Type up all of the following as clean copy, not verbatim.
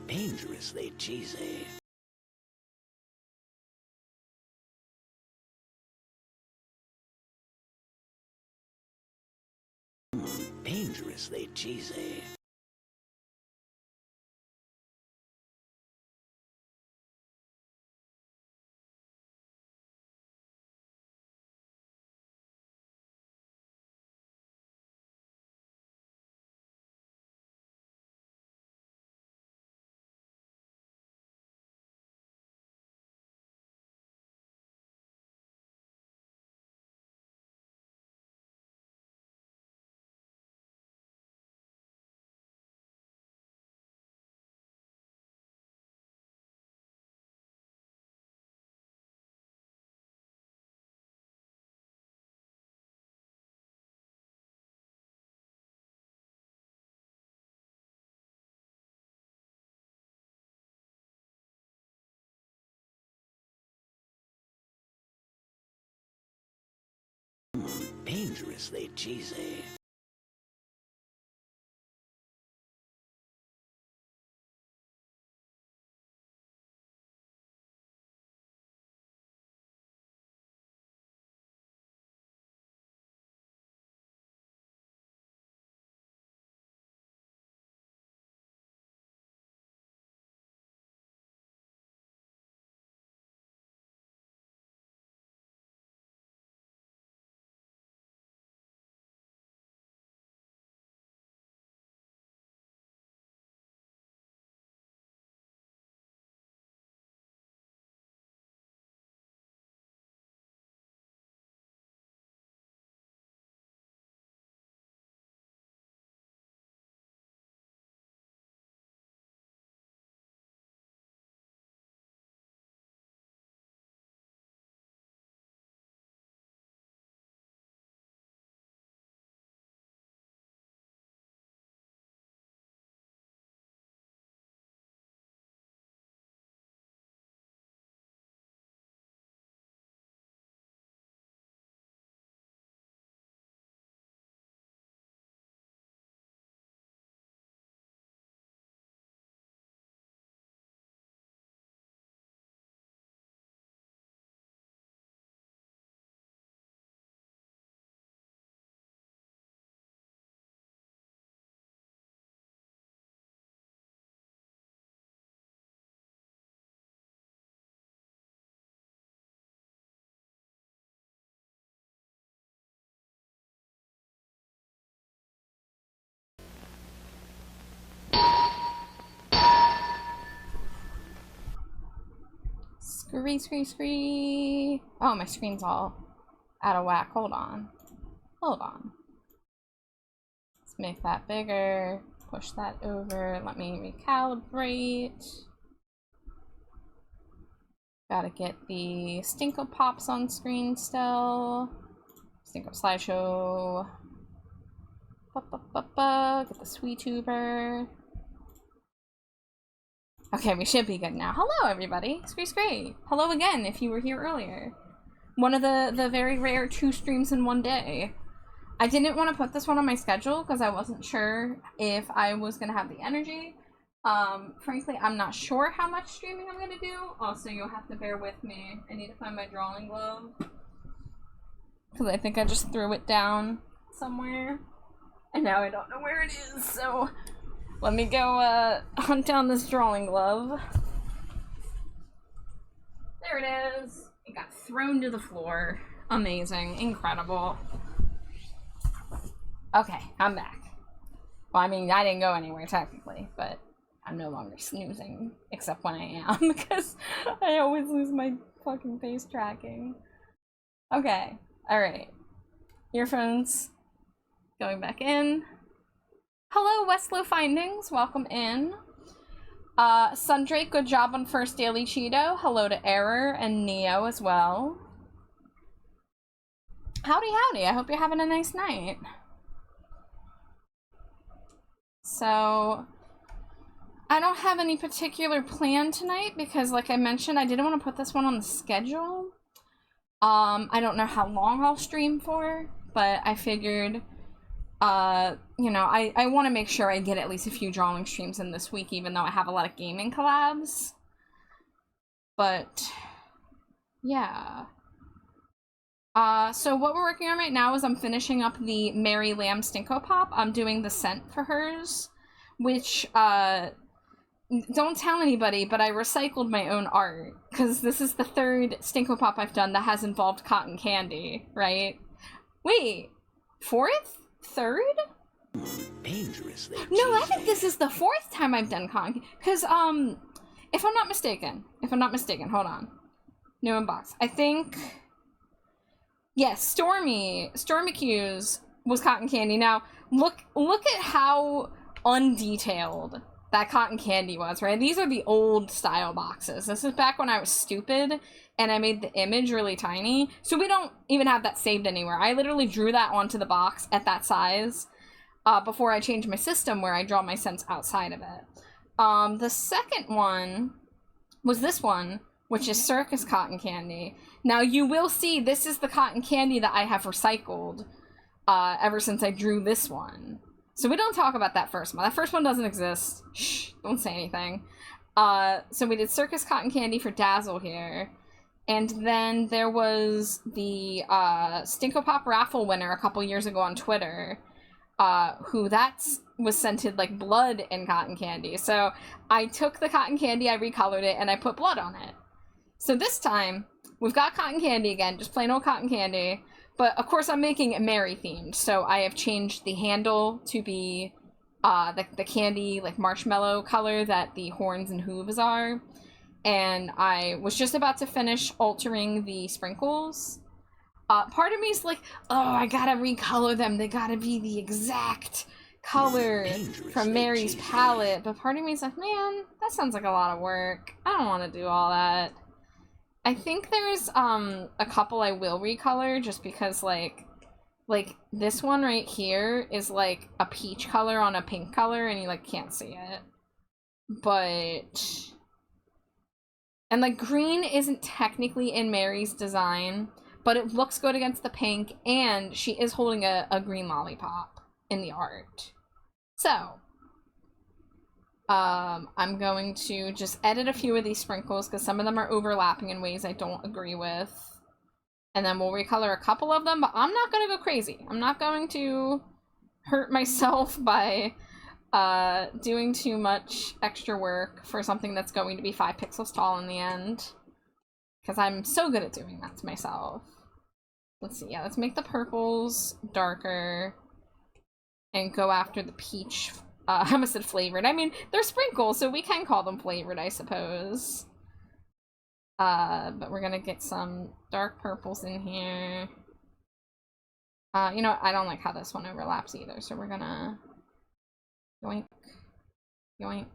Dangerously cheesy. Dangerously cheesy. Dangerously cheesy. Scree. Oh, my screen's all out of whack. Hold on. Let's make that bigger. Push that over. Let me recalibrate. Gotta get the Stinko Pops on screen still. Stinko slideshow. Get the Sweet Tuber. Okay, we should be good now. Hello, everybody. Scree. Hello again, if you were here earlier. One of the very rare 2 streams in one day. I didn't want to put this one on my schedule because I wasn't sure if I was going to have the energy. Frankly, I'm not sure how much streaming I'm going to do. Also, you'll have to bear with me. I need to find my drawing glove. Because I think I just threw it down somewhere. And now I don't know where it is, so... Let me go hunt down this drawing glove. There it is. It got thrown to the floor. Amazing. Incredible. Okay, I'm back. Well, I mean, I didn't go anywhere technically, but I'm no longer snoozing, except when I am, because I always lose my fucking face tracking. Okay, alright. Earphones. Going back in. Hello, Westlow Findings. Welcome in. Sundrake, good job on first daily Cheeto. Hello to Error and Neo as well. Howdy. I hope you're having a nice night. So, I don't have any particular plan tonight because, like I mentioned, I didn't want to put this one on the schedule. I don't know how long I'll stream for, but I figured You know, I want to make sure I get at least a few drawing streams in this week, even though I have a lot of gaming collabs. But, yeah. So what we're working on right now is I'm finishing up the Mary Lamb Stinko Pop. I'm doing the scent for hers, which, don't tell anybody, but I recycled my own art, because this is the third Stinko Pop I've done that has involved cotton candy, right? Wait, fourth? Third? Dangerously No, I cheesy. think this is the fourth time I've done cotton, because, if I'm not mistaken, hold on. New inbox. I think, yes, Stormy Q's was cotton candy. Now, look at how undetailed that cotton candy was, right? These are the old style boxes. This is back when I was stupid and I made the image really tiny. So we don't even have that saved anywhere. I literally drew that onto the box at that size before I changed my system where I draw my scents outside of it. The second one was this one, which is Circus Cotton Candy. Now you will see this is the cotton candy that I have recycled ever since I drew this one. So we don't talk about that first one. That first one doesn't exist. Shh, don't say anything. So we did Circus Cotton Candy for Dazzle here. And then there was the Stinko Pop raffle winner a couple years ago on Twitter, who was scented like blood and cotton candy. So I took the cotton candy, I recolored it, and I put blood on it. So this time, we've got cotton candy again, just plain old cotton candy. But, of course, I'm making it Mary-themed, so I have changed the handle to be the candy, like, marshmallow color that the horns and hooves are. And I was just about to finish altering the sprinkles. Part of me is like, oh, I gotta recolor them. They gotta be the exact color from Mary's palette. But part of me is like, man, that sounds like a lot of work. I don't want to do all that. I think there's a couple I will recolor just because like this one right here is like a peach color on a pink color and you like can't see it. But and like green isn't technically in Mary's design, but it looks good against the pink and she is holding a green lollipop in the art. So I'm going to just edit a few of these sprinkles because some of them are overlapping in ways I don't agree with. And then we'll recolor a couple of them, but I'm not going to go crazy. I'm not going to hurt myself by doing too much extra work for something that's going to be 5 pixels tall in the end. Because I'm so good at doing that to myself. Let's see, yeah, let's make the purples darker and go after the peach. I almost said flavored. I mean, they're sprinkles, so we can call them flavored, I suppose. But we're gonna get some dark purples in here. You know, I don't like how this one overlaps either, so we're gonna yoink, yoink.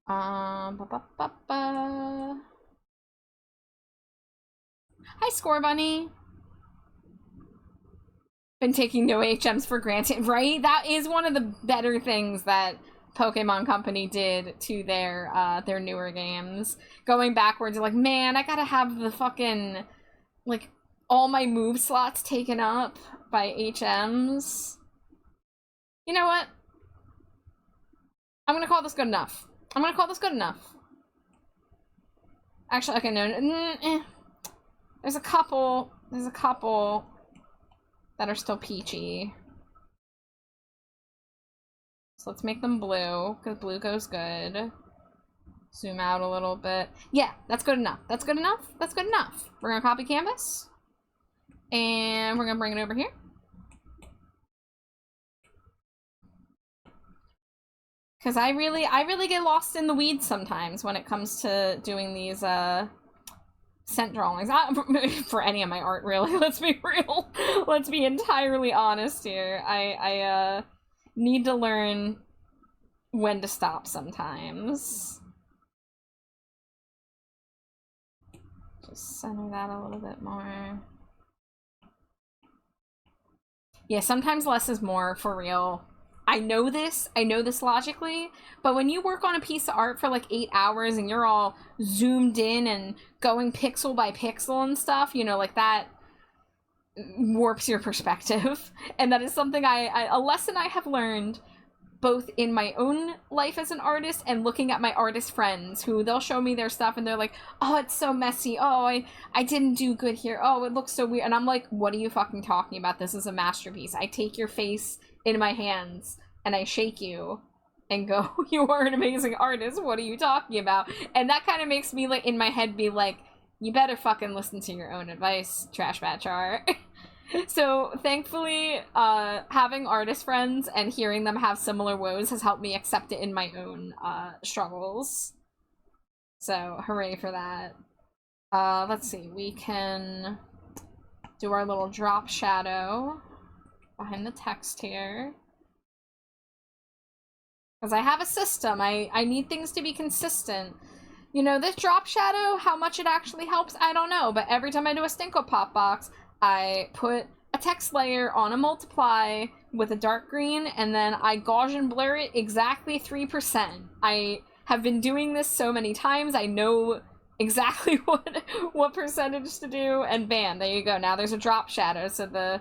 Hi, Score Bunny. Been taking no HMs for granted, right? That is one of the better things that Pokemon Company did to their newer games. Going backwards, like, man, I gotta have the fucking, like, all my move slots taken up by HMs. You know what? I'm gonna call this good enough. Actually, okay, no, There's a couple that are still peachy. So let's make them blue, because blue goes good. Zoom out a little bit. Yeah, that's good enough. We're gonna copy canvas. And we're gonna bring it over here. Because I really get lost in the weeds sometimes when it comes to doing these, scent drawings. For any of my art, really. Let's be real. Let's be entirely honest here. I need to learn when to stop sometimes. Just center that a little bit more. Yeah, sometimes less is more, for real. I know this logically, but when you work on a piece of art for like 8 hours and you're all zoomed in and going pixel by pixel and stuff, you know, like that, warps your perspective. And that is something a lesson I have learned both in my own life as an artist and looking at my artist friends who they'll show me their stuff and they're like, oh, it's so messy. Oh, I didn't do good here. Oh, it looks so weird. And I'm like, what are you fucking talking about? This is a masterpiece. I take your face in my hands and I shake you and go, you are an amazing artist. What are you talking about? And that kind of makes me, like, in my head be like, you better fucking listen to your own advice, Trash Batch Art. So, thankfully, having artist friends and hearing them have similar woes has helped me accept it in my own struggles. So, hooray for that. Let's see, we can do our little drop shadow behind the text here. Because I have a system, I need things to be consistent. You know, this drop shadow, how much it actually helps, I don't know, but every time I do a Stinko Pop box, I put a text layer on a multiply with a dark green, and then I Gaussian blur it exactly 3%. I have been doing this so many times, I know exactly what percentage to do, and bam, there you go. Now there's a drop shadow, so the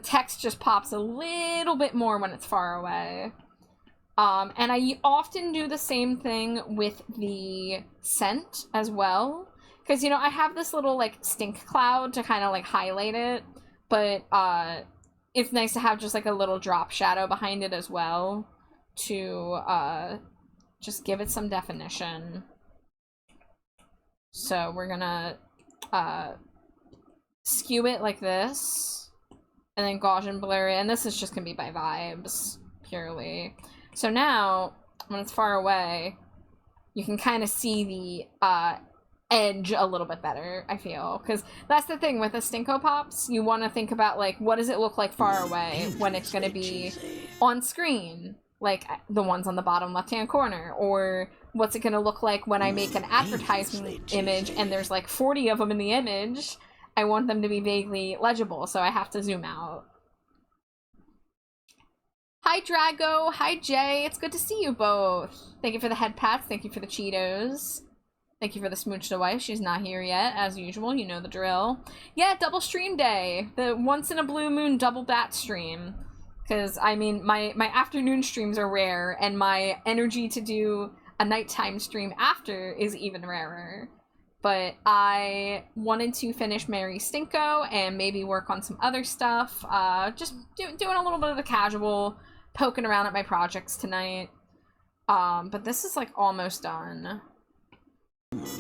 text just pops a little bit more when it's far away. And I often do the same thing with the scent as well. Because, you know, I have this little, like, stink cloud to kind of, like, highlight it. But, it's nice to have just, like, a little drop shadow behind it as well. To, just give it some definition. So, we're gonna, skew it like this. And then Gaussian blur it. And this is just gonna be by vibes, purely. So now, when it's far away, you can kind of see the, edge a little bit better, I feel. Because that's the thing with the Stinko Pops, you want to think about, like, what does it look like far away when it's going to be on screen? Like, the ones on the bottom left-hand corner. Or what's it going to look like when I make an advertisement image and there's, like, 40 of them in the image? I want them to be vaguely legible, so I have to zoom out. Hi, Drago. Hi, Jay. It's good to see you both. Thank you for the head pats. Thank you for the Cheetos. Thank you for the smooch to wife. She's not here yet, as usual. You know the drill. Yeah, double stream day. The once in a blue moon double bat stream. Because, I mean, my afternoon streams are rare, and my energy to do a nighttime stream after is even rarer. But I wanted to finish Mary Stinko and maybe work on some other stuff. Just doing a little bit of the casual, poking around at my projects tonight. But this is, like, almost done.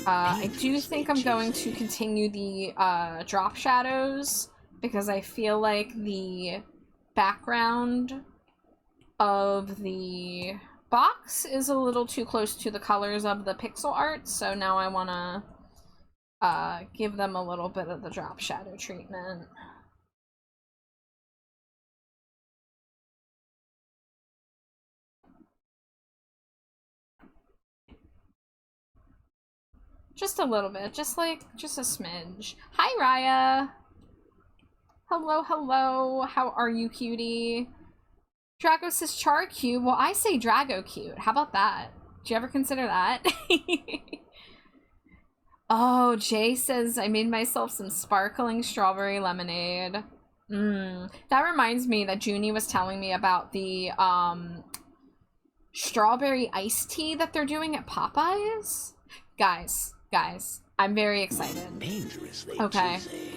I do think I'm going to continue the drop shadows because I feel like the background of the box is a little too close to the colors of the pixel art, so now I want to give them a little bit of the drop shadow treatment. Just a little bit, just a smidge. Hi, Raya. Hello, hello. How are you, cutie? Drago says char cute. Well, I say Drago cute. How about that? Do you ever consider that? Oh, Jay says I made myself some sparkling strawberry lemonade. That reminds me that Junie was telling me about the strawberry iced tea that they're doing at Popeyes. Guys, I'm very excited. Dangerously okay. choosy.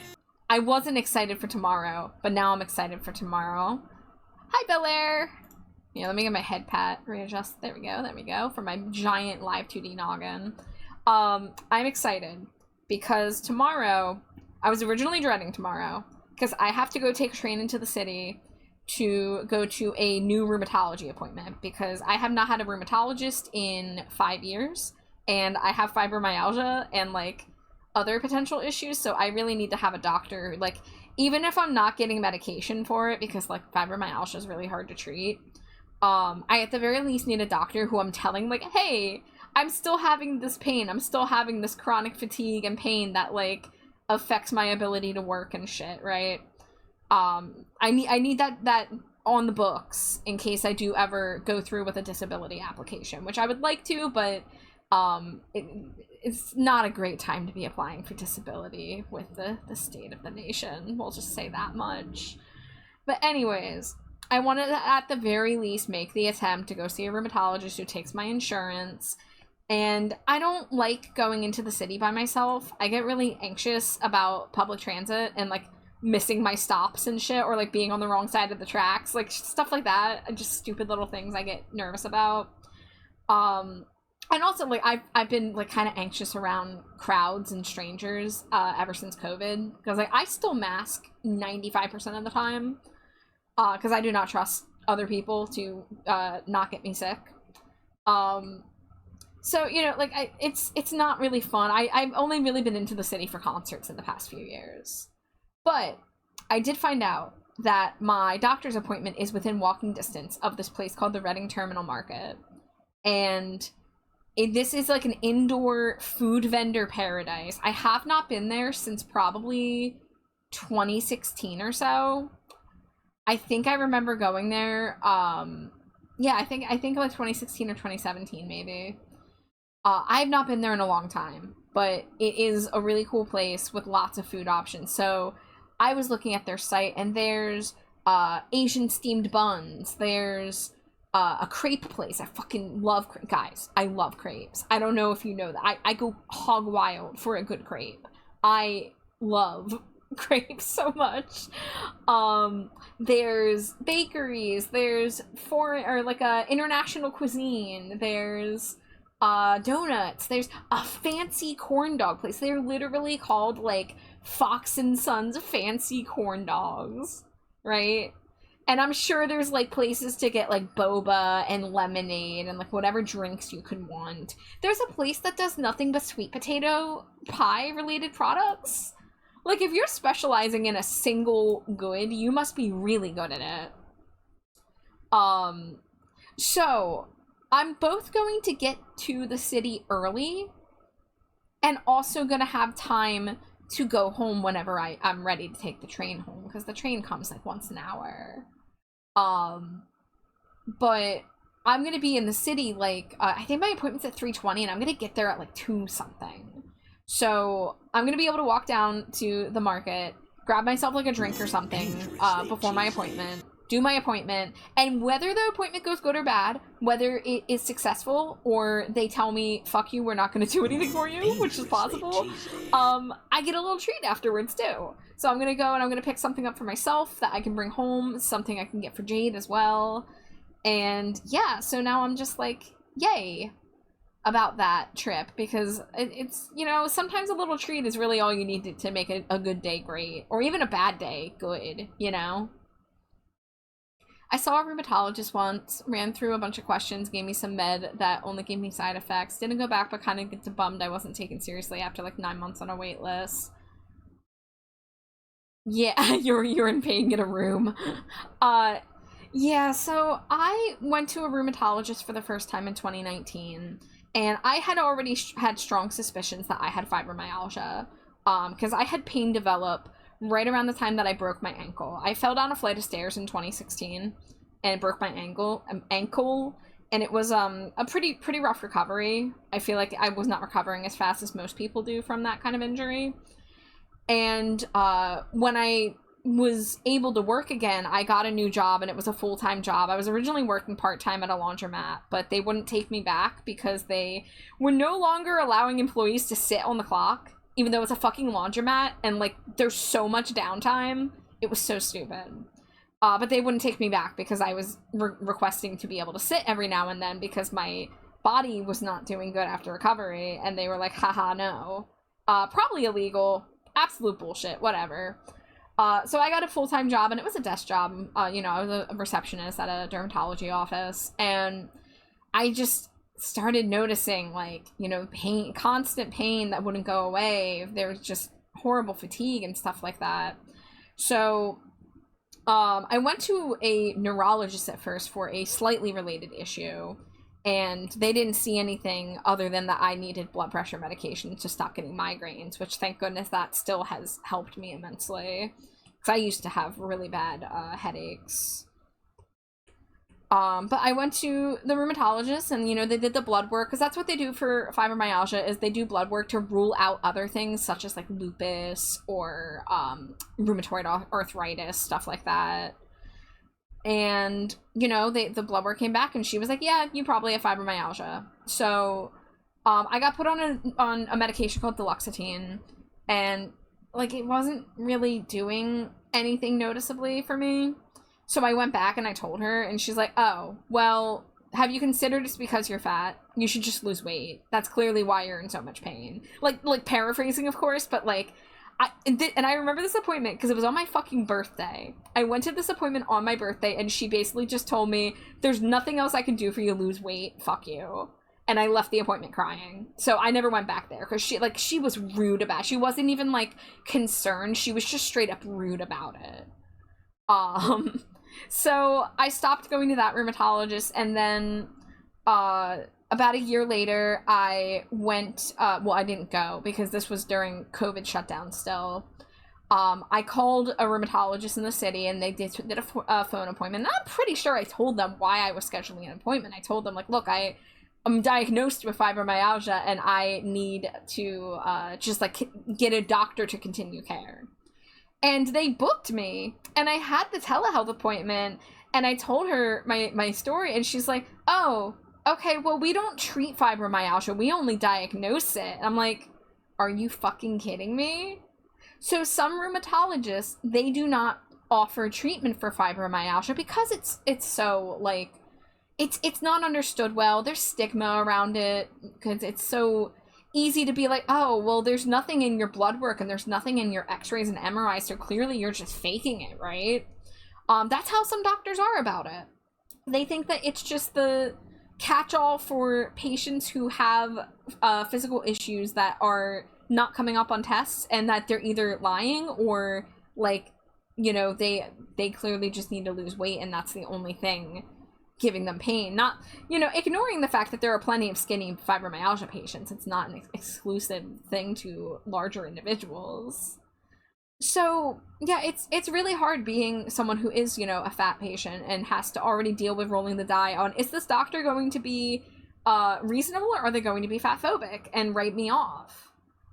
I wasn't excited for tomorrow, but now I'm excited for tomorrow. Hi, Bel Air. Yeah, let me get my head pat readjust. There we go. For my giant live 2D noggin. I'm excited because tomorrow, I was originally dreading tomorrow because I have to go take a train into the city to go to a new rheumatology appointment because I have not had a rheumatologist in 5 years. And I have fibromyalgia and, like, other potential issues, so I really need to have a doctor. Like, even if I'm not getting medication for it, because, like, fibromyalgia is really hard to treat, I at the very least need a doctor who I'm telling, like, hey, I'm still having this pain. I'm still having this chronic fatigue and pain that, like, affects my ability to work and shit, right? I need that on the books in case I do ever go through with a disability application, which I would like to, but It's not a great time to be applying for disability with the state of the nation. We'll just say that much. But anyways, I wanted to at the very least make the attempt to go see a rheumatologist who takes my insurance. And I don't like going into the city by myself. I get really anxious about public transit and like missing my stops and shit, or like being on the wrong side of the tracks, like stuff like that. Just stupid little things I get nervous about. And also, like, I've been, like, kind of anxious around crowds and strangers ever since COVID. Because, like, I still mask 95% of the time. Because I do not trust other people to not get me sick. So, you know, like, it's not really fun. I've only really been into the city for concerts in the past few years. But I did find out that my doctor's appointment is within walking distance of this place called the Reading Terminal Market. And this is like an indoor food vendor paradise. I have not been there since probably 2016 or so. I think I remember going there. Yeah, I think like 2016 or 2017 maybe. I have not been there in a long time, but it is a really cool place with lots of food options. So I was looking at their site, and there's Asian steamed buns. There's a crepe place. I fucking love guys. I love crepes. I don't know if you know that. I go hog wild for a good crepe. I love crepes so much. There's bakeries. There's international cuisine. There's donuts. There's a fancy corn dog place. They're literally called like Fox and Sons fancy corn dogs, right? And I'm sure there's, like, places to get, like, boba and lemonade and, like, whatever drinks you could want. There's a place that does nothing but sweet potato pie-related products. Like, if you're specializing in a single good, you must be really good at it. So, I'm both going to get to the city early and also going to have time to go home whenever I'm ready to take the train home, because the train comes, like, once an hour. But I'm gonna be in the city, like, I think my appointment's at 3:20, and I'm gonna get there at, like, 2 something. So, I'm gonna be able to walk down to the market, grab myself, like, a drink or something, before my appointment, do my appointment, and whether the appointment goes good or bad, whether it is successful, or they tell me, fuck you, we're not gonna do anything for you, which is possible, I get a little treat afterwards, too. So I'm gonna go and I'm gonna pick something up for myself that I can bring home, something I can get for Jade as well. And yeah, so now I'm just like, yay about that trip, because it's, you know, sometimes a little treat is really all you need to make a good day great, or even a bad day good, you know? I saw a rheumatologist once, ran through a bunch of questions, gave me some med that only gave me side effects, didn't go back, but kind of get bummed I wasn't taken seriously after like 9 months on a wait list. Yeah, you're in pain, get a room. Yeah, so I went to a rheumatologist for the first time in 2019, and I had already had strong suspicions that I had fibromyalgia, because I had pain develop right around the time that I broke my ankle. I fell down a flight of stairs in 2016 and broke my ankle, and it was a pretty rough recovery. I feel like I was not recovering as fast as most people do from that kind of injury. And when I was able to work again, I got a new job, and it was a full-time job. I was originally working part-time at a laundromat, but they wouldn't take me back because they were no longer allowing employees to sit on the clock, even though it's a fucking laundromat, and, like, there's so much downtime. It was so stupid. But they wouldn't take me back because I was requesting to be able to sit every now and then because my body was not doing good after recovery, and they were like, haha, no. Probably illegal. Absolute bullshit, whatever. So I got a full-time job, and it was a desk job. You know, I was a receptionist at a dermatology office, and I just started noticing, like, you know, pain, constant pain that wouldn't go away. There was just horrible fatigue and stuff like that. So I went to a neurologist at first for a slightly related issue, and they didn't see anything other than that I needed blood pressure medication to stop getting migraines, which, thank goodness, that still has helped me immensely, because I used to have really bad headaches. But I went to the rheumatologist and, you know, they did the blood work, because that's what they do for fibromyalgia, is they do blood work to rule out other things such as like lupus or rheumatoid arthritis, stuff like that. And, you know, the blood work came back and she was like, yeah, you probably have fibromyalgia. So I got put on a medication called duloxetine, and like it wasn't really doing anything noticeably for me. So I went back and I told her, and she's like, oh, well, have you considered it's because you're fat? You should just lose weight. That's clearly why you're in so much pain. Like paraphrasing, of course, but like, and I remember this appointment because it was on my fucking birthday. I went to this appointment on my birthday, and she basically just told me, there's nothing else I can do for you to lose weight. Fuck you. And I left the appointment crying. So I never went back there because she was rude about it. She wasn't even like concerned. She was just straight up rude about it. So I stopped going to that rheumatologist, and then about a year later I went, well, I didn't go because this was during COVID shutdown still. I called a rheumatologist in the city, and they did a phone appointment. And I'm pretty sure I told them why I was scheduling an appointment. I told them, like, look, I'm diagnosed with fibromyalgia and I need to just like get a doctor to continue care. And they booked me, and I had the telehealth appointment, and I told her my story, and she's like, oh, okay, well, we don't treat fibromyalgia, we only diagnose it. And I'm like, are you fucking kidding me? So some rheumatologists, they do not offer treatment for fibromyalgia because it's so, like, it's not understood well. There's stigma around it because it's so easy to be like, oh, well, there's nothing in your blood work and there's nothing in your x-rays and MRIs, so clearly you're just faking it, right? That's how some doctors are about it. They think that it's just the catch-all for patients who have physical issues that are not coming up on tests, and that they're either lying or, like, you know, they clearly just need to lose weight, and that's the only thing giving them pain. Not, you know, ignoring the fact that there are plenty of skinny fibromyalgia patients. It's not an exclusive thing to larger individuals. So yeah, it's really hard being someone who is, you know, a fat patient and has to already deal with rolling the die on, is this doctor going to be reasonable, or are they going to be fat phobic and write me off?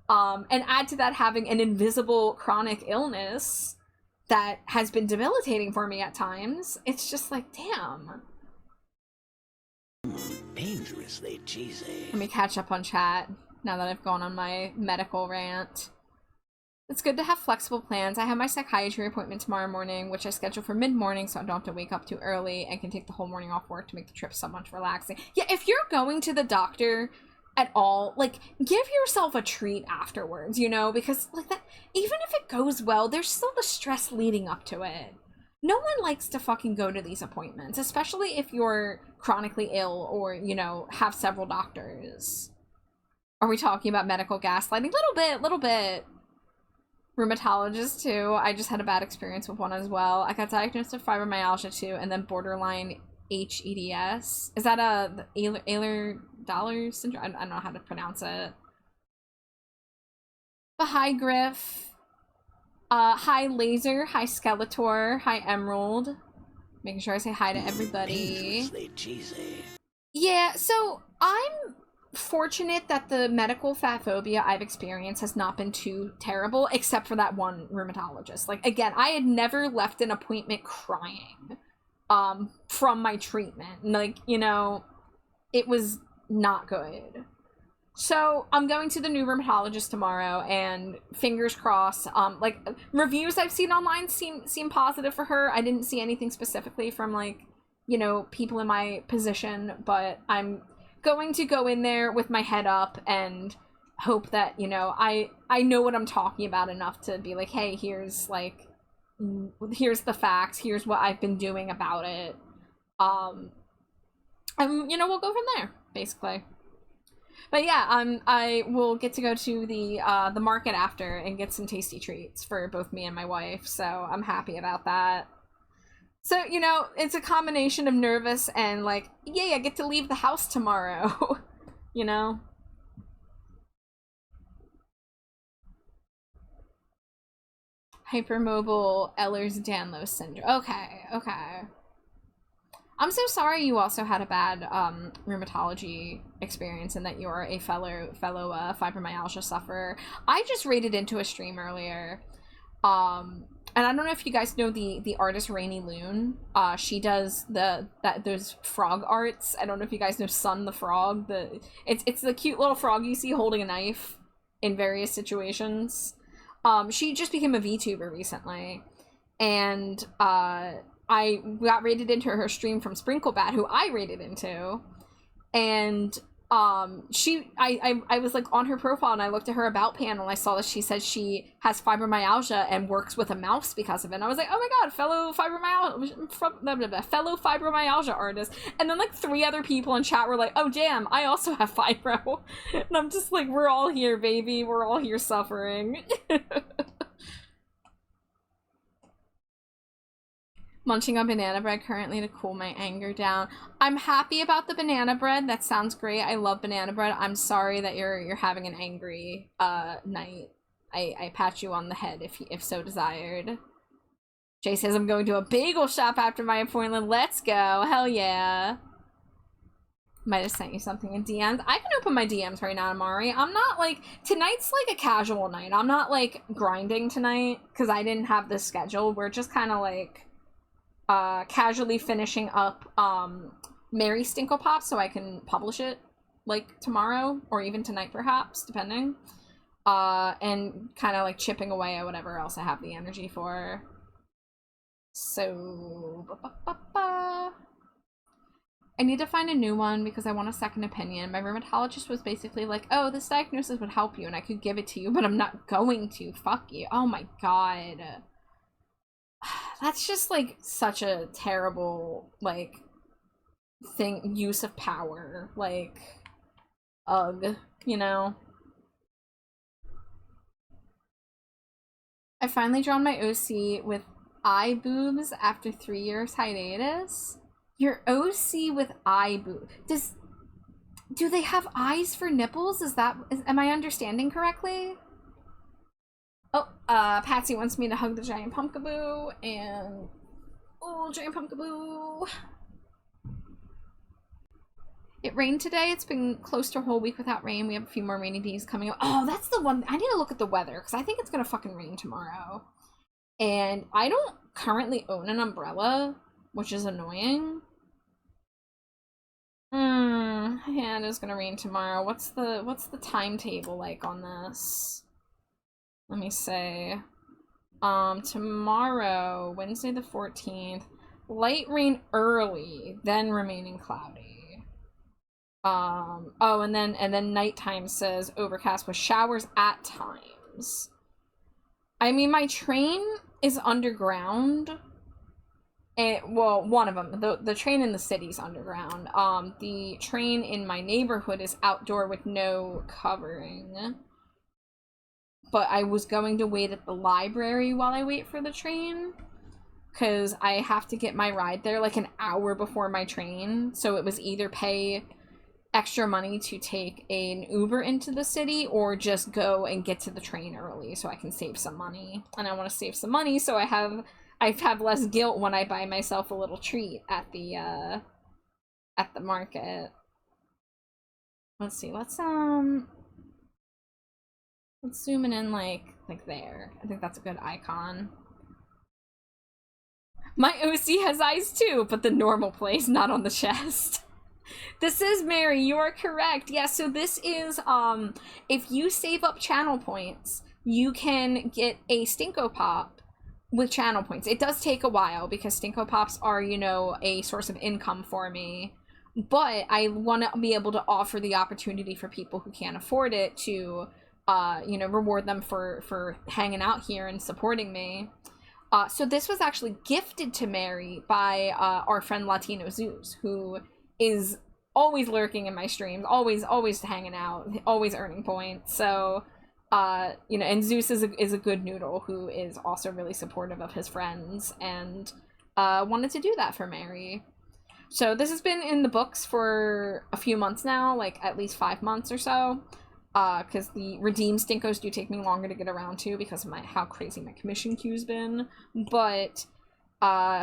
And add to that having an invisible chronic illness that has been debilitating for me at times. It's just like, damn. Dangerously cheesy. Let me catch up on chat now that I've gone on my medical rant. It's good to have flexible plans. I have my psychiatry appointment tomorrow morning, which I scheduled for mid-morning so I don't have to wake up too early and can take the whole morning off work to make the trip somewhat relaxing. Yeah, if you're going to the doctor at all, like, give yourself a treat afterwards, you know, because, like, that, even if it goes well, there's still the stress leading up to it. No one likes to fucking go to these appointments, especially if you're chronically ill or, you know, have several doctors. Are we talking about medical gaslighting? Little bit. Rheumatologist too. I just had a bad experience with one as well. I got diagnosed with fibromyalgia too, and then borderline HEDS. Is that the Ehlers-Danlos syndrome? I don't know how to pronounce it. But hi, Griff. Hi, Laser. Hi, Skeletor. Hi, Emerald. Making sure I say hi to everybody. Dangerously cheesy. Yeah, so I'm fortunate that the medical fat phobia I've experienced has not been too terrible, except for that one rheumatologist. Like, again, I had never left an appointment crying from my treatment. Like, you know, it was not good. So I'm going to the new rheumatologist tomorrow, and fingers crossed. Like, reviews I've seen online seem positive for her. I didn't see anything specifically from, like, you know, people in my position, but I'm going to go in there with my head up and hope that, you know, I know what I'm talking about enough to be like, hey, here's the facts, here's what I've been doing about it. And, you know, we'll go from there, basically. But yeah, I will get to go to the market after and get some tasty treats for both me and my wife, so I'm happy about that. So, you know, it's a combination of nervous and like, yay, I get to leave the house tomorrow, you know? Hypermobile Ehlers-Danlos syndrome. Okay. I'm so sorry you also had a bad rheumatology experience and that you're a fellow fibromyalgia sufferer. I just raided into a stream earlier. And I don't know if you guys know the artist Rainy Loon. She does those frog arts. I don't know if you guys know Sun the Frog. It's the cute little frog you see holding a knife in various situations. She just became a VTuber recently, and I got raided into her stream from Sprinklebat, who I raided into, and I was like on her profile and I looked at her about panel and I saw that she said she has fibromyalgia and works with a mouse because of it. And I was like, oh my god, fellow fibromyalgia artist. And then like 3 other people in chat were like, oh damn, I also have fibro. And I'm just like, we're all here, baby. We're all here suffering. Munching on banana bread currently to cool my anger down. I'm happy about the banana bread. That sounds great. I love banana bread. I'm sorry that you're having an angry night. I pat you on the head if so desired. Jay says I'm going to a bagel shop after my appointment. Let's go. Hell yeah. Might have sent you something in DMs. I can open my DMs right now, Amari. I'm not like, tonight's like a casual night. I'm not like grinding tonight because I didn't have this schedule. We're just kind of like casually finishing up Mary Stinkle Pop so I can publish it like tomorrow or even tonight perhaps, depending. And kind of like chipping away at whatever else I have the energy for. So I need to find a new one because I want a second opinion. My rheumatologist was basically like, oh, this diagnosis would help you and I could give it to you, but I'm not going to. Fuck you. Oh my god. That's just like such a terrible like use of power, like ugh, you know. I finally drawn my OC with eye boobs after 3 years hiatus. Your OC with eye boobs. Do they have eyes for nipples? Am I understanding correctly? Oh, Patsy wants me to hug the giant pumpkaboo, and oh, giant pumpkaboo. It rained today. It's been close to a whole week without rain. We have a few more rainy days coming up. Oh, that's the one. I need to look at the weather because I think it's gonna fucking rain tomorrow. And I don't currently own an umbrella, which is annoying. Yeah, it is gonna rain tomorrow. What's the timetable like on this? Let me say, tomorrow, Wednesday the 14th, light rain early, then remaining cloudy. Oh, and then nighttime says overcast with showers at times. I mean, my train is underground. Well, one of them. The train in the city's underground. The train in my neighborhood is outdoor with no covering. But I was going to wait at the library while I wait for the train because I have to get my ride there like an hour before my train. So it was either pay extra money to take an Uber into the city or just go and get to the train early so I can save some money. And I want to save some money so I have less guilt when I buy myself a little treat at the market. Let's see. Let's zoom in like there. I think that's a good icon. My OC has eyes too, but the normal place, not on the chest. This is Mary, you are correct. Yeah, so this is, if you save up channel points, you can get a Stinko Pop with channel points. It does take a while because Stinko Pops are, you know, a source of income for me. But I want to be able to offer the opportunity for people who can't afford it to you know, reward them for hanging out here and supporting me. So this was actually gifted to Mary by our friend Latino Zeus, who is always lurking in my streams, always hanging out, always earning points. So, you know, and Zeus is a good noodle who is also really supportive of his friends and wanted to do that for Mary. So this has been in the books for a few months now, like at least 5 months or so. Because the redeem stinkos do take me longer to get around to because of how crazy my commission queue's been. But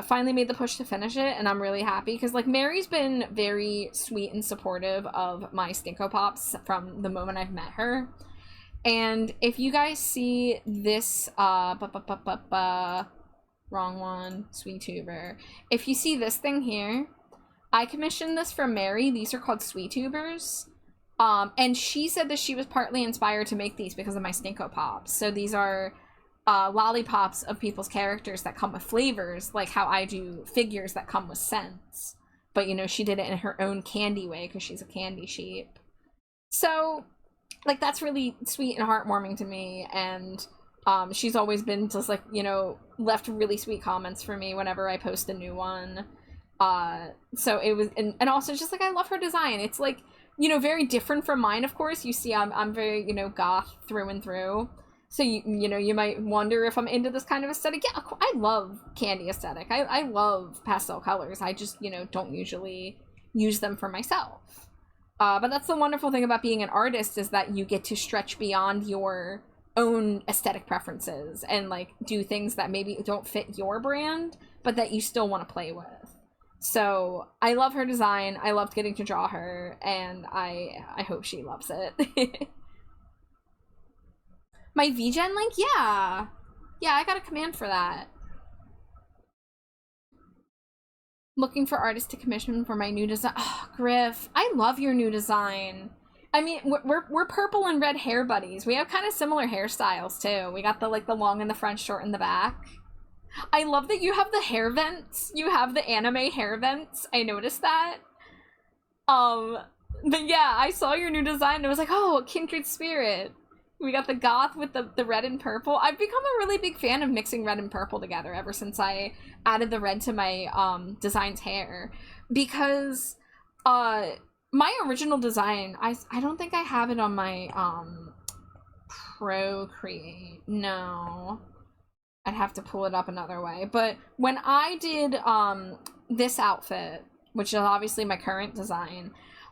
finally made the push to finish it, and I'm really happy because, like, Mary's been very sweet and supportive of my Stinko Pops from the moment I've met her. And if you guys see this, wrong one, SweetTuber. If you see this thing here, I commissioned this from Mary. These are called SweetTubers. And she said that she was partly inspired to make these because of my Stinko Pops. So these are lollipops of people's characters that come with flavors, like how I do figures that come with scents. But, you know, she did it in her own candy way because she's a candy sheep. So, like, that's really sweet and heartwarming to me. And she's always been just, like, you know, left really sweet comments for me whenever I post a new one. So it was, and also just, like, I love her design. It's, like, you know, very different from mine, of course. You see, I'm very, you know, goth through and through. So, you know, you might wonder if I'm into this kind of aesthetic. Yeah, I love candy aesthetic. I love pastel colors. I just, you know, don't usually use them for myself. But that's the wonderful thing about being an artist, is that you get to stretch beyond your own aesthetic preferences and, like, do things that maybe don't fit your brand, but that you still want to play with. So I love her design. I loved getting to draw her, and I hope she loves it. My VGen link? Yeah. Yeah, I got a command for that. Looking for artists to commission for my new design. Oh, Griff, I love your new design. I mean, we're purple and red hair buddies. We have kind of similar hairstyles too. We got the, like, the long in the front, short in the back. I love that you have the hair vents. You have the anime hair vents. I noticed that. But yeah, I saw your new design and I was like, oh, kindred spirit. We got the goth with the red and purple. I've become a really big fan of mixing red and purple together ever since I added the red to my design's hair. Because my original design, I don't think I have it on my Procreate. No. I'd have to pull it up another way. But when I did this outfit, which is obviously my current design,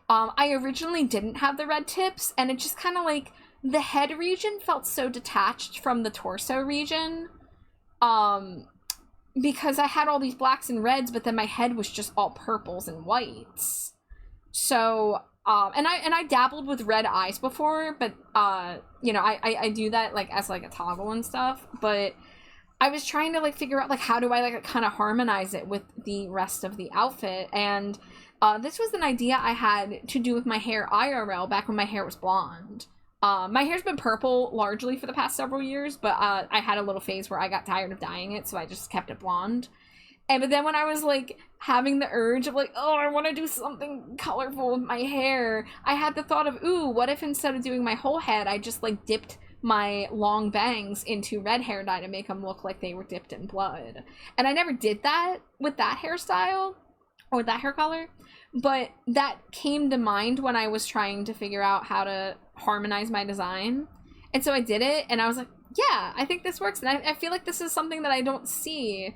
I originally didn't have the red tips, and it just kind of, like, the head region felt so detached from the torso region, because I had all these blacks and reds, but then my head was just all purples and whites. So, and I dabbled with red eyes before, but, you know, I do that, like, as, like, a toggle and stuff, but I was trying to, like, figure out, like, how do I, like, kind of harmonize it with the rest of the outfit, and this was an idea I had to do with my hair IRL back when my hair was blonde. My hair's been purple largely for the past several years, but I had a little phase where I got tired of dyeing it, so I just kept it blonde. But then when I was, like, having the urge of, like, oh, I want to do something colorful with my hair, I had the thought of, ooh, what if instead of doing my whole head, I just, like, dipped my long bangs into red hair dye to make them look like they were dipped in blood. And I never did that with that hairstyle or that hair color, but that came to mind when I was trying to figure out how to harmonize my design. And so I did it, and I was like, yeah, I think this works. And I feel like this is something that I don't see.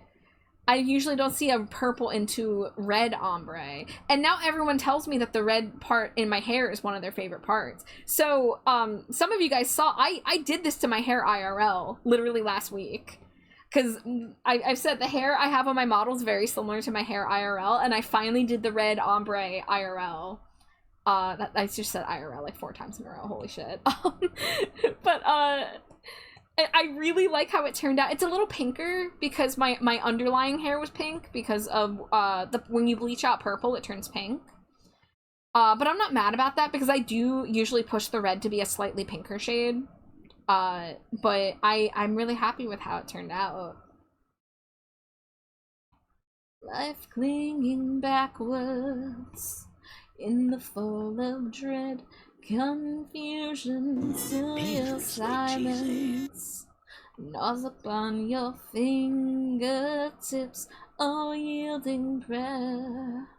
I usually don't see a purple into red ombre. And now everyone tells me that the red part in my hair is one of their favorite parts. So, some of you guys saw, I did this to my hair IRL, literally last week. Because I've said the hair I have on my model is very similar to my hair IRL, and I finally did the red ombre IRL. I just said IRL like 4 times in a row, holy shit. But, I really like how it turned out. It's a little pinker because my underlying hair was pink because of when you bleach out purple, it turns pink. But I'm not mad about that because I do usually push the red to be a slightly pinker shade. But I'm really happy with how it turned out. Life clinging backwards in the fall of dread. Confusion till your silence gnaws upon your fingertips, all yielding prayer.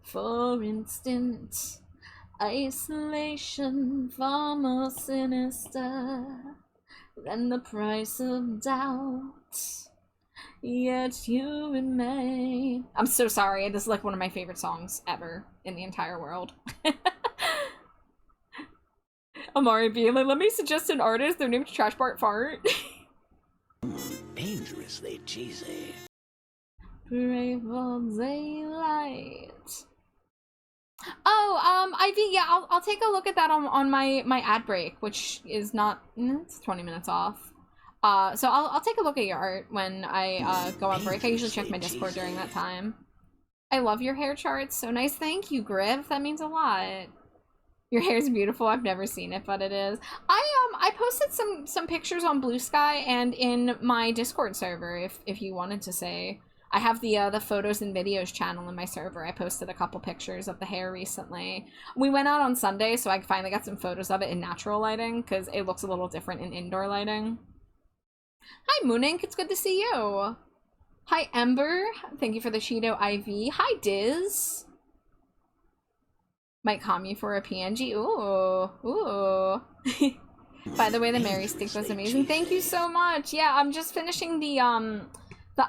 For instant isolation, far more sinister than the price of doubt. Yet you remain. I'm so sorry. This is like one of my favorite songs ever in the entire world. Amari being like, let me suggest an artist. Their name's Trash Bart Fart. Dangerously cheesy. Pray for daylight. Oh, Ivy, yeah, I'll take a look at that on my ad break, which is not, it's 20 minutes off. So I'll take a look at your art when I go on break. I usually check my Discord during that time. I love your hair charts. So nice. Thank you, Griff. That means a lot. Your hair is beautiful. I've never seen it, but it is. I posted some pictures on Blue Sky and in my Discord server if you wanted to say. I have the photos and videos channel in my server. I posted a couple pictures of the hair recently. We went out on Sunday, so I finally got some photos of it in natural lighting because it looks a little different in indoor lighting. Hi, Moonink. It's good to see you. Hi, Ember. Thank you for the Cheeto IV. Hi, Diz. Might calm you for a PNG. Ooh. Ooh. By the way, the Mary stick was amazing. Thank you so much. Yeah, I'm just finishing the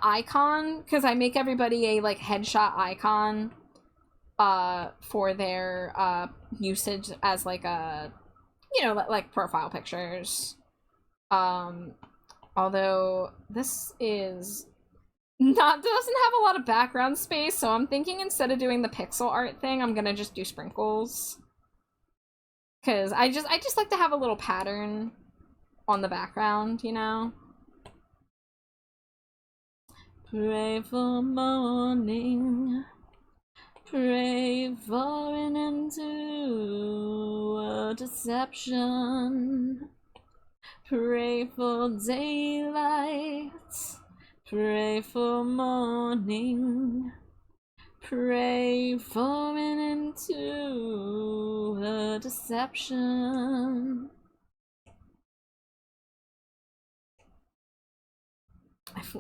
icon because I make everybody a like headshot icon for their usage as like a, you know, like profile pictures. Although this is doesn't have a lot of background space, so I'm thinking instead of doing the pixel art thing, I'm gonna just do sprinkles. Cause I just like to have a little pattern on the background, you know? Pray for morning. Pray for an end to a deception. Pray for daylight. Pray for morning. Pray for an end to the deception.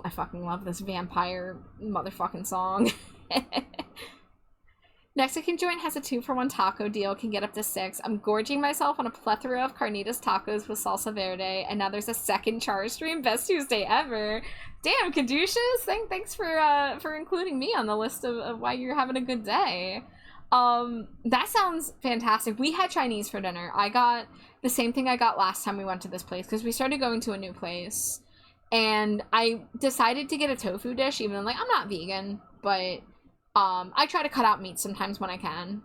I fucking love this vampire motherfucking song. Mexican joint has a 2-for-1 taco deal, can get up to 6. I'm gorging myself on a plethora of carnitas tacos with salsa verde, and now there's a second char stream. Best Tuesday ever. Damn, Caduceus, thanks for including me on the list of why you're having a good day. That sounds fantastic. We had Chinese for dinner. I got the same thing I got last time we went to this place, because we started going to a new place, and I decided to get a tofu dish, even though, like, I'm not vegan, but I try to cut out meat sometimes when I can.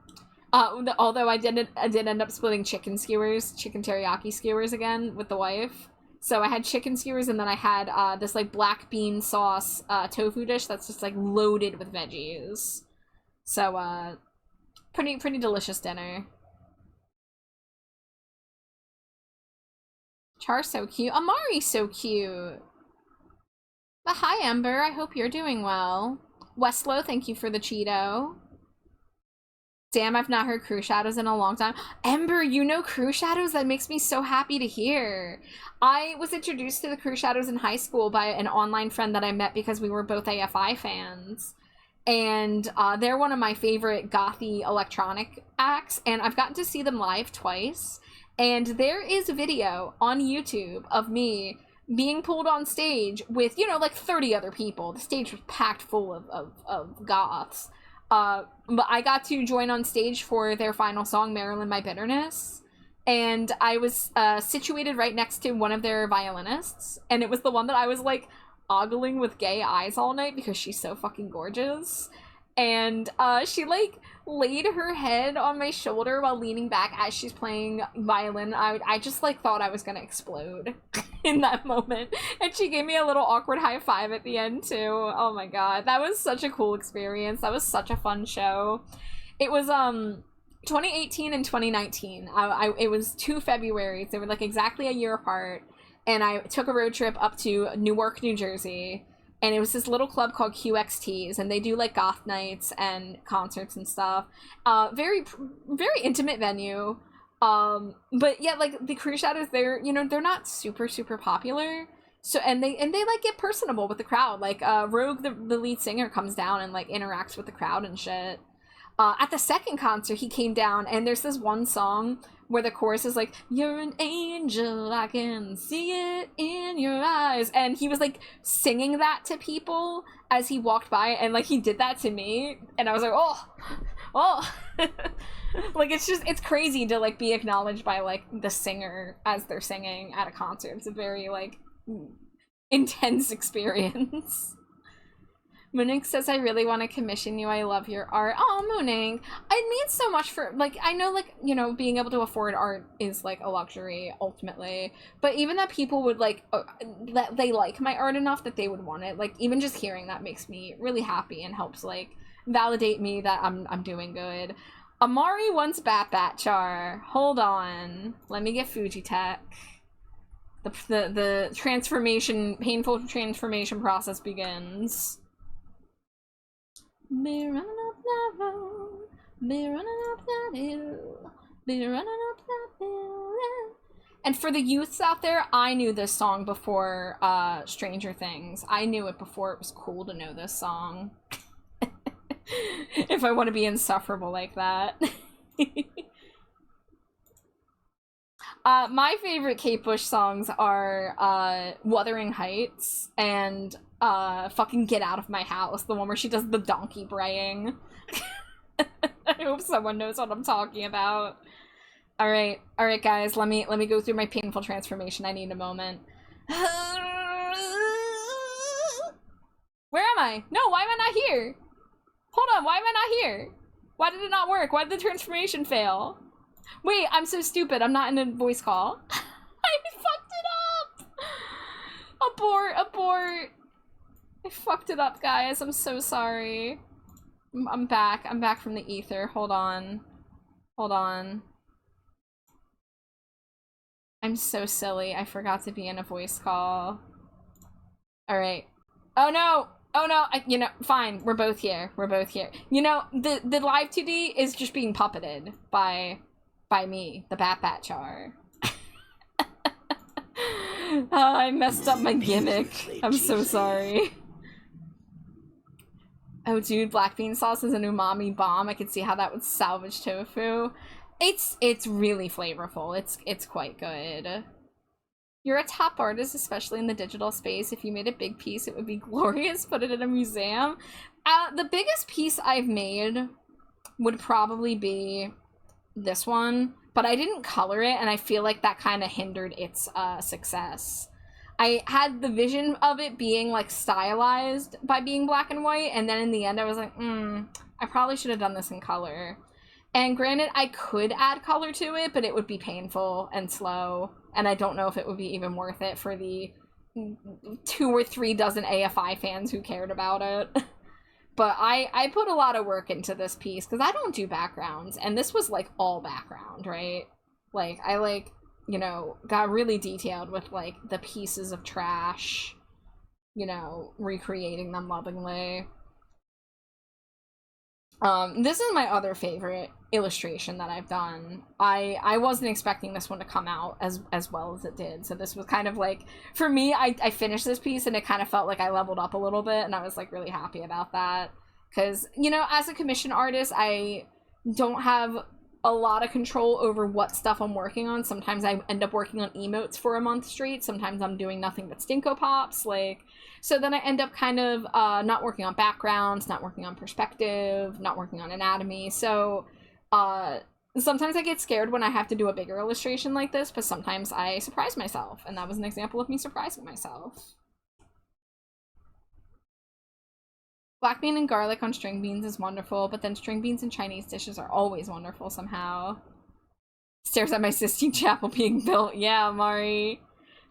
Although I did end up splitting chicken teriyaki skewers again with the wife. So I had chicken skewers, and then I had this like black bean sauce tofu dish that's just like loaded with veggies. So pretty delicious dinner. Char's so cute. Amari's so cute. But hi, Ember. I hope you're doing well. Westlow, thank you for the Cheeto. Damn, I've not heard Crew Shadows in a long time. Ember, you know Crew Shadows? That makes me so happy to hear. I was introduced to the Crew Shadows in high school by an online friend that I met because we were both AFI fans. And they're one of my favorite gothy electronic acts, and I've gotten to see them live twice. And there is a video on YouTube of me being pulled on stage with, you know, like 30 other people. The stage was packed full of goths. But I got to join on stage for their final song, Marilyn My Bitterness. And I was situated right next to one of their violinists. And it was the one that I was, like, ogling with gay eyes all night because she's so fucking gorgeous. And she, like, laid her head on my shoulder while leaning back as she's playing violin. I just, like, thought I was gonna explode in that moment. And she gave me a little awkward high five at the end, too. Oh my god. That was such a cool experience. That was such a fun show. It was, 2018 and 2019. It was 2 Februarys. They were, like, exactly a year apart. And I took a road trip up to Newark, New Jersey. And it was this little club called QXTs, and they do like goth nights and concerts and stuff. Very intimate venue. But yeah, like the Crew Shadows, they're not super popular. So and they like get personable with the crowd. Like Rogue, the lead singer, comes down and like interacts with the crowd and shit. At the second concert, he came down, and there's this one song where the chorus is like, "You're an angel, I can see it in your eyes," and he was like singing that to people as he walked by, and like he did that to me, and I was like, oh like it's crazy to like be acknowledged by like the singer as they're singing at a concert. It's a very like intense experience. Mooning says, I really want to commission you. I love your art. Oh, Mooning. It means so much for, like, I know, like, you know, being able to afford art is, like, a luxury, ultimately. But even that people would, like, that they like my art enough that they would want it. Like, even just hearing that makes me really happy and helps, like, validate me that I'm doing good. Amari wants Bat Char. Hold on. Let me get Fujitech. The painful transformation process begins. Be running up that road, be running up that hill, be running up that hill. And for the youths out there, I knew this song before Stranger Things. I knew it before it was cool to know this song. If I want to be insufferable like that. My favorite Kate Bush songs are Wuthering Heights and fucking Get Out of My House, the one where she does the donkey braying. I hope someone knows what I'm talking about. All right, guys, let me go through my painful transformation. I need a moment. Where am I? No, why am I not here? Hold on, why am I not here? Why did it not work? Why did the transformation fail? Wait, I'm so stupid. I'm not in a voice call. I fucked it up. Abort. I fucked it up, guys. I'm so sorry. I'm back. I'm back from the ether. Hold on. I'm so silly. I forgot to be in a voice call. All right. Oh no. You know, fine. We're both here. You know, the live 2D is just being puppeted by me, the Bat Char. I messed up my gimmick. I'm so sorry. Oh, dude, black bean sauce is an umami bomb. I could see how that would salvage tofu. It's really flavorful. It's quite good. You're a top artist, especially in the digital space. If you made a big piece, it would be glorious. Put it in a museum. The biggest piece I've made would probably be this one, but I didn't color it, and I feel like that kind of hindered its success. I had the vision of it being like stylized by being black and white, and then in the end I was like, I probably should have done this in color. And granted, I could add color to it, but it would be painful and slow, and I don't know if it would be even worth it for the 2 or 3 dozen AFI fans who cared about it. But I put a lot of work into this piece, because I don't do backgrounds, and this was, like, all background, right? Like, I, like, you know, got really detailed with, like, the pieces of trash, you know, recreating them lovingly. This is my other favorite illustration that I've done. I wasn't expecting this one to come out as well as it did, so this was kind of like, for me, I finished this piece and it kind of felt like I leveled up a little bit, and I was like really happy about that, because, you know, as a commission artist, I don't have a lot of control over what stuff I'm working on. Sometimes I end up working on emotes for a month straight, sometimes I'm doing nothing but Stinko Pops, like, so then I end up kind of not working on backgrounds, not working on perspective, not working on anatomy. So sometimes I get scared when I have to do a bigger illustration like this, but sometimes I surprise myself, and that was an example of me surprising myself. Black bean and garlic on string beans is wonderful, but then string beans in Chinese dishes are always wonderful somehow. Stares at my Sistine Chapel being built. Yeah, Mari.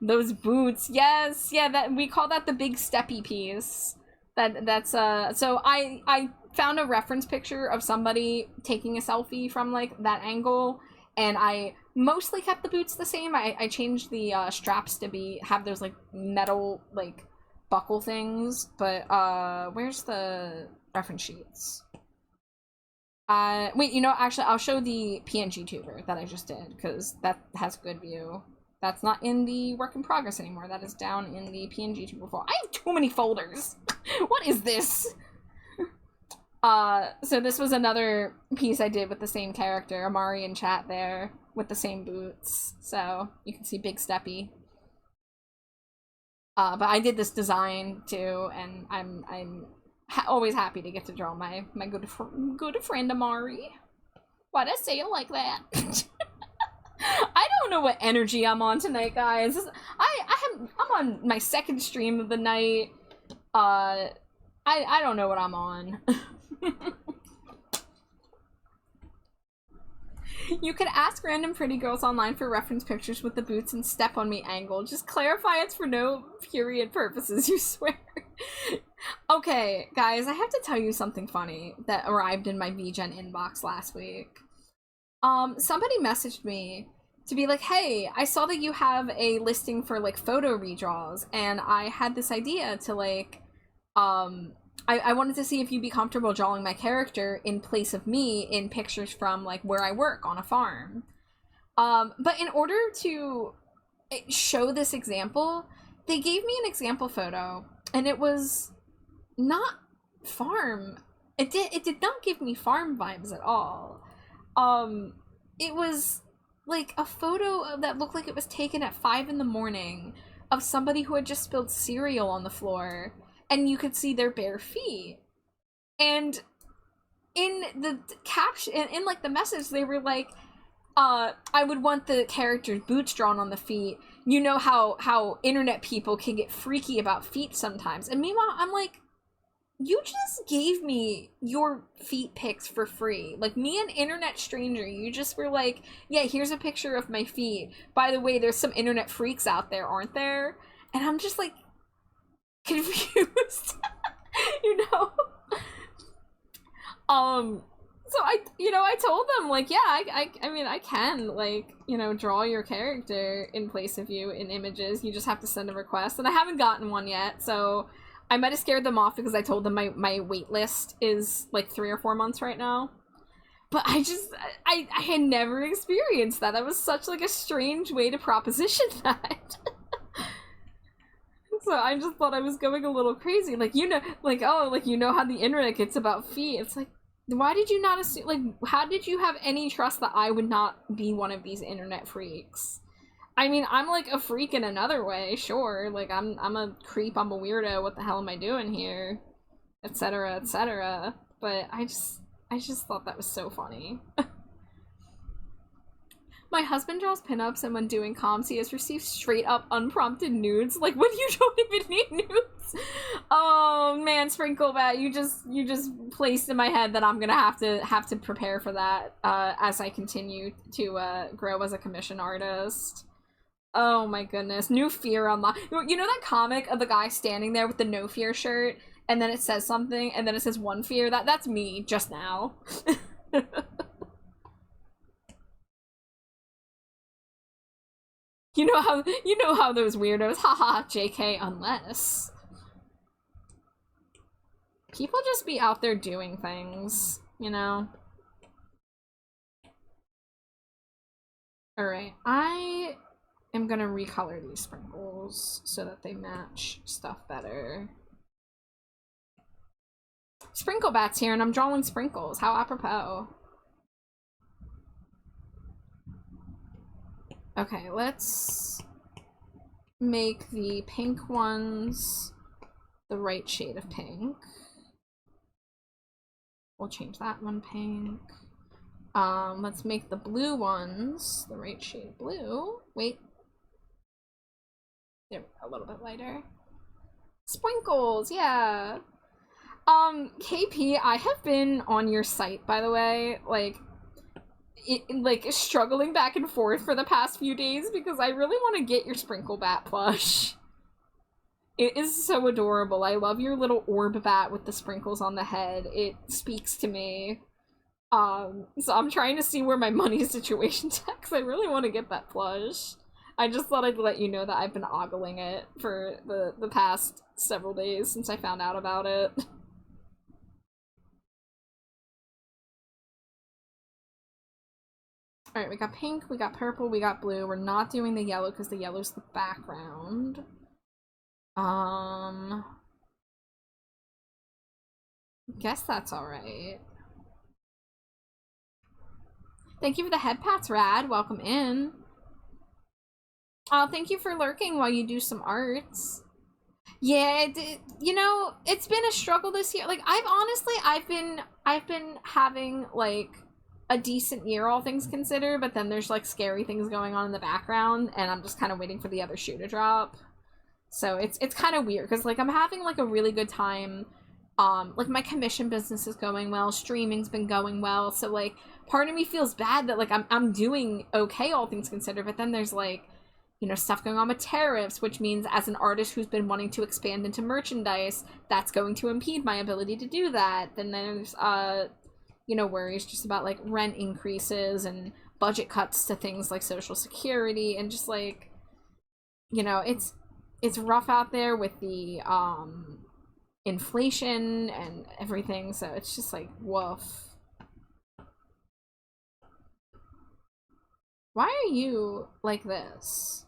Those boots, yes, yeah, that we call that the big steppy piece. That's so I found a reference picture of somebody taking a selfie from like that angle, and I mostly kept the boots the same. I changed the straps to have those like metal like buckle things, but where's the reference sheets? Wait, you know, actually I'll show the PNG tuber that I just did, because that has a good view. That's not in the work in progress anymore. That is down in the PNG tuber folder. I have too many folders. What is this? So this was another piece I did with the same character, Amari in chat there, with the same boots. So you can see Big Steppy. But I did this design too, and I'm always happy to get to draw my good friend Amari. Why'd I say it like that? I don't know what energy I'm on tonight, guys. I'm on my second stream of the night. I I don't know what I'm on. You could ask random pretty girls online for reference pictures with the boots and step on me angle. Just clarify it's for no period purposes, you swear. Okay, guys, I have to tell you something funny that arrived in my VGen inbox last week. Somebody messaged me to be like, hey, I saw that you have a listing for, like, photo redraws, and I had this idea to, like, I wanted to see if you'd be comfortable drawing my character in place of me in pictures from, like, where I work on a farm. But in order to show this example, they gave me an example photo, and it was not farm. It did not give me farm vibes at all. It was like a photo that looked like it was taken at 5 in the morning of somebody who had just spilled cereal on the floor, and you could see their bare feet. And in the caption, in like the message, they were like, I would want the character's boots drawn on the feet. You know how internet people can get freaky about feet sometimes. And meanwhile, I'm like, you just gave me your feet pics for free. Like, me, an internet stranger, you just were like, yeah, here's a picture of my feet. By the way, there's some internet freaks out there, aren't there? And I'm just, like, confused. You know? So I told them, like, yeah, I mean, I can, like, you know, draw your character in place of you in images. You just have to send a request. And I haven't gotten one yet, so I might have scared them off because I told them my wait list is like 3 or 4 months right now. But I had never experienced that. That was such like a strange way to proposition that. So I just thought I was going a little crazy. Like, you know, like, oh, like, you know how the internet gets about feet. It's like, why did you not assume, like, how did you have any trust that I would not be one of these internet freaks? I mean, I'm, like, a freak in another way, sure. Like, I'm a creep, I'm a weirdo, what the hell am I doing here? Etc., etc. But I just thought that was so funny. My husband draws pinups, and when doing comms, he has received straight-up unprompted nudes. Like, when you don't even need nudes. Oh, man, Sprinklebat, you just placed in my head that I'm gonna have to prepare for that, as I continue to, grow as a commission artist. Oh my goodness. New fear unlocked. You know that comic of the guy standing there with the no fear shirt, and then it says something, and then it says one fear? That's me, just now. You know how those weirdos, haha, JK, unless. People just be out there doing things, you know? Alright, I am gonna recolor these sprinkles so that they match stuff better. Sprinklebat's here and I'm drawing sprinkles. How apropos. Okay, let's make the pink ones the right shade of pink. We'll change that one pink. Let's make the blue ones the right shade of blue. Wait. There we go, a little bit lighter. Sprinkles, yeah. KP, I have been on your site, by the way, like struggling back and forth for the past few days because I really want to get your Sprinkle Bat plush. It is so adorable. I love your little orb bat with the sprinkles on the head. It speaks to me. So I'm trying to see where my money situation's at because I really want to get that plush. I just thought I'd let you know that I've been ogling it for the past several days since I found out about it. Alright, we got pink, we got purple, we got blue. We're not doing the yellow because the yellow's the background. Guess that's alright. Thank you for the head pats, Rad. Welcome in. Thank you for lurking while you do some arts. Yeah, you know, it's been a struggle this year. Like, I've been having, like, a decent year, all things considered, but then there's, like, scary things going on in the background, and I'm just kind of waiting for the other shoe to drop. So it's kind of weird, because, like, I'm having, like, a really good time Like, my commission business is going well, streaming's been going well, so, like, part of me feels bad that, like, I'm doing okay, all things considered, but then there's, like, you know, stuff going on with tariffs, which means as an artist who's been wanting to expand into merchandise, that's going to impede my ability to do that. Then there's, you know, worries just about, like, rent increases and budget cuts to things like Social Security, and just, like, you know, it's rough out there with the, inflation and everything, so it's just like, woof. Why are you like this?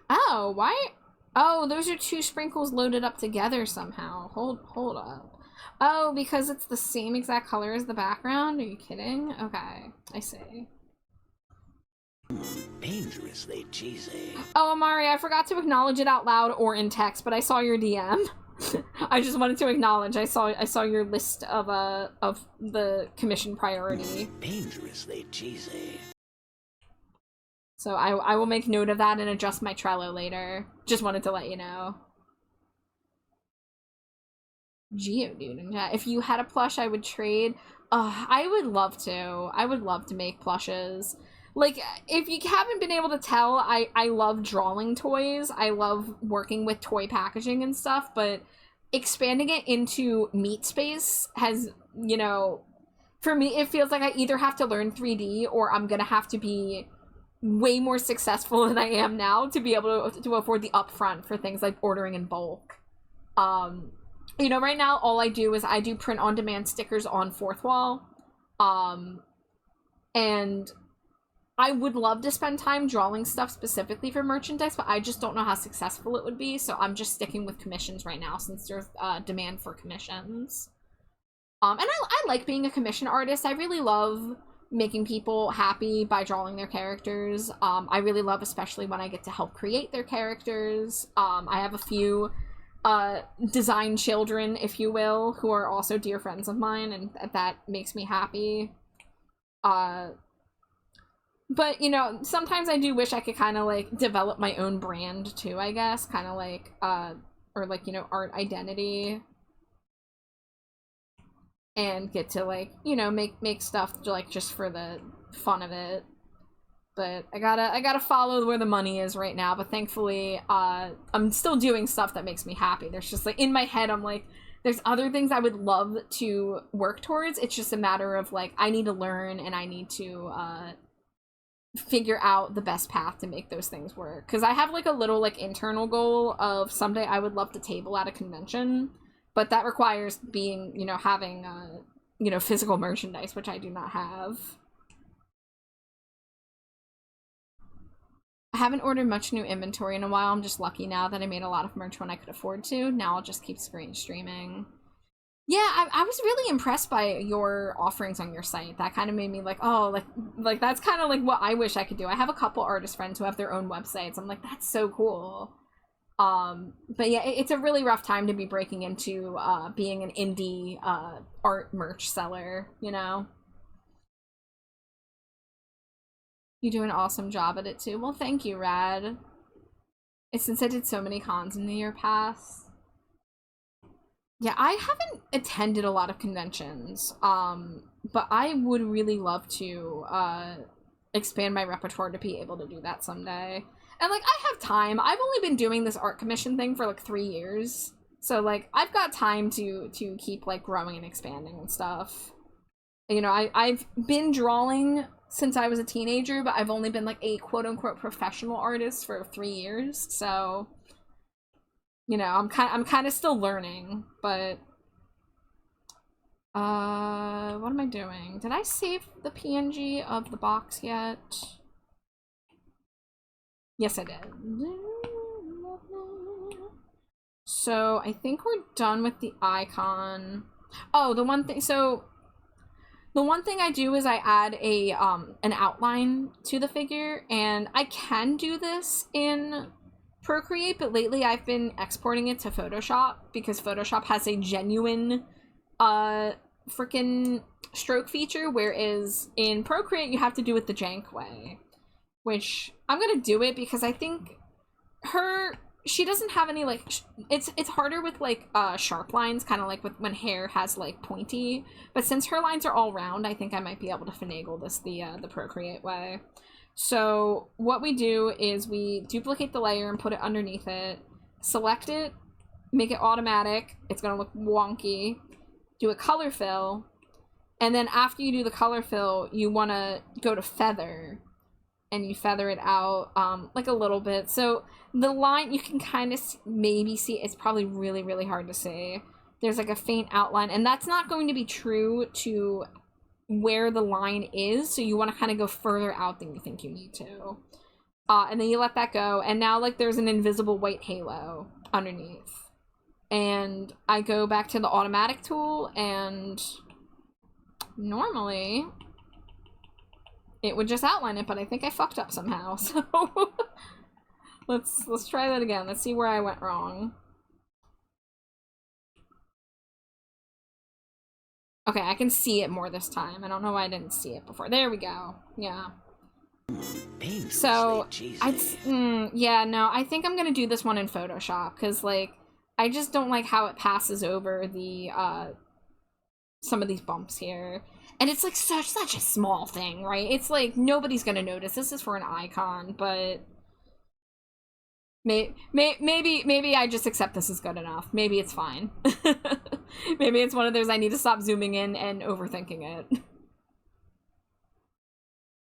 Oh, why? Oh, those are two sprinkles loaded up together somehow. Hold up. Oh, because it's the same exact color as the background? Are you kidding? Okay, I see. Dangerously cheesy. Oh, Amari, I forgot to acknowledge it out loud or in text, but I saw your DM. I just wanted to acknowledge. I saw your list of the commission priority. Dangerously cheesy. So I will make note of that and adjust my Trello later. Just wanted to let you know. Geodude in chat. If you had a plush, I would trade. I would love to. I would love to make plushes. Like, if you haven't been able to tell, I love drawing toys. I love working with toy packaging and stuff, but expanding it into meat space has, you know, for me, it feels like I either have to learn 3D or I'm gonna have to be way more successful than I am now to be able to afford the upfront for things like ordering in bulk. You know, right now, all I do is I do print-on-demand stickers on Fourth Wall, and I would love to spend time drawing stuff specifically for merchandise, but I just don't know how successful it would be, so I'm just sticking with commissions right now since there's demand for commissions. And I like being a commission artist. I really love making people happy by drawing their characters. I really love, especially when I get to help create their characters. I have a few design children, if you will, who are also dear friends of mine, and that makes me happy. But, you know, sometimes I do wish I could kind of, like, develop my own brand, too, I guess. Kind of like, or, like, you know, art identity. And get to, like, you know, make stuff, like, just for the fun of it. But I gotta follow where the money is right now. But thankfully, I'm still doing stuff that makes me happy. There's just, like, in my head, I'm like, there's other things I would love to work towards. It's just a matter of, like, I need to learn and I need to, figure out the best path to make those things work. Because I have, like, a little, like, internal goal of someday I would love to table at a convention, but that requires being, you know, having, you know, physical merchandise, which I do not have. I haven't ordered much new inventory in a while. I'm just lucky now that I made a lot of merch when I could afford to. Now I'll just keep streaming. Yeah, I was really impressed by your offerings on your site. That kind of made me like, oh, like that's kind of like what I wish I could do. I have a couple artist friends who have their own websites. I'm like, that's so cool. But yeah, it's a really rough time to be breaking into being an indie art merch seller, you know? You do an awesome job at it too. Well, thank you, Rad. It's since I did so many cons in the year past. Yeah, I haven't attended a lot of conventions, but I would really love to expand my repertoire to be able to do that someday. And, like, I have time. I've only been doing this art commission thing for, like, 3 years. So, like, I've got time to keep, like, growing and expanding and stuff. You know, I've been drawing since I was a teenager, but I've only been, like, a quote-unquote professional artist for 3 years, so... You know, I'm kind of still learning, but what am I doing? Did I save the PNG of the box yet? Yes, I did. So I think we're done with the icon. Oh, the one thing. So the one thing I do is I add a an outline to the figure, and I can do this in Procreate, but lately I've been exporting it to Photoshop because Photoshop has a genuine freaking stroke feature, whereas in Procreate you have to do it the jank way, which I'm gonna do it because I think her she doesn't have any, like, it's harder with, like, sharp lines, kind of like with when hair has, like, pointy, but since her lines are all round, I think I might be able to finagle this the Procreate way. So what we do is we duplicate the layer and put it underneath it, select it, make it automatic, it's gonna look wonky, do a color fill, and then after you do the color fill, you want to go to feather, and you feather it out, like a little bit. So the line, you can kind of maybe see, it's probably really, really hard to see. There's like a faint outline, and that's not going to be true to where the line is, so you want to kind of go further out than you think you need to. And then you let that go, and now, like, there's an invisible white halo underneath. And I go back to the automatic tool, and normally it would just outline it, but I think I fucked up somehow, so let's try that again. Let's see where I went wrong. Okay, I can see it more this time. I don't know why I didn't see it before. There we go. Yeah. So, yeah, no, I think I'm gonna do this one in Photoshop, because, like, I just don't like how it passes over the, some of these bumps here. And it's, like, such a small thing, right? It's, like, nobody's gonna notice. This is for an icon, but maybe I just accept this as good enough. Maybe it's fine. Maybe it's one of those I need to stop zooming in and overthinking it.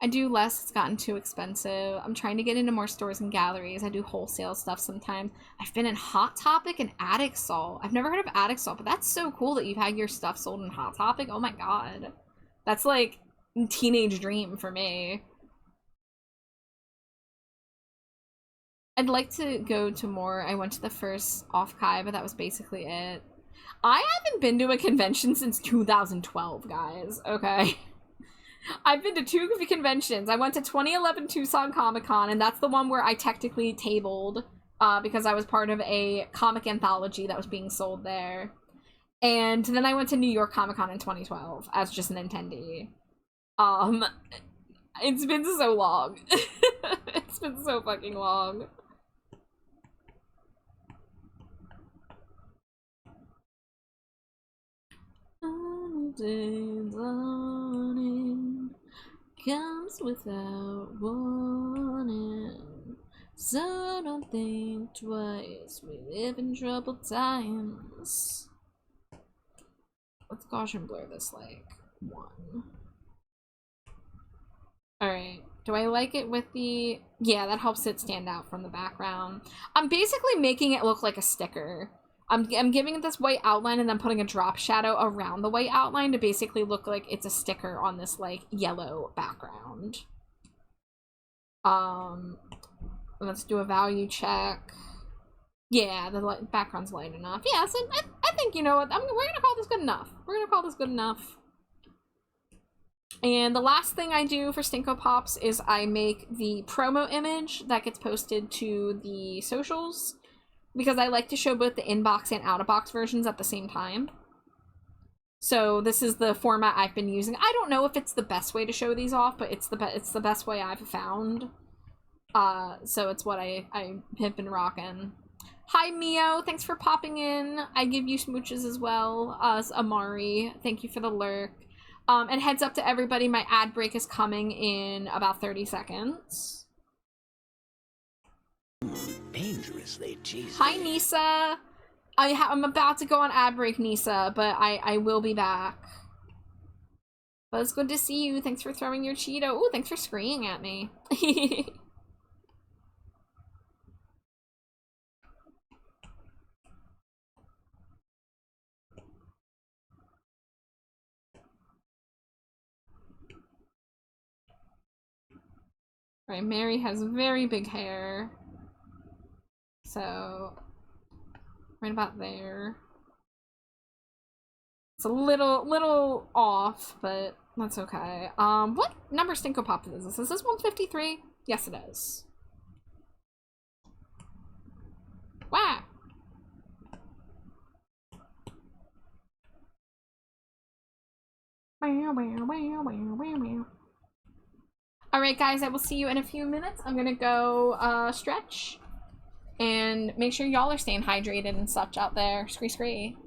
I do less. It's gotten too expensive. I'm trying to get into more stores and galleries. I do wholesale stuff sometimes. I've been in Hot Topic and Attic Salt. I've never heard of Attic Salt, but that's so cool that you've had your stuff sold in Hot Topic. Oh my god. That's like a teenage dream for me. I'd like to go to more. I went to the first off-kai, but that was basically it. I haven't been to a convention since 2012, guys. Okay. I've been to 2 conventions. I went to 2011 Tucson Comic-Con, and that's the one where I technically tabled because I was part of a comic anthology that was being sold there. And then I went to New York Comic-Con in 2012 as just an attendee. It's been so long. It's been so fucking long. Comes without warning, so don't think twice. We live in troubled times. Let's Gaussian blur this like 1. Alright, do I like it with the... Yeah, that helps it stand out from the background. I'm basically making it look like a sticker. I'm giving it this white outline and then putting a drop shadow around the white outline to basically look like it's a sticker on this, like, yellow background. Let's do a value check. Yeah, the background's light enough. Yeah, so I think, you know what, we're gonna call this good enough. We're gonna call this good enough. And the last thing I do for Stinko Pops is I make the promo image that gets posted to the socials, because I like to show both the inbox and out-of-box versions at the same time. So this is the format I've been using. I don't know if it's the best way to show these off, but it's the best way I've found. So it's what I have been rocking. Hi, Mio. Thanks for popping in. I give you smooches as well. Amari, thank you for the lurk. And heads up to everybody, my ad break is coming in about 30 seconds. Dangerously cheesy. Hi, Nisa. I'm about to go on ad break, Nisa, but I will be back. But it's good to see you. Thanks for throwing your Cheeto. Ooh, thanks for screaming at me. Right, Mary has very big hair. So, right about there. It's a little off, but that's okay. What number Stinko Pop is this? Is this 153? Yes, it is. Wow. Alright, guys, I will see you in a few minutes. I'm gonna go, stretch. And make sure y'all are staying hydrated and such out there. Scree scree.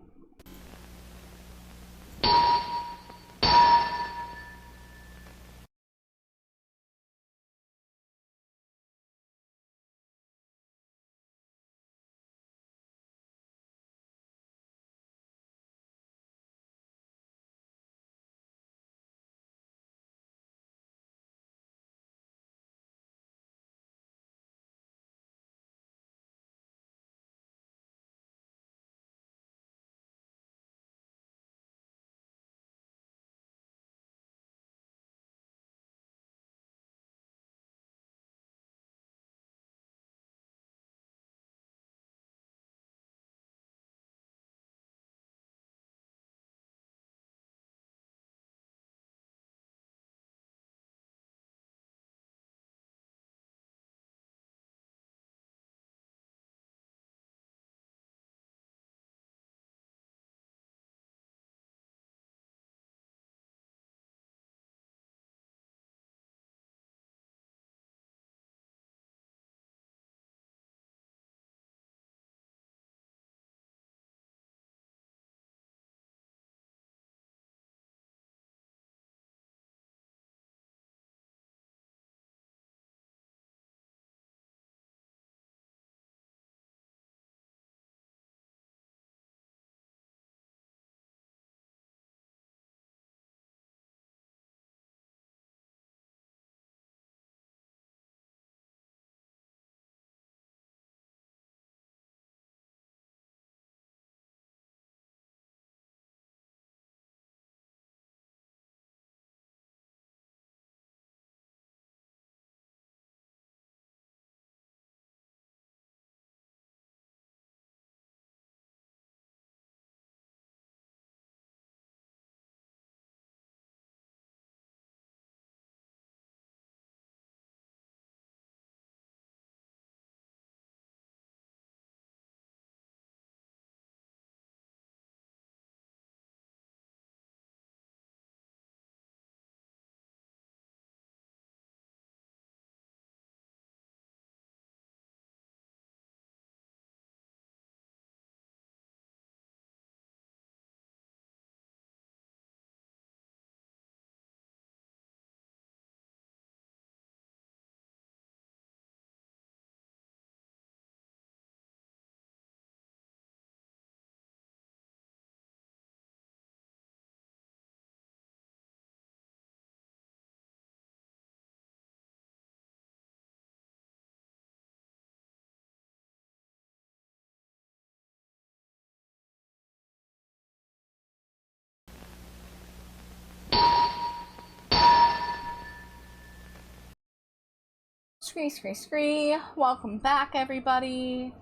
Scree, scree, scree. Welcome back, everybody.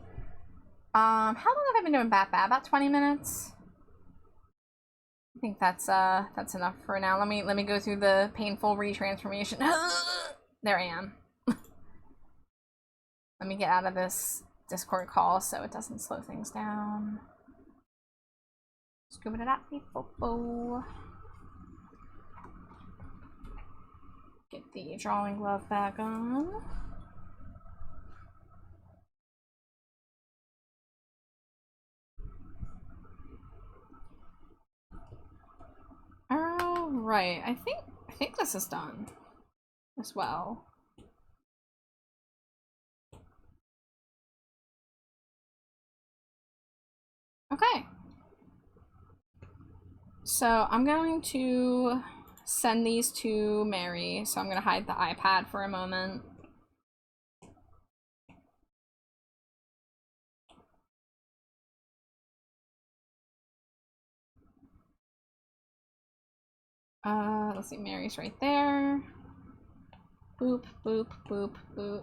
How long have I been doing Bat Bat? About 20 minutes? I think that's enough for now. Let me go through the painful retransformation. There I am. Let me get out of this Discord call so it doesn't slow things down. Scuba it up, people. Get the drawing glove back on. All right, I think this is done as well. Okay. So I'm going to send these to Mary. So I'm going to hide the iPad for a moment. Let's see, Mary's right there. Boop, boop, boop, boop.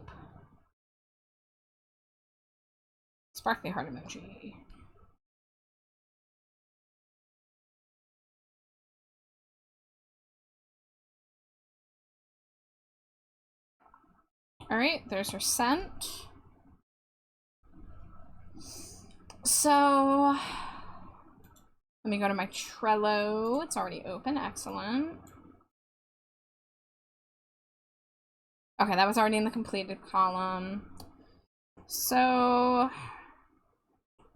Sparkly heart emoji. All right, there's her scent. So let me go to my Trello. It's already open. Excellent. Okay, that was already in the completed column. So,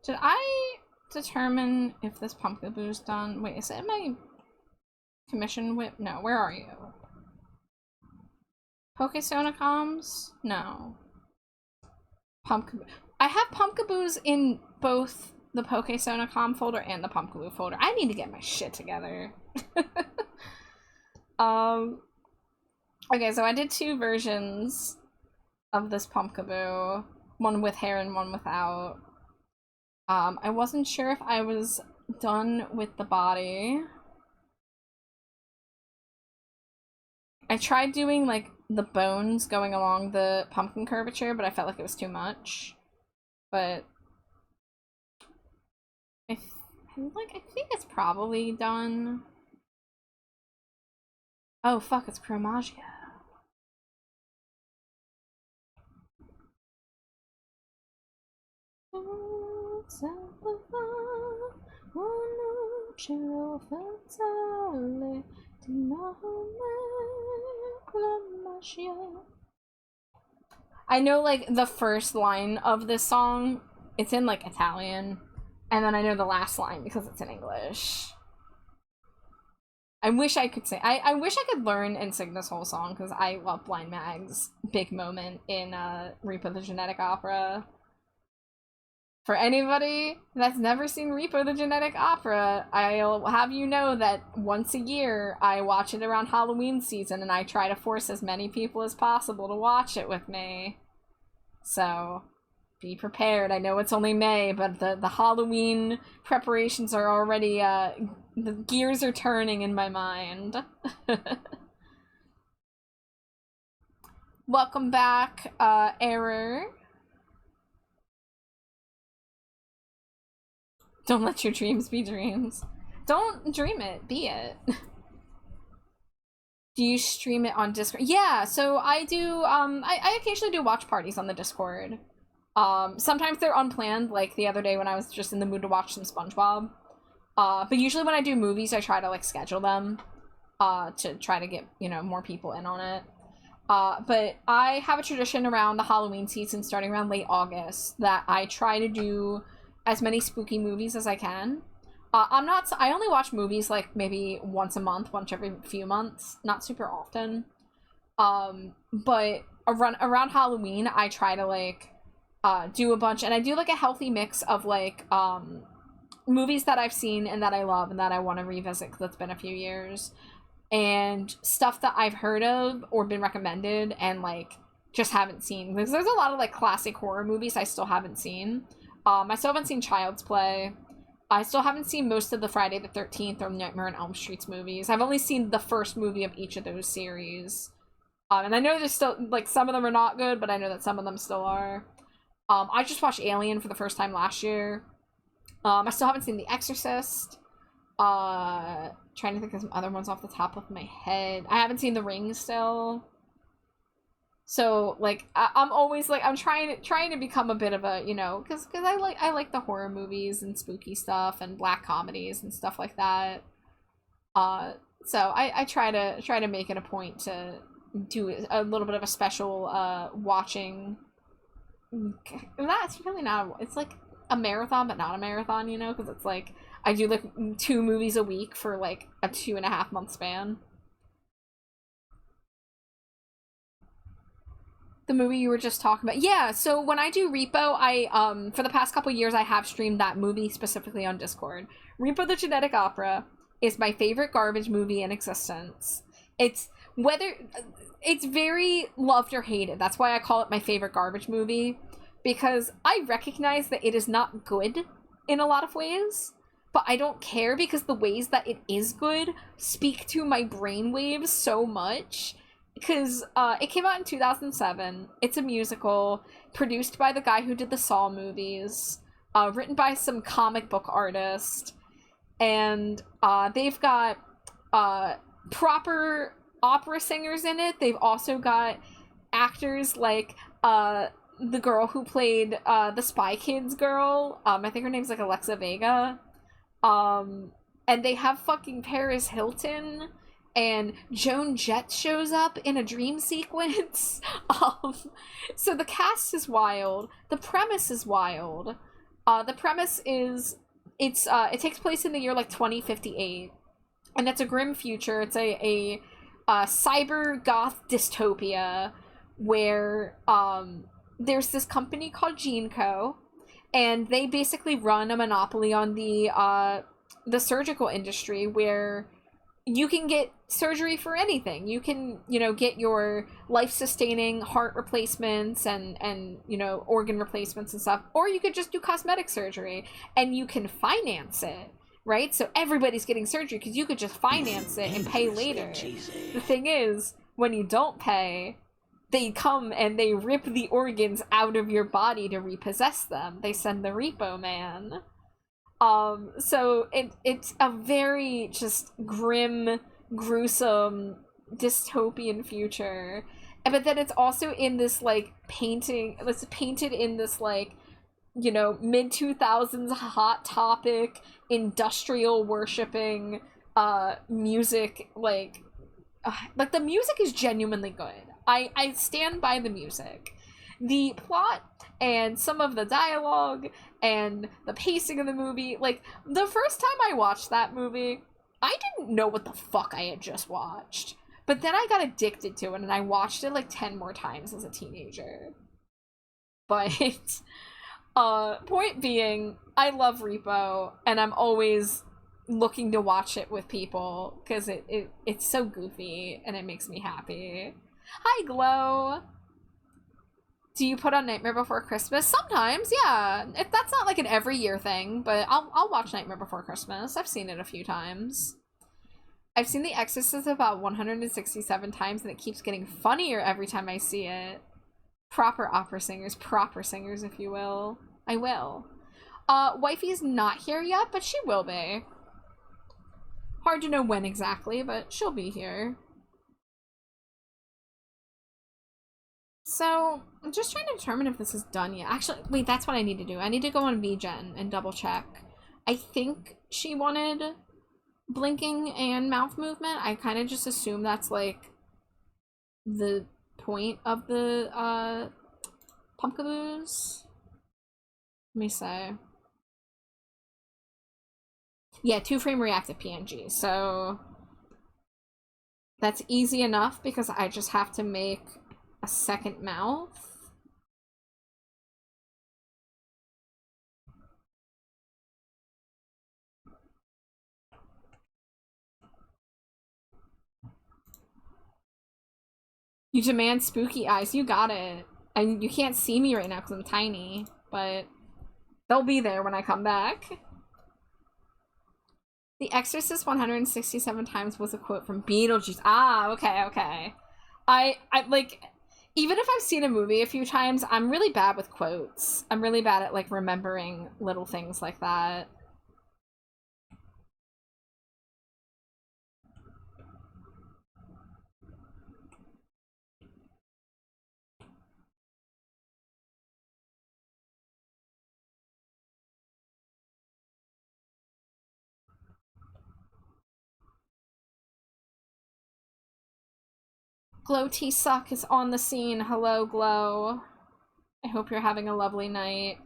did I determine if this Pumpkaboo's done? Wait, is it my commission whip? No, where are you? Pokesonicomms? No. Pumpkaboo. I have Pumpkaboos in both the Pokesonicom folder and the Pumpkaboo folder. I need to get my shit together. Okay, so I did 2 versions of this Pumpkaboo. One with hair and one without. I wasn't sure if I was done with the body. I tried doing, like, the bones going along the pumpkin curvature, but I felt like it was too much. But I think it's probably done. Oh fuck, it's Chromagia. I know, like, the first line of this song, it's in, like, Italian, and then I know the last line because it's in English. I wish I could say, I wish I could learn and sing this whole song, because I love Blind Mag's big moment in Repo the Genetic Opera. For anybody that's never seen Repo the Genetic Opera, I'll have you know that once a year I watch it around Halloween season, and I try to force as many people as possible to watch it with me. So, be prepared. I know it's only May, but the Halloween preparations are already, the gears are turning in my mind. Welcome back, Error. Don't let your dreams be dreams. Don't dream it, be it. Do you stream it on Discord? Yeah, so I do, I occasionally do watch parties on the Discord. Sometimes they're unplanned, like the other day when I was just in the mood to watch some SpongeBob. But usually when I do movies, I try to, like, schedule them, to try to get, you know, more people in on it. But I have a tradition around the Halloween season, starting around late August, that I try to do as many spooky movies as I can. I only watch movies, like, maybe once a month, once every few months, not super often. But around Halloween, I try to, like, do a bunch, and I do, like, a healthy mix of, like, movies that I've seen and that I love and that I want to revisit because it's been a few years, and stuff that I've heard of or been recommended and, like, just haven't seen, because there's a lot of, like, classic horror movies I still haven't seen. I still haven't seen Child's Play. I still haven't seen most of the Friday the 13th or Nightmare on Elm Street's movies. I've only seen the first movie of each of those series. And I know there's still, like, some of them are not good, but I know that some of them still are. I just watched Alien for the first time last year. I still haven't seen The Exorcist. Trying to think of some other ones off the top of my head. I haven't seen The Ring still. So, like, I'm always, like, I'm trying to become a bit of a, you know, because I like the horror movies and spooky stuff and black comedies and stuff like that. So I try to make it a point to do a little bit of a special watching. That's really not. It's like a marathon, but not a marathon, you know, because it's like I do, like, 2 movies a week for, like, a 2.5-month span. The movie you were just talking about. Yeah, so when I do Repo, I, for the past couple years, I have streamed that movie specifically on Discord. Repo the Genetic Opera is my favorite garbage movie in existence. It's very loved or hated. That's why I call it my favorite garbage movie, because I recognize that it is not good in a lot of ways, but I don't care because the ways that it is good speak to my brainwaves so much. Because it came out in 2007. It's a musical produced by the guy who did the Saw movies, written by some comic book artist, and they've got proper opera singers in it. They've also got actors like the girl who played the Spy Kids girl. I think her name's, like, Alexa Vega. And they have fucking Paris Hilton and Joan Jett shows up in a dream sequence. So the cast is wild. The premise is wild. The premise is it takes place in the year like 2058, and it's a grim future. It's a cyber goth dystopia where there's this company called GeneCo, and they basically run a monopoly on the surgical industry, where you can get surgery for anything. You can, get your life-sustaining heart replacements and organ replacements and stuff, or you could just do cosmetic surgery, and you can finance it, right? So everybody's getting surgery because you could just finance it and pay later. The thing is, when you don't pay, they come and they rip the organs out of your body to repossess them. They send the repo man. So it's a very just grim, gruesome, dystopian future. But then it's also in this like it's painted in this like, mid-2000s hot topic, industrial worshipping music, like the music is genuinely good. I stand by the music. The plot and some of the dialogue and the pacing of the movie, like, the first time I watched that movie, I didn't know what the fuck I had just watched. But then I got addicted to it, and I watched it like 10 more times as a teenager. But, point being, I love Repo, and I'm always looking to watch it with people, because it's so goofy, and it makes me happy. Hi, Glow! Do you put on Nightmare Before Christmas? Sometimes, yeah. That's not like an every year thing, but I'll watch Nightmare Before Christmas. I've seen it a few times. I've seen The Exorcist about 167 times, and it keeps getting funnier every time I see it. Proper singers, if you will. I will. Wifey's not here yet, but she will be. Hard to know when exactly, but she'll be here. So, I'm just trying to determine if this is done yet. Actually, wait, that's what I need to do. I need to go on VGen and double check. I think she wanted blinking and mouth movement. I kind of just assume that's, like, the point of the, Pumpkaboos. Let me say. Yeah, 2-frame reactive PNG. So, that's easy enough because I just have to make a second mouth. You demand spooky eyes. You got it. And you can't see me right now because I'm tiny, but they'll be there when I come back. The Exorcist 167 times was a quote from Beetlejuice. Ah, okay. I like, even if I've seen a movie a few times, I'm really bad with quotes. I'm really bad at, like, remembering little things like that. Glow Tea Suck is on the scene. Hello, Glow. I hope you're having a lovely night.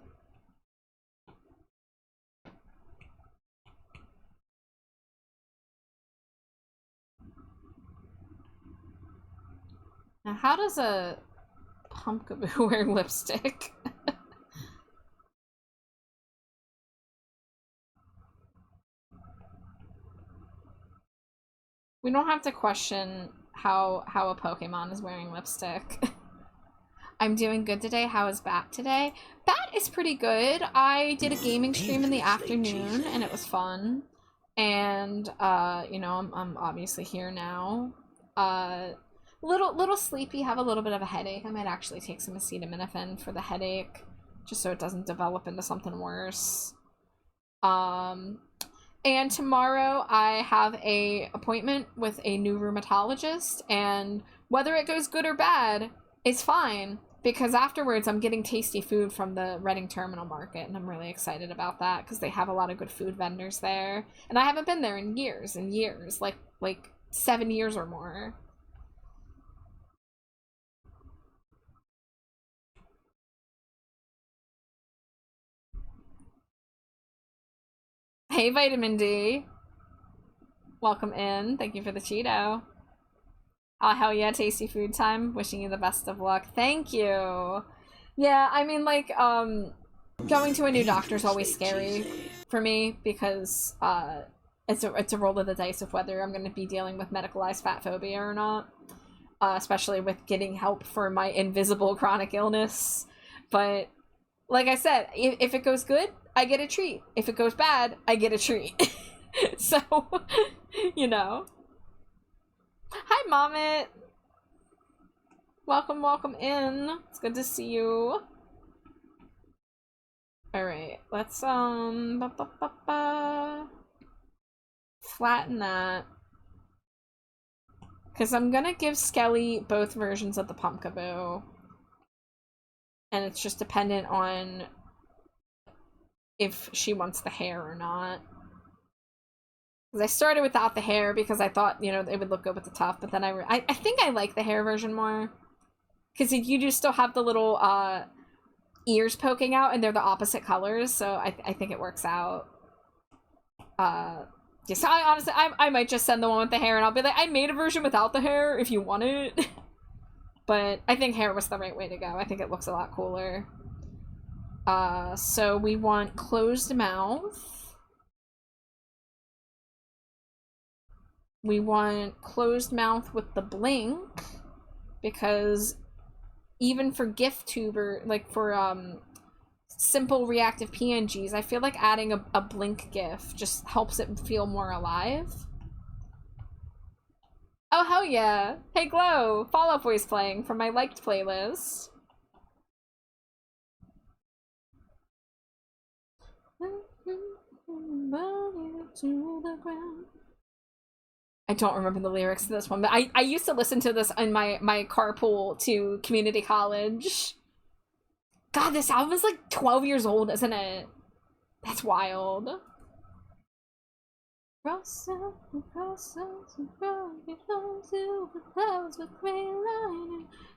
Now, how does a Pumpkaboo wear lipstick? We don't have to question how a Pokemon is wearing lipstick. I'm doing good today. How is Bat today? Bat is pretty good. I did a gaming stream in the afternoon, and it was fun. And, you know, I'm obviously here now. Little sleepy, have a little bit of a headache. I might actually take some acetaminophen for the headache, just so it doesn't develop into something worse. And tomorrow I have a appointment with a new rheumatologist, and whether it goes good or bad, it's fine, because afterwards I'm getting tasty food from the Reading Terminal Market, and I'm really excited about that, because they have a lot of good food vendors there, and I haven't been there in years and years, like 7 years or more. Hey, Vitamin D. Welcome in. Thank you for the Cheeto. Oh, hell yeah, tasty food time. Wishing you the best of luck. Thank you. Yeah, I mean, like, going to a new doctor is always scary for me because, it's a roll of the dice of whether I'm going to be dealing with medicalized fat phobia or not. Especially with getting help for my invisible chronic illness. But, like I said, if it goes good, I get a treat. If it goes bad, I get a treat. So, you know. Hi, Mommet. Welcome, welcome in. It's good to see you. Alright, let's, flatten that. Because I'm gonna give Skelly both versions of the Pumpkaboo. And it's just dependent on if she wants the hair or not. Because I started without the hair because I thought, you know, it would look good with the tuft, but then I think I like the hair version more. Because you do still have the little ears poking out, and they're the opposite colors, so I think it works out. Yes, I honestly, I might just send the one with the hair, and I'll be like, I made a version without the hair if you want it. But I think hair was the right way to go. I think it looks a lot cooler. So we want closed mouth. We want closed mouth with the blink, because even for GIF tuber, like for simple reactive PNGs, I feel like adding a blink GIF just helps it feel more alive. Oh, hell yeah. Hey, Glow! Fall Out Boy's playing from my liked playlist. To the ground. I don't remember the lyrics to this one, but I used to listen to this in my carpool to community college. God, this album is like 12 years old, isn't it? That's wild.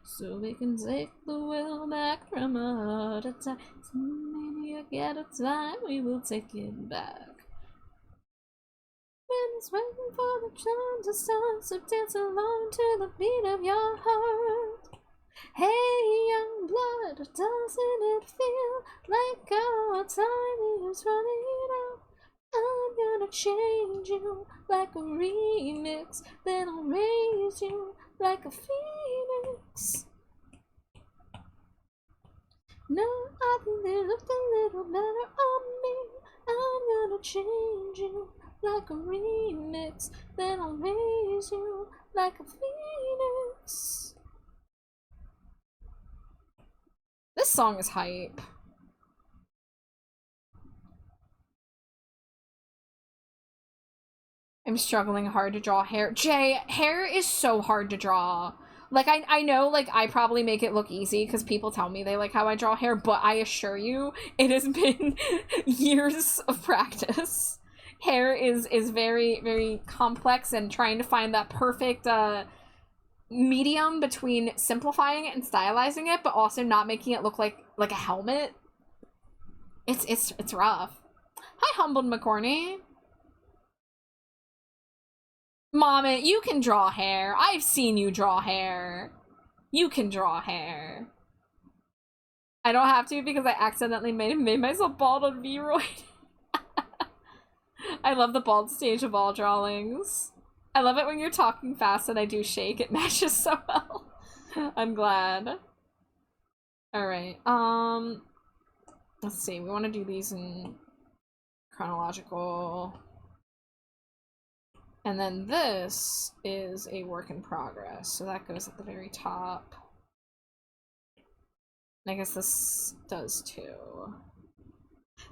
So we can take the will back from a heart attack. So maybe at a time we will take it back. It's waiting for the sun to start, so dance along to the beat of your heart. Hey, young blood, doesn't it feel like our time is running out? I'm gonna change you like a remix, then I'll raise you like a phoenix. No, I think they look a little better on me. I'm gonna change you like a remix, then I'll raise you like a phoenix. This song is hype. I'm struggling hard to draw hair. Jay, hair is so hard to draw. Like, I know, like, I probably make it look easy because people tell me they like how I draw hair, but I assure you, it has been years of practice. Hair is very, very complex, and trying to find that perfect, medium between simplifying it and stylizing it, but also not making it look like a helmet. It's rough. Hi, Humbled McCorney. Mommy, you can draw hair. I've seen you draw hair. You can draw hair. I don't have to because I accidentally made myself bald on V-Roid. I love the bald stage of all drawings. I love it when you're talking fast and I do shake. It matches so well. I'm glad. Alright, let's see. We want to do these in chronological. And then this is a work in progress, so that goes at the very top. And I guess this does too.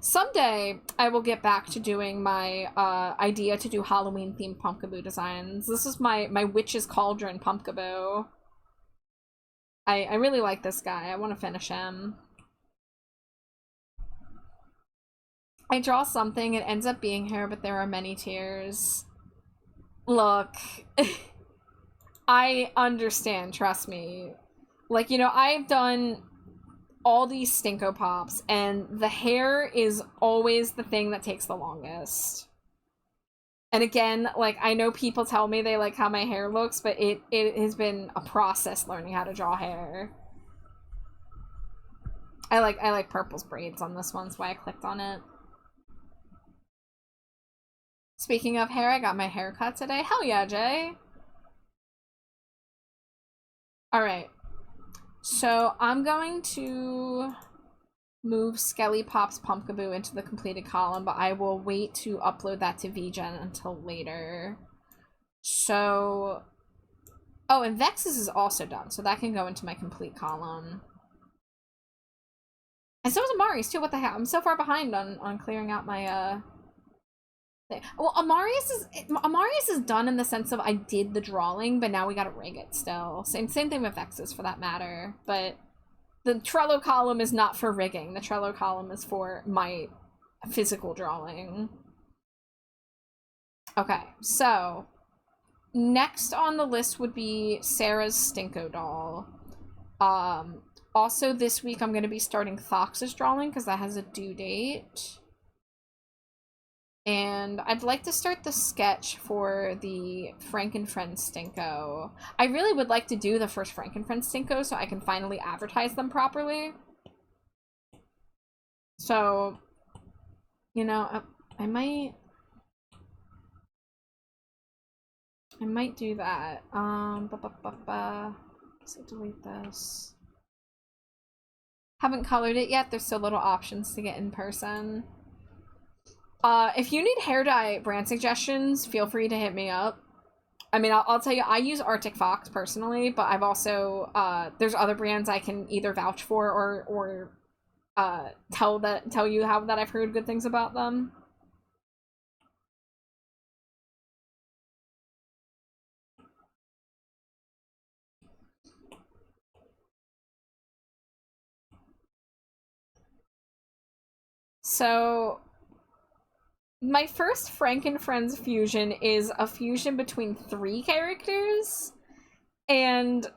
Someday, I will get back to doing my idea to do Halloween-themed Pumpkaboo designs. This is my Witch's Cauldron Pumpkaboo. I really like this guy. I want to finish him. I draw something, it ends up being hair, but there are many tears. Look, I understand, trust me. Like, you know, I've done all these Stinko Pops, and the hair is always the thing that takes the longest. And again, like, I know people tell me they like how my hair looks, but it has been a process learning how to draw hair. I like Purple's braids on this one, that's why I clicked on it. Speaking of hair, I got my hair cut today. Hell yeah, Jay. Alright. So I'm going to move Skelly Pop's Pumpkaboo into the completed column, but I will wait to upload that to VGen until later. So... Oh, and Vex's is also done, so that can go into my complete column. And so is Amari's too, what the hell? I'm so far behind on clearing out my, thing. Well, Amari's is done in the sense of I did the drawing, but now we gotta rig it still. Same thing with Vex's for that matter, but the Trello column is not for rigging. The Trello column is for my physical drawing. Okay, so next on the list would be Sarah's Stinko doll. Also this week I'm going to be starting Thox's drawing because that has a due date. And I'd like to start the sketch for the Frankenfriend Stinko. I really would like to do the first Frankenfriend Stinko so I can finally advertise them properly. So, you know, I might do that. So delete this. Haven't colored it yet. There's still little options to get in person. If you need hair dye brand suggestions, feel free to hit me up. I mean, I'll tell you, I use Arctic Fox personally, but I've also, there's other brands I can either vouch for or tell you how that I've heard good things about them. So, my first Frankenfriends fusion is a fusion between 3 characters, and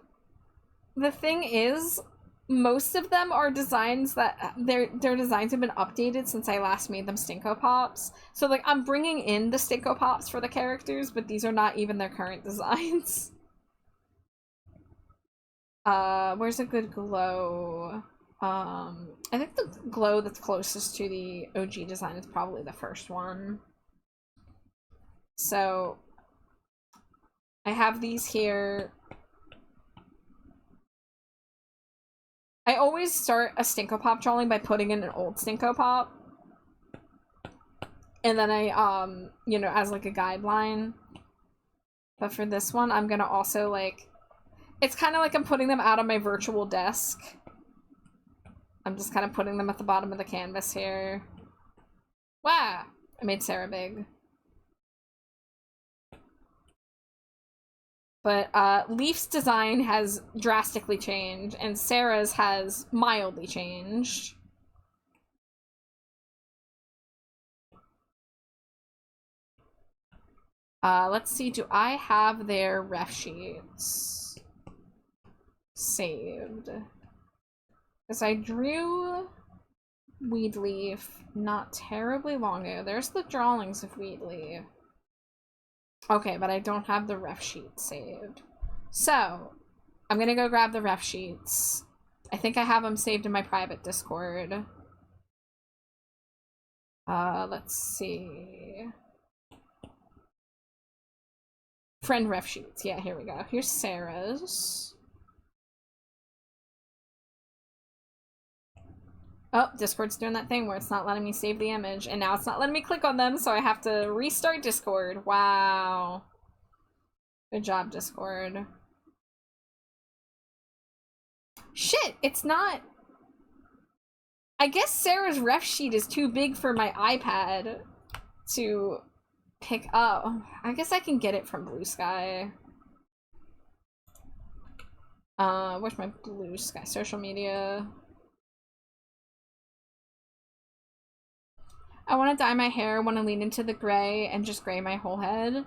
the thing is, most of them are designs that their designs have been updated since I last made them Stinko Pops. So like I'm bringing in the Stinko Pops for the characters, but these are not even their current designs. Where's a good glow? I think the glow that's closest to the OG design is probably the first one. So I have these here. I always start a Stinko Pop drawing by putting in an old Stinko Pop. And then I, you know, as like a guideline. But for this one, I'm gonna also like... It's kind of like I'm putting them out on my virtual desk. I'm just kind of putting them at the bottom of the canvas here. Wow! I made Sarah big. But Leaf's design has drastically changed, and Sarah's has mildly changed. Let's see, do I have their ref sheets saved? Because I drew Weedleaf not terribly long ago. There's the drawings of Weedleaf. Okay, but I don't have the ref sheet saved. So, I'm gonna go grab the ref sheets. I think I have them saved in my private Discord. Let's see. Friend ref sheets. Yeah, here we go. Here's Sarah's. Oh, Discord's doing that thing where it's not letting me save the image, and now it's not letting me click on them, so I have to restart Discord. Wow. Good job, Discord. Shit, it's not... I guess Sarah's ref sheet is too big for my iPad to pick up. I guess I can get it from Blue Sky. Where's my Blue Sky social media? I want to dye my hair, want to lean into the gray and just gray my whole head.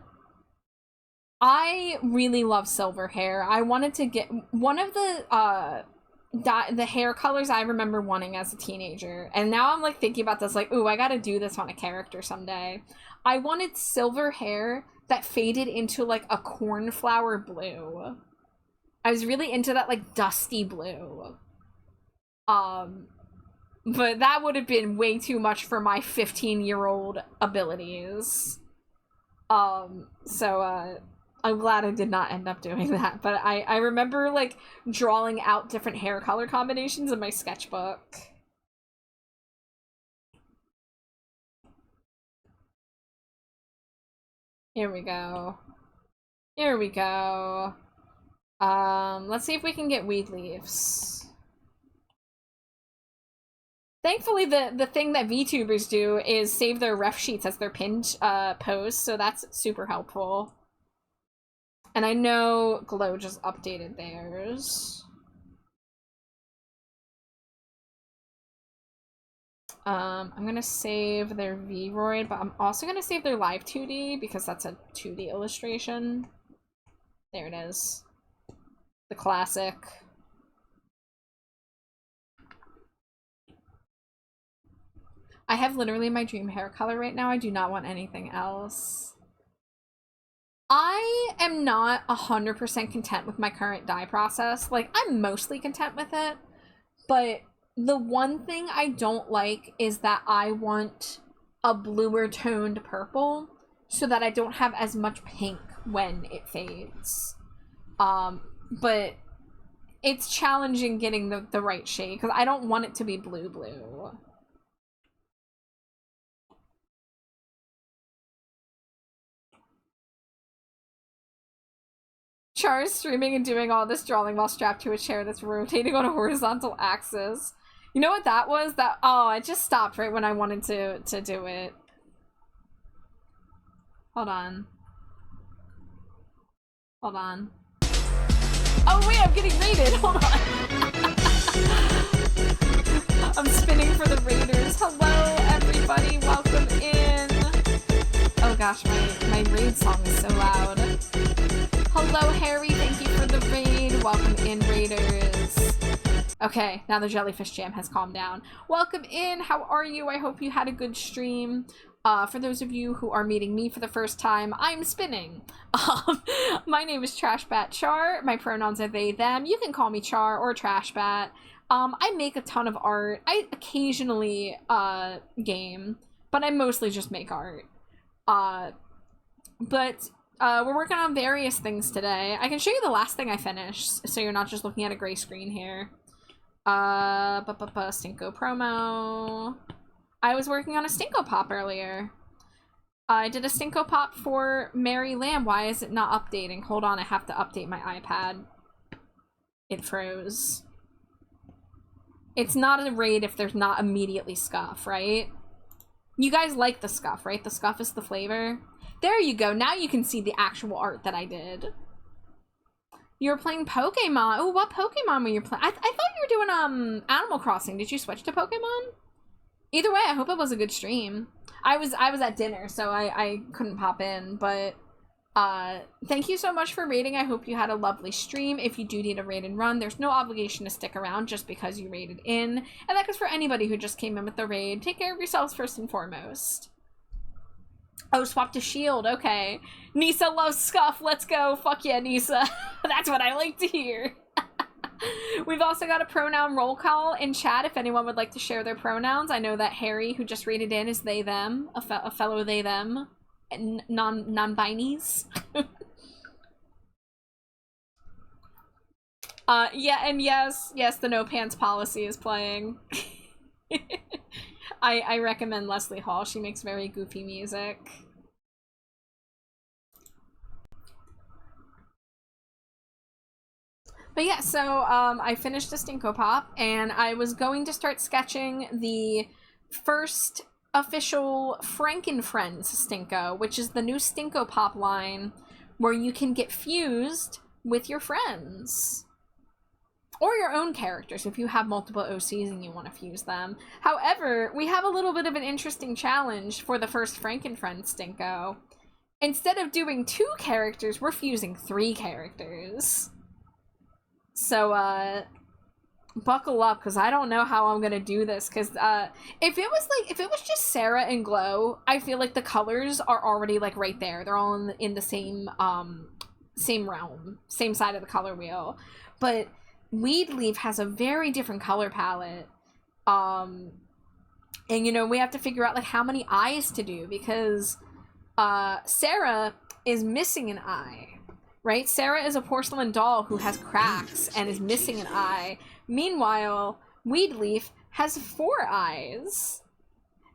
I really love silver hair. I wanted to get one of the hair colors I remember wanting as a teenager. And now I'm like thinking about this like, ooh, I gotta do this on a character someday. I wanted silver hair that faded into like a cornflower blue. I was really into that like dusty blue. But that would have been way too much for my 15-year-old abilities. So I'm glad I did not end up doing that. But I remember like drawing out different hair color combinations in my sketchbook. Here we go. Here we go. Let's see if we can get weed leaves. Thankfully, the thing that VTubers do is save their ref sheets as their pinned posts, so that's super helpful. And I know Glow just updated theirs. I'm gonna save their Vroid, but I'm also gonna save their live 2D because that's a 2D illustration. There it is. The classic. I have literally my dream hair color right now. I do not want anything else. I am not 100% content with my current dye process. Like, I'm mostly content with it, but the one thing I don't like is that I want a bluer toned purple so that I don't have as much pink when it fades. But it's challenging getting the right shade because I don't want it to be blue. Char is streaming and doing all this drawing while strapped to a chair that's rotating on a horizontal axis. You know what that was? Oh, it just stopped right when I wanted to do it. Hold on. Hold on. Oh wait, I'm getting raided. Hold on. I'm spinning for the raiders. Hello, everybody. Welcome in. Oh gosh, my raid song is so loud. Hello, Harry. Thank you for the raid. Welcome in, raiders. Okay, now the jellyfish jam has calmed down. Welcome in. How are you? I hope you had a good stream. For those of you who are meeting me for the first time, I'm spinning. My name is Trashbat Char. My pronouns are they, them. You can call me Char or Trashbat. I make a ton of art. I occasionally game, but I mostly just make art. But we're working on various things today. I can show you the last thing I finished, so you're not just looking at a gray screen here. Stinko promo. I was working on a Stinko Pop earlier. I did a Stinko Pop for Mary Lamb. Why is it not updating? Hold on, I have to update my iPad. It froze. It's not a raid if there's not immediately scuff, right? You guys like the scuff, right? The scuff is the flavor. There you go. Now you can see the actual art that I did. You were playing Pokemon. Oh, what Pokemon were you playing? I thought you were doing Animal Crossing. Did you switch to Pokemon? Either way, I hope it was a good stream. I was at dinner, so I couldn't pop in, but thank you so much for raiding. I hope you had a lovely stream. If you do need a raid and run, there's no obligation to stick around just because you raided in. And that goes for anybody who just came in with the raid. Take care of yourselves first and foremost. Oh, swap to shield. Okay. Nisa loves scuff. Let's go. Fuck yeah, Nisa. That's what I like to hear. We've also got a pronoun roll call in chat if anyone would like to share their pronouns. I know that Harry, who just rated in, is they, them. A fellow they, them. Non-binies. Yeah, and yes, the no pants policy is playing. I recommend Leslie Hall. She makes very goofy music. But yeah, so I finished a Stinko Pop, and I was going to start sketching the first official Frankenfriends Stinko, which is the new Stinko Pop line where you can get fused with your friends. Or your own characters if you have multiple OCs and you want to fuse them. However, we have a little bit of an interesting challenge for the first Frankenfriends Stinko. instead of doing 2 characters, we're fusing 3 characters. So, buckle up, because I don't know how I'm gonna do this, because, if it was just Sarah and Glow, I feel like the colors are already, like, right there. They're all in the same, same realm, same side of the color wheel. But Weed Leaf has a very different color palette. And, you know, we have to figure out, like, how many eyes to do, because, Sarah is missing an eye, right? Sarah is a porcelain doll who has cracks and is missing an eye. Meanwhile, Weed Leaf has 4 eyes.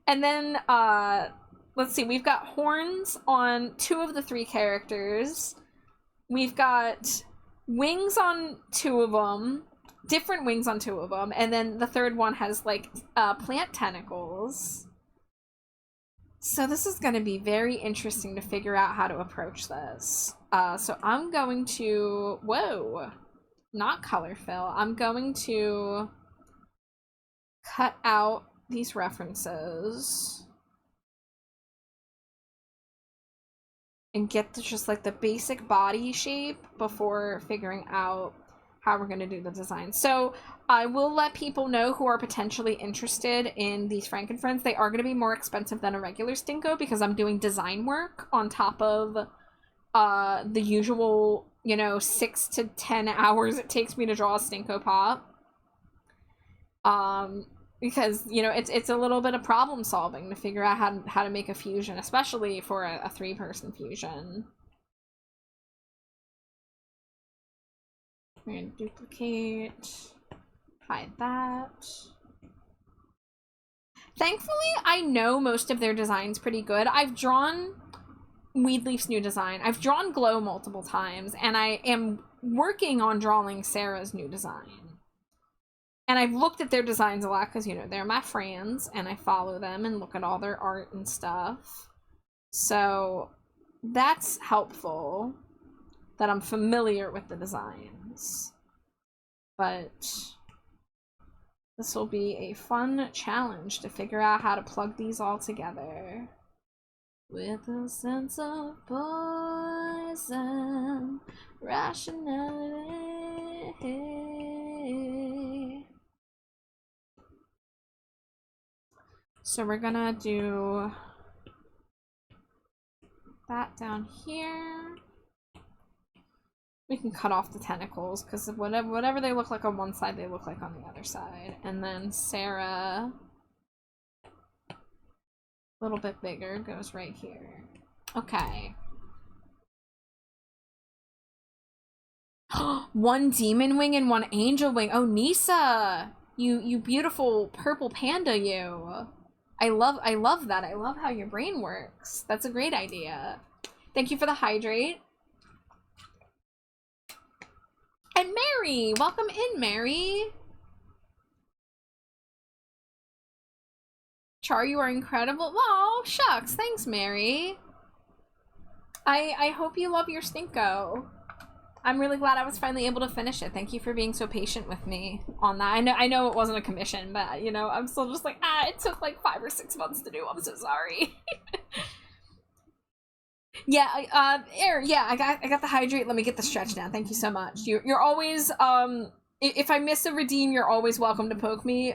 And then, let's see, we've got horns on 2 of the 3 characters. We've got wings on 2 of them, different wings on 2 of them, and then the third one has, like, plant tentacles. So this is going to be very interesting to figure out how to approach this. So I'm going to... Whoa! Not color fill. I'm going to cut out these references and get to just, like, the basic body shape before figuring out how we're going to do the design. So I will let people know who are potentially interested in these Frankenfriends. They are going to be more expensive than a regular Stinko because I'm doing design work on top of the usual, you know, 6 to 10 hours it takes me to draw a Stinko Pop. Because, you know, it's a little bit of problem solving to figure out how to make a fusion, especially for a 3-person fusion. We're gonna duplicate, hide that. Thankfully, I know most of their designs pretty good. I've drawn Weedleaf's new design. I've drawn Glow multiple times, and I am working on drawing Sarah's new design. And I've looked at their designs a lot because, you know, they're my friends, and I follow them and look at all their art and stuff. So that's helpful that I'm familiar with the designs. But this will be a fun challenge to figure out how to plug these all together. With a sense of poison, rationality. So we're gonna do that down here. We can cut off the tentacles because whatever they look like on one side, they look like on the other side. And then Sarah, a little bit bigger, goes right here. Okay. 1 demon wing and 1 angel wing. Oh, Nisa, you beautiful purple panda, you. I love that. I love how your brain works. That's a great idea. Thank you for the hydrate. And Mary! Welcome in, Mary! Char, you are incredible. Oh, shucks. Thanks, Mary. I hope you love your Stinko. I'm really glad I was finally able to finish it. Thank you for being so patient with me on that. I know it wasn't a commission, but, you know, I'm still just like, it took like 5 or 6 months to do. I'm so sorry. Yeah, Air, yeah, I got the hydrate. Let me get the stretch down. Thank you so much. You're always, if I miss a redeem, you're always welcome to poke me.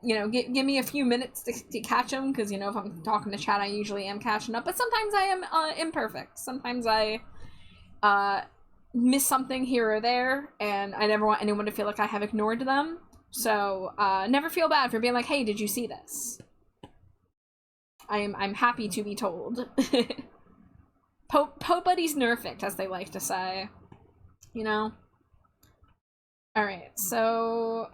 You know, give me a few minutes to catch them, because, you know, if I'm talking to chat, I usually am catching up, but sometimes I am, imperfect. Sometimes I, miss something here or there, and I never want anyone to feel like I have ignored them. So, never feel bad for being like, hey, did you see this? I'm happy to be told. Po buddy's nerfect, as they like to say. You know? Alright, so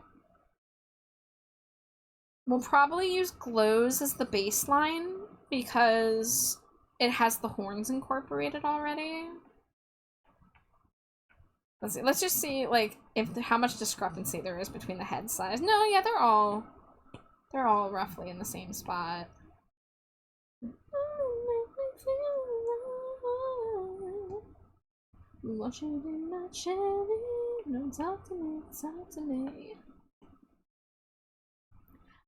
we'll probably use glows as the baseline because it has the horns incorporated already. Let's see. Let's just see, like, how much discrepancy there is between the head size. No, yeah, they're all roughly in the same spot. What you be my cherry? No, talk to me, talk to me.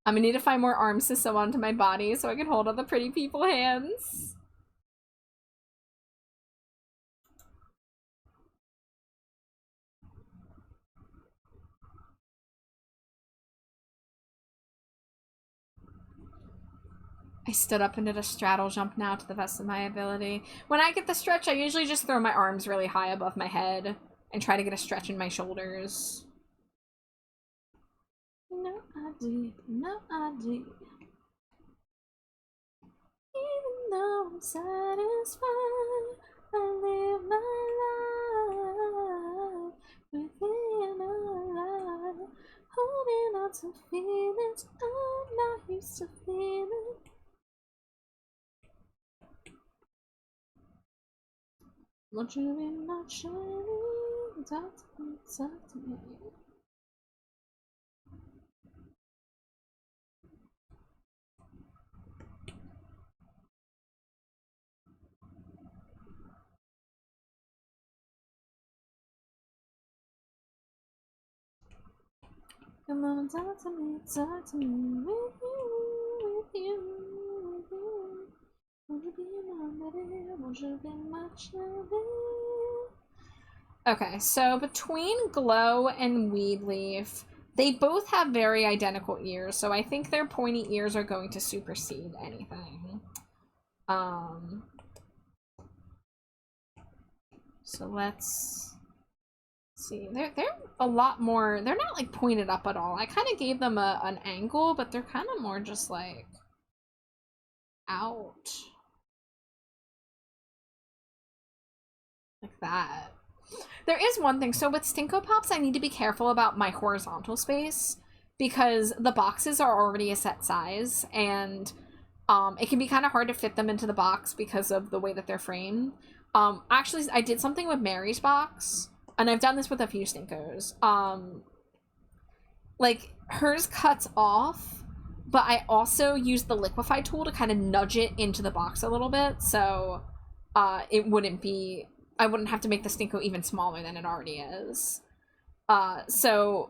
I'm gonna need to find more arms to sew onto my body so I can hold all the pretty people hands. I stood up and did a straddle jump now to the best of my ability. When I get the stretch, I usually just throw my arms really high above my head and try to get a stretch in my shoulders. No idea, no idea. Even though I'm satisfied, I live my life within a lie, holding on to feelings I'm not used to feeling. Won't you be my shining? Talk to me, talk to me. Come on, talk to me, with you, with you, with you. Won't you be my baby? Won't you be my baby? Okay, so between Glow and Weedleaf, they both have very identical ears, so I think their pointy ears are going to supersede anything. So let's see. They're a lot more. They're not like pointed up at all. I kind of gave them an angle, but they're kind of more just like out, like that. There is one thing. So with Stinko Pops, I need to be careful about my horizontal space because the boxes are already a set size, and it can be kind of hard to fit them into the box because of the way that they're framed. Actually, I did something with Mary's box, and I've done this with a few Stinkos. Like, hers cuts off, but I also used the liquefy tool to kind of nudge it into the box a little bit, so it wouldn't be... I wouldn't have to make the Stinko even smaller than it already is. So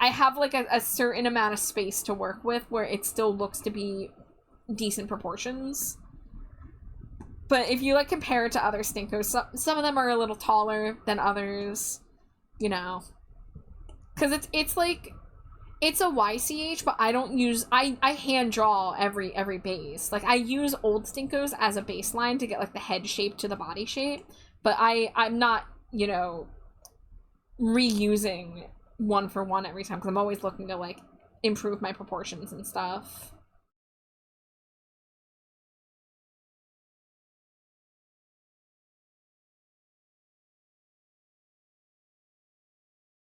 I have like a certain amount of space to work with where it still looks to be decent proportions. But if you like compare it to other Stinkos, some of them are a little taller than others, you know. Because it's like, it's a YCH, but I don't use, I hand draw every base. Like, I use old Stinkos as a baseline to get, like, the head shape to the body shape, but I'm not, you know, reusing one for one every time, because I'm always looking to, like, improve my proportions and stuff.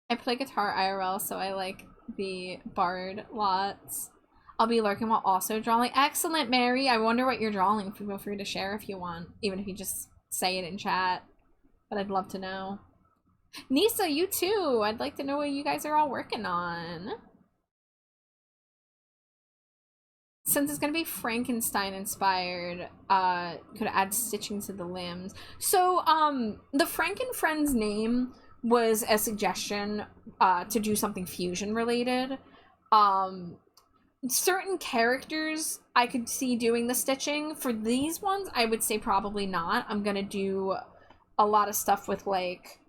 I play guitar IRL, so I like the bard lots. I'll be lurking while also drawing. Excellent, Mary. I wonder what you're drawing. Feel free to share if you want, even if you just say it in chat. But I'd love to know. Nisa, you too. I'd like to know what you guys are all working on. Since it's gonna be Frankenstein inspired, could add stitching to the limbs. So, the Frankenfriend's name was a suggestion to do something fusion related. Certain characters I could see doing the stitching. For these ones, I would say probably not. I'm gonna do a lot of stuff with like,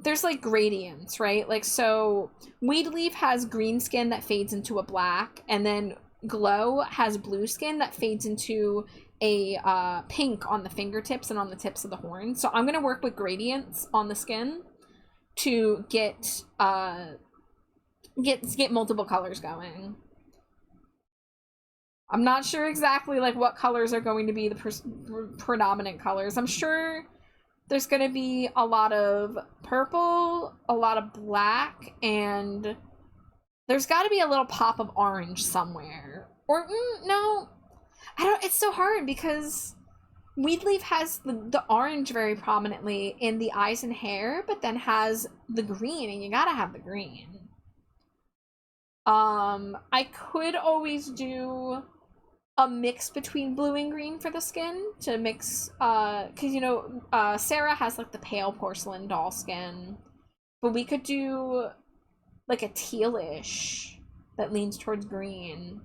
there's like gradients, right? Like, so Weedleaf has green skin that fades into a black, and then Glow has blue skin that fades into a pink on the fingertips and on the tips of the horns. So I'm gonna work with gradients on the skin to get multiple colors going. I'm not sure exactly like what colors are going to be the predominant colors. I'm sure there's going to be a lot of purple, a lot of black, and there's got to be a little pop of orange somewhere. Or no, I don't. It's so hard because Weedleaf has the orange very prominently in the eyes and hair, but then has the green, and you gotta have the green. I could always do a mix between blue and green for the skin to mix, because, you know, Sarah has, like, the pale porcelain doll skin, but we could do, like, a tealish that leans towards green,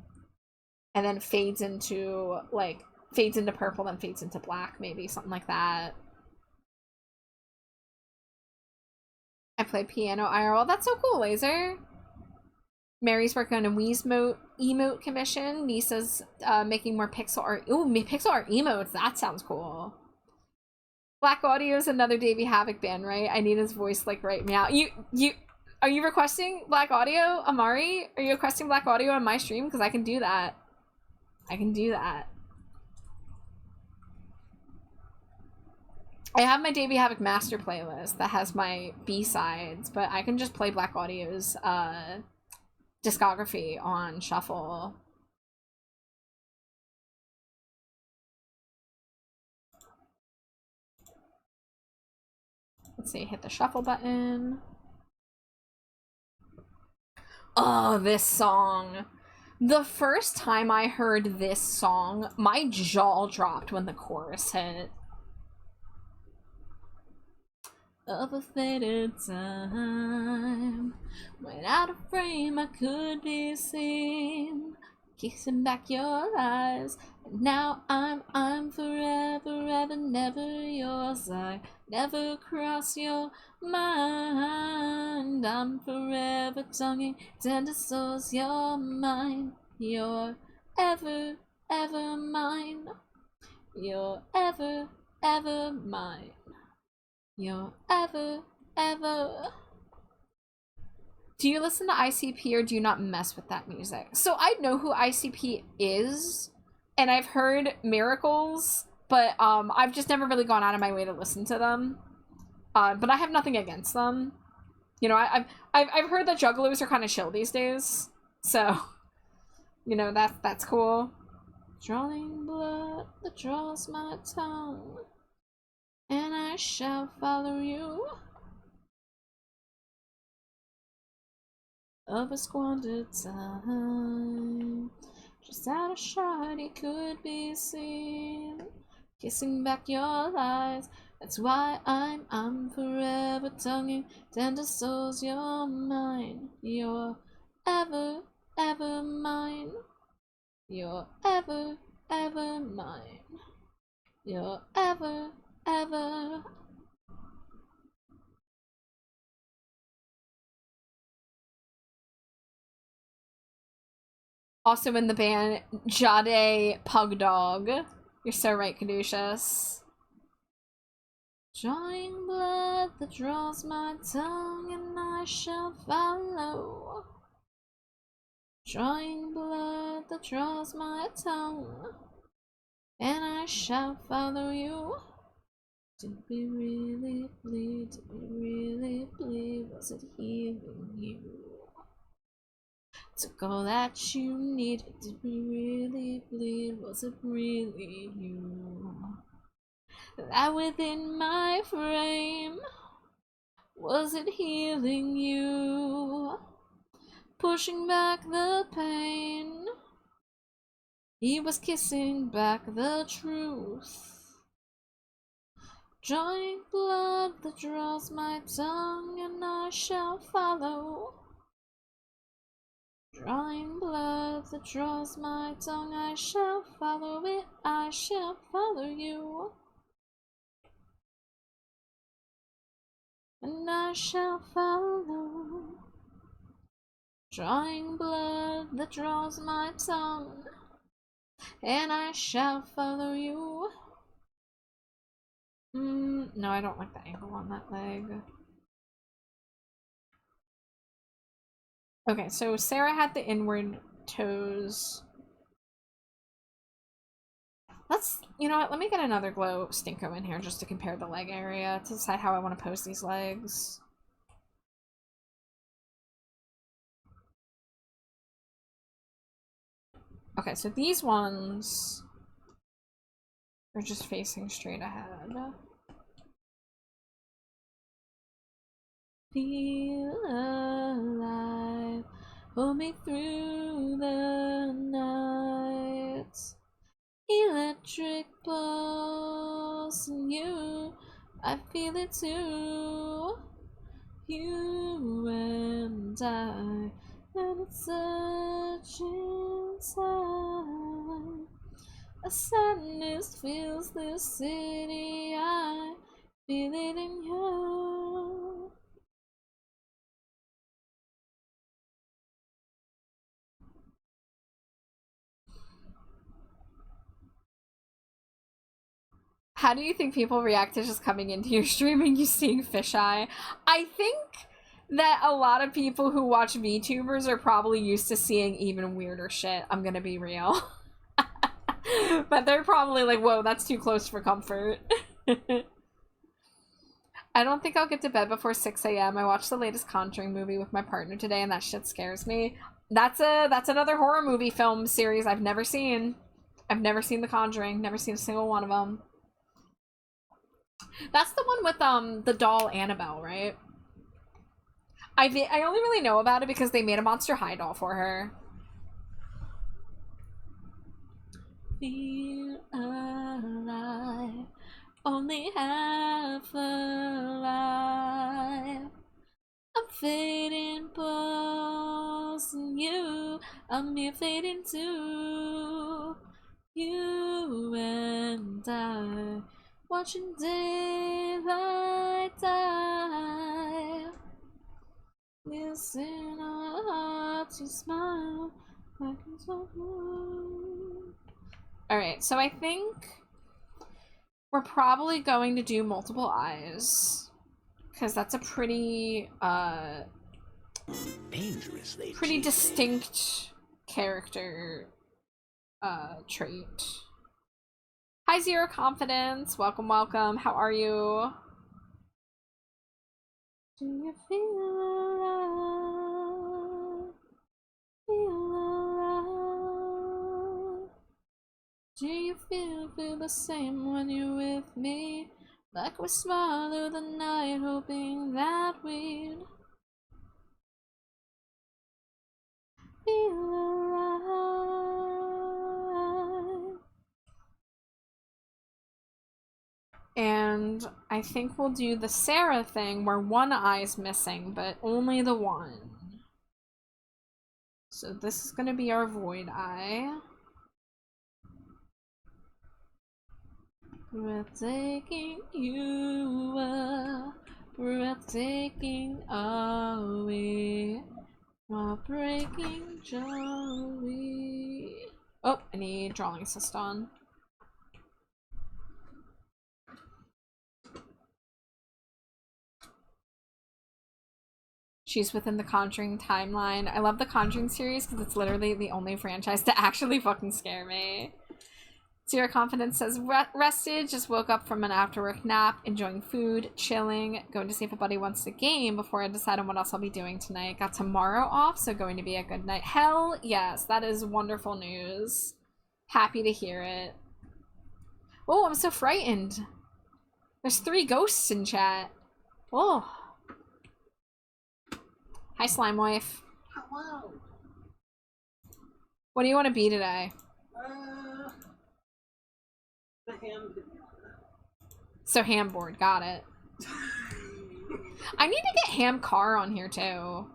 and then fades into, like, fades into purple, then fades into black, maybe, something like that. I play piano IRL. That's so cool, Laser. Mary's working on a Wiimote emote commission. Nisa's making more pixel art. Ooh, pixel art emotes. That sounds cool. Black Audio is another Davey Havoc band, right? I need his voice like right now. Are you requesting Black Audio, Amari? Are you requesting Black Audio on my stream? Because I can do that. I can do that. I have my Davey Havoc master playlist that has my B-sides, but I can just play Black Audio's discography on shuffle. Let's see, hit the shuffle button. Oh, this song. The first time I heard this song, my jaw dropped when the chorus hit. Of a faded time, when out of frame I could be seen, kissing back your eyes, and now I'm forever, ever, never yours. I never cross your mind. I'm forever tonguing tender souls. You're mine. You're ever, ever mine. You're ever, ever mine. You're ever, ever. Do you listen to ICP or do you not mess with that music? So I know who ICP is, and I've heard Miracles, but I've just never really gone out of my way to listen to them. But I have nothing against them. You know, I've heard that juggalos are kind of chill these days, so you know that's cool. Drawing blood that draws my tongue, and I shall follow you. Of a squandered time, just out of shot he could be seen, kissing back your lies. That's why I'm forever tonguing tender souls. You're mine. You're ever, ever mine. You're ever, ever mine. You're ever, ever. Also in the band, Jade Pug Dog. You're so right, Caduceus. Drawing blood that draws my tongue, and I shall follow. Drawing blood that draws my tongue, and I shall follow you. Did we really bleed? Did we really bleed? Was it healing you? Took all that you needed. Did we really bleed? Was it really you? That within my frame, was it healing you? Pushing back the pain, he was kissing back the truth. Drawing blood that draws my tongue, and I shall follow. Drawing blood that draws my tongue, I shall follow it, I shall follow you. And I shall follow. Drawing blood that draws my tongue, and I shall follow you. No, I don't like the ankle on that leg. Okay, so Sarah had the inward toes. You know what, let me get another glow stinko in here just to compare the leg area to decide how I want to pose these legs. Okay, so these ones are just facing straight ahead. Feel alive, hold me through the night. Electric pulse in you, I feel it too. You and I, and it's such inside. A sadness fills this city, I feel it in you. How do you think people react to just coming into your stream and you seeing fisheye? I think that a lot of people who watch VTubers are probably used to seeing even weirder shit. I'm gonna be real. But they're probably like, whoa, that's too close for comfort. I don't think I'll get to bed before 6 a.m. I watched the latest Conjuring movie with my partner today and that shit scares me. That's another horror movie film series I've never seen. I've never seen The Conjuring. Never seen a single one of them. That's the one with the doll Annabelle, right? I only really know about it because they made a Monster High doll for her. Feel alive, only half alive. I'm fading, pulsing you. I'm here fading too. You and I, watching daylight die. Listen, our hearts to smile. Alright, so I think we're probably going to do multiple eyes. Because that's a pretty, dangerously pretty cheesy. distinct character, trait. Hi, Zero Confidence. Welcome, welcome. How are you? Do you feel alive? Feel alive? Do you feel the same when you're with me? Like we smile through the night, hoping that we'd feel alive. And I think we'll do the Sarah thing where one eye's missing, but only the one. So this is gonna be our void eye. Breathtaking you are, breathtaking are we, heartbreaking joy. Oh, I need drawing assist on. She's within the Conjuring timeline. I love the Conjuring series because it's literally the only franchise to actually fucking scare me. Zero Confidence says, rested, just woke up from an after-work nap, enjoying food, chilling, going to see if a buddy wants to game before I decide on what else I'll be doing tonight. Got tomorrow off, so going to be a good night. Hell yes, that is wonderful news. Happy to hear it. Oh, I'm so frightened. There's 3 ghosts in chat. Oh. Hi, Slime Wife. Hello. What do you want to be today? The ham. So ham board, got it. I need to get Ham Car on here too.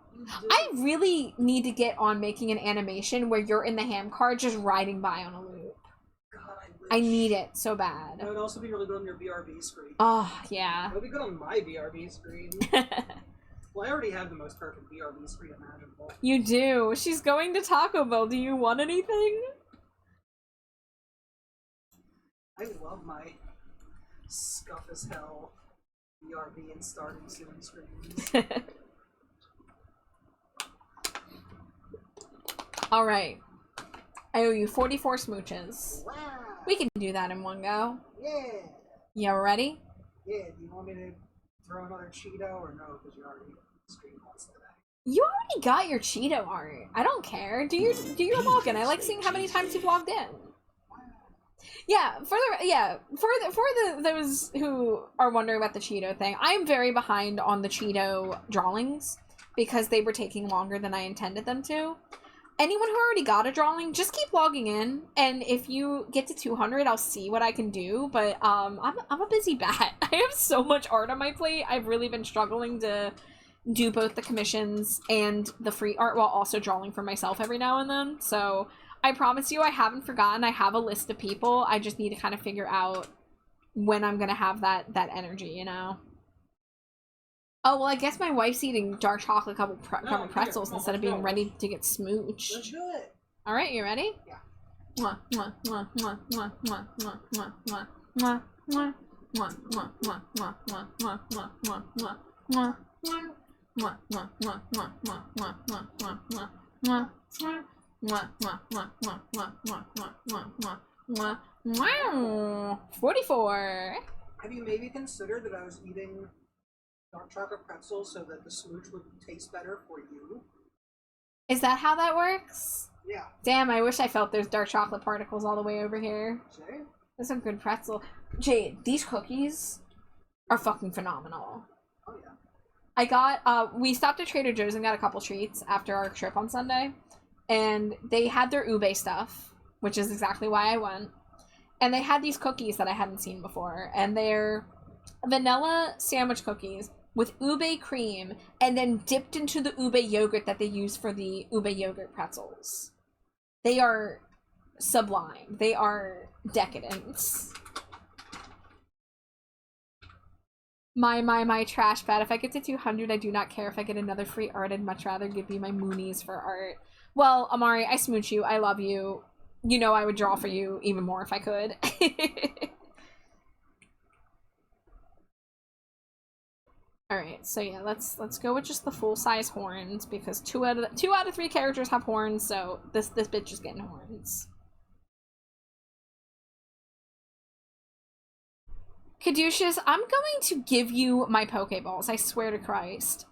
I really need to get on making an animation where you're in the Ham Car just riding by on a loop. God, I need it so bad. That would also be really good on your BRB screen. Oh, yeah. That would be good on my BRB screen. Well, I already have the most perfect BRB screen imaginable. You do. She's going to Taco Bell. Do you want anything? I love my scuff as hell BRB and starting soon screens. Alright. I owe you 44 smooches. Wow. We can do that in one go. Yeah. You ready? Yeah, do you want me to throw another Cheeto or no? Because you already streamed once today. You already got your Cheeto art. I don't care. Do your login. I like seeing how many times you've logged in. Yeah, for those who are wondering about the Cheeto thing, I am very behind on the Cheeto drawings because they were taking longer than I intended them to. Anyone who already got a drawing, just keep logging in, and if you get to 200, I'll see what I can do. But I'm a busy bat. I have so much art on my plate. I've really been struggling to do both the commissions and the free art while also drawing for myself every now and then. So I promise you I haven't forgotten. I have a list of people. I just need to kind of figure out when I'm gonna have that energy, you know? Oh, well, I guess my wife's eating dark chocolate covered pretzels instead of being ready to get smooched. Let's do it. Alright, you ready? Yeah. Mwah, mwah, mwah, mwah, mwah, mwah, mwah, mwah, mwah, mwah. mwah, mwah, mwah, mwah, mwah, mwah, mwah, mwah, mwah, mwah, mwah, mwah. Mwah, mwah, mwah, mwah, mwah, mwah, mwah, mwah, mwah, mwah, mwah, mwah, mwah, mwah, mwah, mwah, mwah, mwah, mwah, mwah. 44. Have you maybe considered that I was eating dark chocolate pretzels so that the smooch would taste better for you? Is that how that works? Yeah. Damn, I wish I felt those dark chocolate particles all the way over here. See? That's a good pretzel. Jade, these cookies are fucking phenomenal. Oh, yeah. I got, we stopped at Trader Joe's and got a couple treats after our trip on Sunday. And they had their ube stuff, which is exactly why I went. And they had these cookies that I hadn't seen before. And they're vanilla sandwich cookies with ube cream and then dipped into the ube yogurt that they use for the ube yogurt pretzels. They are sublime. They are decadent. My trash pad. If I get to 200, I do not care if I get another free art. I'd much rather give you my moonies for art. Well, Amari, I smooch you. I love you. You know I would draw for you even more if I could. Alright, so yeah, let's go with just the full-size horns, because two out of 3 characters have horns, so this bitch is getting horns. Caduceus, I'm going to give you my Pokeballs, I swear to Christ.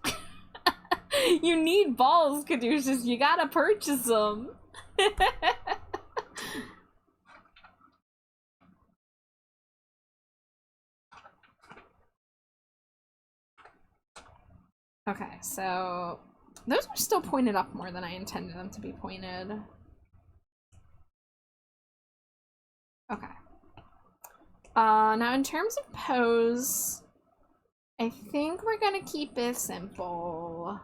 You need balls, Caduceus. You gotta purchase them. Okay, so those are still pointed up more than I intended them to be pointed. Okay. Now in terms of pose, I think we're gonna keep it simple.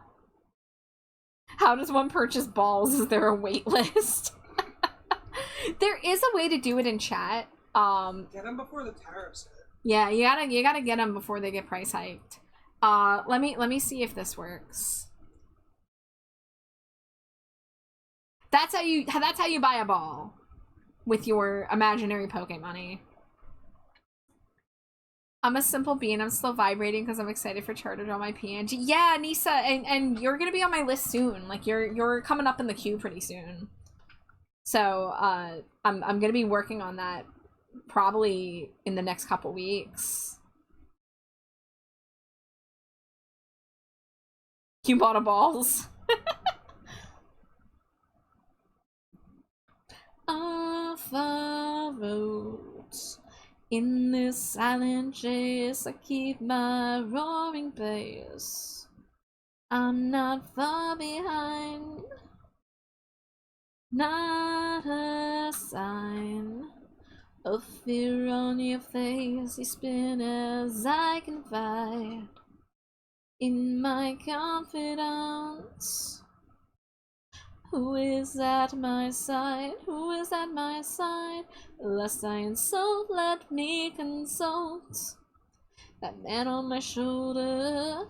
How does one purchase balls? Is there a wait list? There is a way to do it in chat. Get them before the tariffs hit. Yeah, you gotta get them before they get price hiked. Let me see if this works. That's how you buy a ball with your imaginary Poke money. I'm a simple bean. I'm still vibrating because I'm excited for Char to draw my PNG. Yeah, Nisa, and you're gonna be on my list soon. Like you're coming up in the queue pretty soon. So I'm gonna be working on that probably in the next couple weeks. You bought a balls. Off the roads. In this silent chase, I keep my roaring pace. I'm not far behind. Not a sign of fear on your face. You spin as I confide in my confidence. Who is at my side? Who is at my side? Lest I insult, let me consult that man on my shoulder.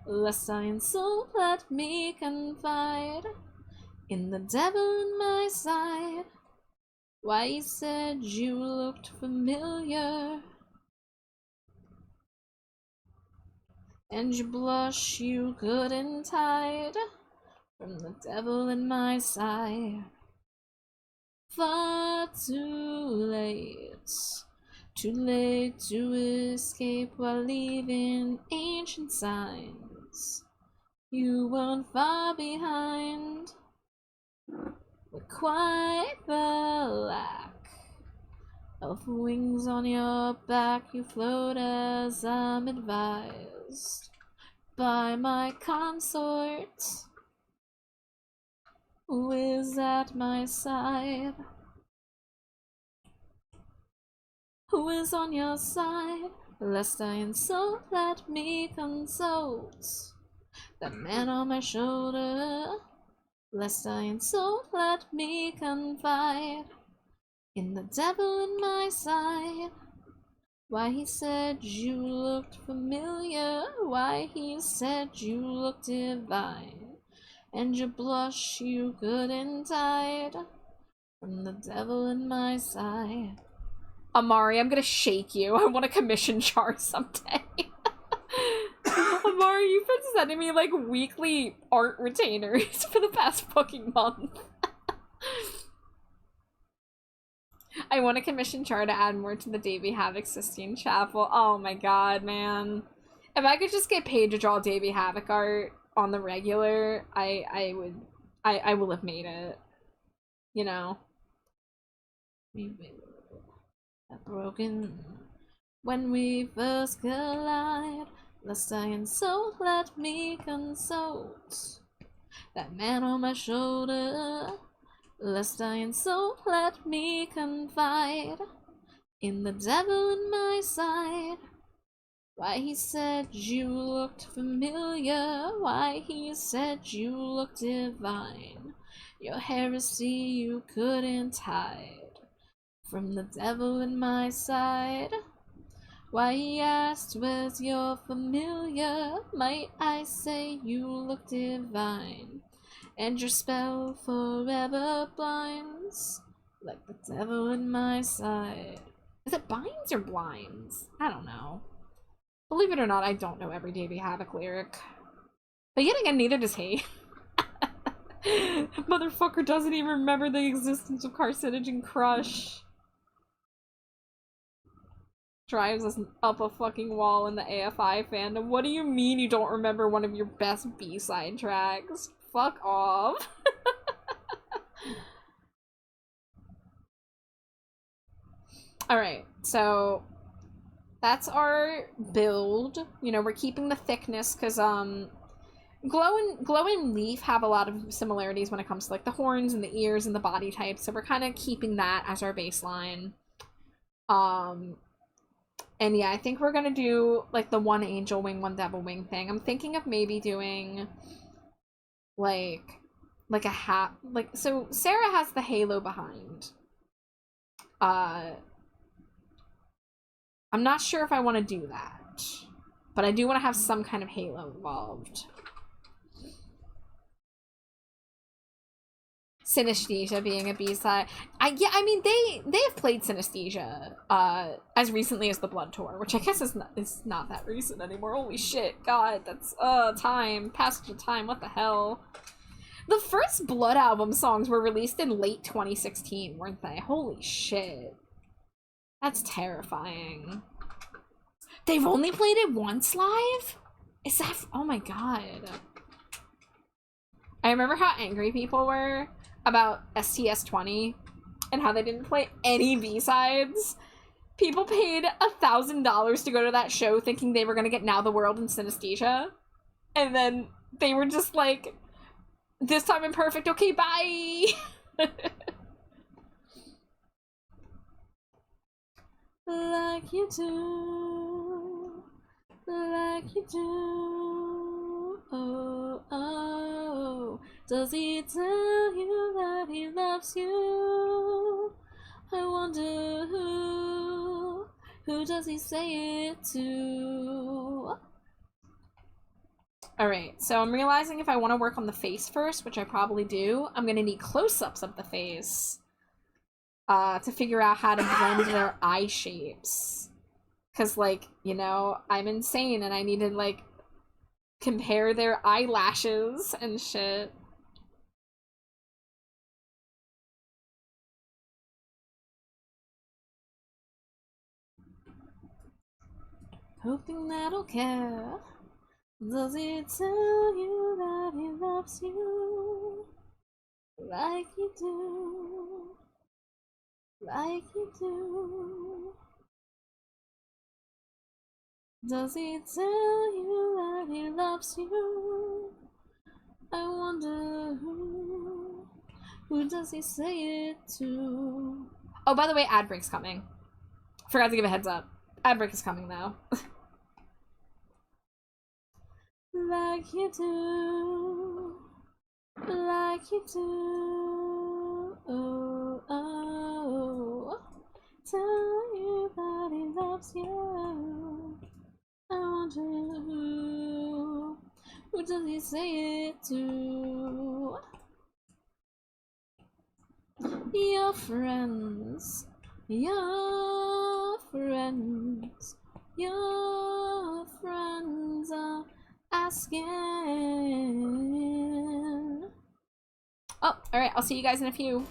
Lest I insult, let me confide in the devil in my side. Why, you said you looked familiar, and you blush, you good and tired. From the devil in my side. Far too late to escape while leaving ancient signs. You weren't far behind, with quite the lack of wings on your back. You float as I'm advised by my consort. Who is at my side? Who is on your side? Lest I insult, let me consult that man on my shoulder. Lest I insult, let me confide in the devil in my side. Why, he said you looked familiar. Why, he said you looked divine. And you blush, you good and tired. From the devil in my side. Amari, I'm gonna shake you. I want a commission chart someday. Amari, you've been sending me like weekly art retainers for the past fucking month. I want a commission chart to add more to the Davy Havoc Sistine Chapel. Oh my god, man. If I could just get paid to draw Davy Havoc art on the regular, I will have made it. You know? Broken when we first collide, lest I and soul let me consult that man on my shoulder, lest I and soul let me confide in the devil in my side. Why he said you looked familiar, why he said you looked divine, your heresy you couldn't hide from the devil in my side. Why he asked, where's your familiar? Might I say you look divine, and your spell forever blinds, like the devil in my side. Is it binds or blinds? I don't know. Believe it or not, I don't know every Davy Havoc lyric. But yet again, neither does he. Motherfucker doesn't even remember the existence of Carcinogen Crush. Drives us up a fucking wall in the AFI fandom. What do you mean you don't remember one of your best B-side tracks? Fuck off. Alright, so that's our build. You know, we're keeping the thickness because Glow and Leaf have a lot of similarities when it comes to like the horns and the ears and the body type, so we're kind of keeping that as our baseline. And yeah, I think we're gonna do like the one angel wing, one devil wing thing. I'm thinking of maybe doing like a hat, like, so Sarah has the halo behind. I'm not sure if I want to do that, but I do want to have some kind of halo involved. Synesthesia being a B-side. Yeah, I mean, they have played Synesthesia as recently as the Blood Tour, which I guess is not that recent anymore. Holy shit, god, that's time, passage of time, what the hell. The first Blood album songs were released in late 2016, weren't they? Holy shit. That's terrifying. They've only played it once live? Is that... oh my god. I remember how angry people were about STS-20 and how they didn't play any B-sides. People paid $1,000 to go to that show thinking they were gonna get Now the World and Synesthesia. And then they were just like, this time imperfect, okay, bye! Like you do, like you do, oh, oh. Does he tell you that he loves you? I wonder who does he say it to? Alright, so I'm realizing if I want to work on the face first, which I probably do, I'm gonna need close-ups of the face to figure out how to blend their eye shapes. Because, like, you know, I'm insane and I need to, like, compare their eyelashes and shit. Hoping that'll care. Does he tell you that he loves you? Like you do. Like you do. Does he tell you that he loves you? I wonder who does he say it to? Oh, by the way, ad break's coming. Forgot to give a heads up. Ad break is coming though. Like you do, like you do, oh, oh. Tell you that he loves you. I wonder who does he say it to? Your friends, your friends. Your friends are asking. Oh, alright, I'll see you guys in a few.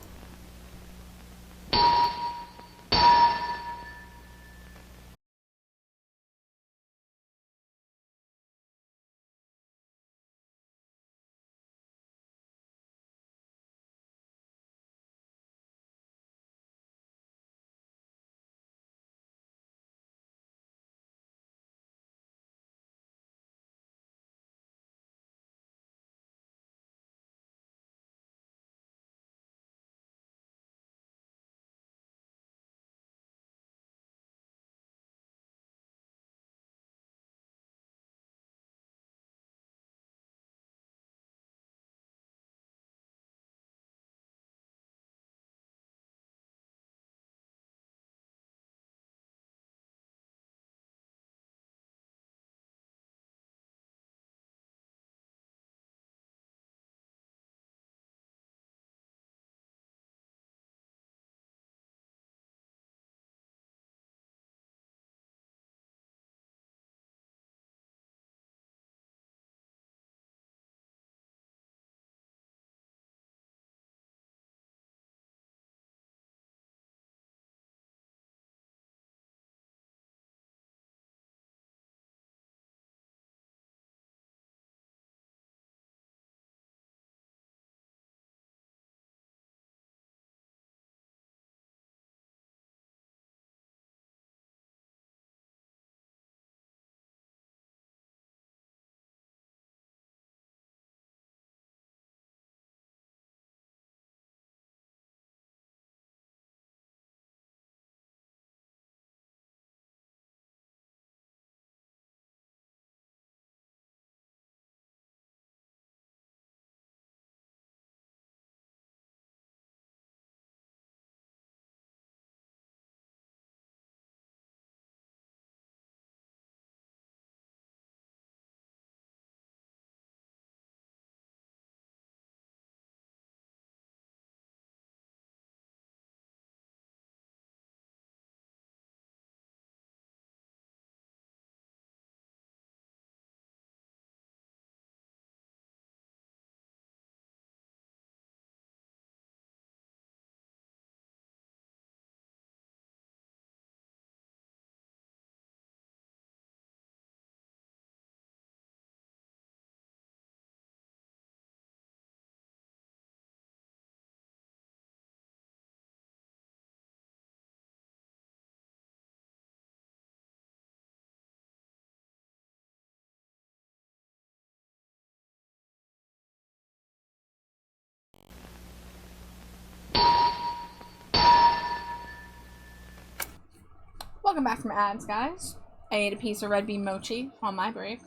Welcome back from ads, guys. I ate a piece of red bean mochi on my break.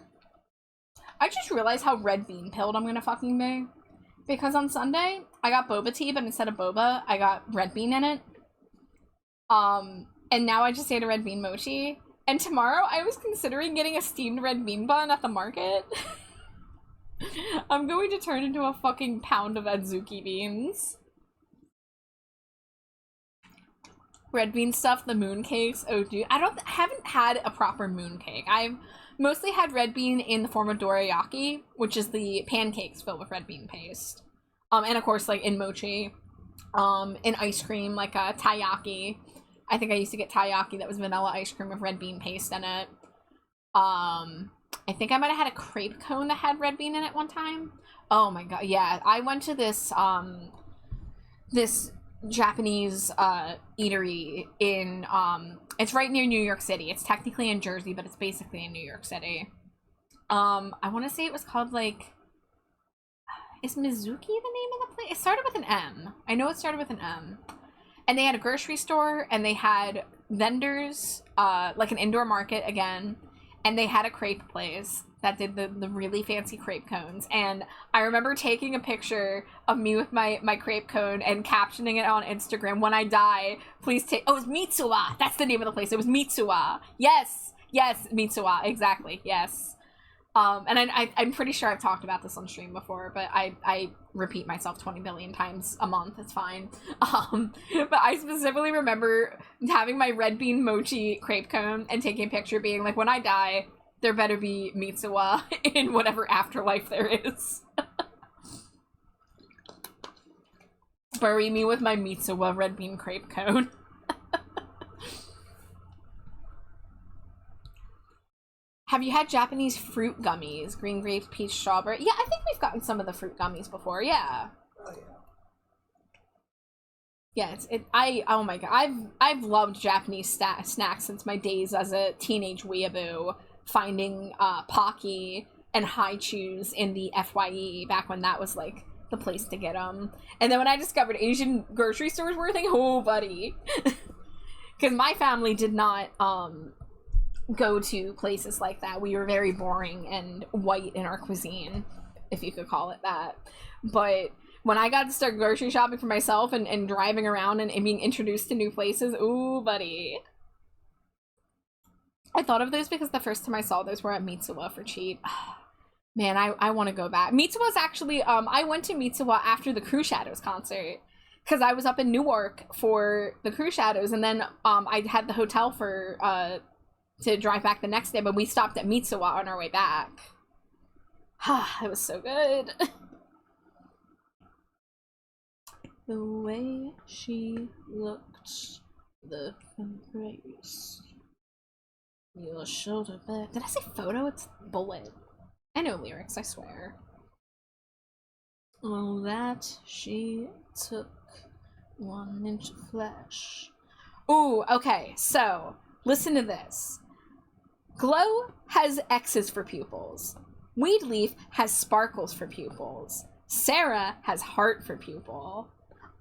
I just realized how red bean pilled I'm gonna fucking be. Because on Sunday, I got boba tea, but instead of boba, I got red bean in it. And now I just ate a red bean mochi. And tomorrow, I was considering getting a steamed red bean bun at the market. I'm going to turn into a fucking pound of adzuki beans. Red bean stuff, the moon cakes. Oh, dude, I haven't had a proper moon cake. I've mostly had red bean in the form of dorayaki, which is the pancakes filled with red bean paste. And of course, like in mochi, in ice cream, like a taiyaki. I think I used to get taiyaki that was vanilla ice cream with red bean paste in it. I think I might have had a crepe cone that had red bean in it one time. Oh my god, yeah. I went to this, this Japanese, eatery in, it's right near New York City. It's technically in Jersey, but it's basically in New York City. I want to say it was called, like, is Mizuki the name of the place? It started with an M. I know it started with an M. And they had a grocery store, and they had vendors, like an indoor market again, and they had a crepe place that did the really fancy crepe cones. And I remember taking a picture of me with my crepe cone and captioning it on Instagram, "When I die, please take..." Oh, it was Mitsuwa! That's the name of the place. It was Mitsuwa. Yes! Yes, Mitsuwa. Exactly. Yes. And I'm pretty sure I've talked about this on stream before, but I repeat myself 20 billion times a month. It's fine. But I specifically remember having my red bean mochi crepe cone and taking a picture being like, when I die, there better be mitsuwa in whatever afterlife there is. Bury me with my mitsuwa red bean crepe cone. Have you had Japanese fruit gummies? Green grapes, peach, strawberry? Yeah, I think we've gotten some of the fruit gummies before, yeah. Oh Yeah, yeah. oh my god, I've loved Japanese snacks since my days as a teenage weeaboo, finding Pocky and Haichus in the FYE back when that was like the place to get them. And then when I discovered Asian grocery stores were a thing, oh buddy. Because my family did not go to places like that. We were very boring and white in our cuisine, if you could call it that. But when I got to start grocery shopping for myself and driving around and being introduced to new places, ooh, buddy. I thought of those because the first time I saw those were at Mitsuwa for cheap. Man, I want to go back. Mitsuwa's actually, I went to Mitsuwa after the Crew Shadows concert. Because I was up in Newark for the Crew Shadows, and then I had the hotel for to drive back the next day, but we stopped at Mitsuwa on our way back. It was so good. The way she looked, the embrace, your shoulder back. Did I say photo? It's bullet. I know lyrics, I swear. Oh, that she took 1 inch of flesh. Ooh, okay, so listen to this. Glow has X's for pupils. Weed Leaf has sparkles for pupils. Sarah has heart for pupil.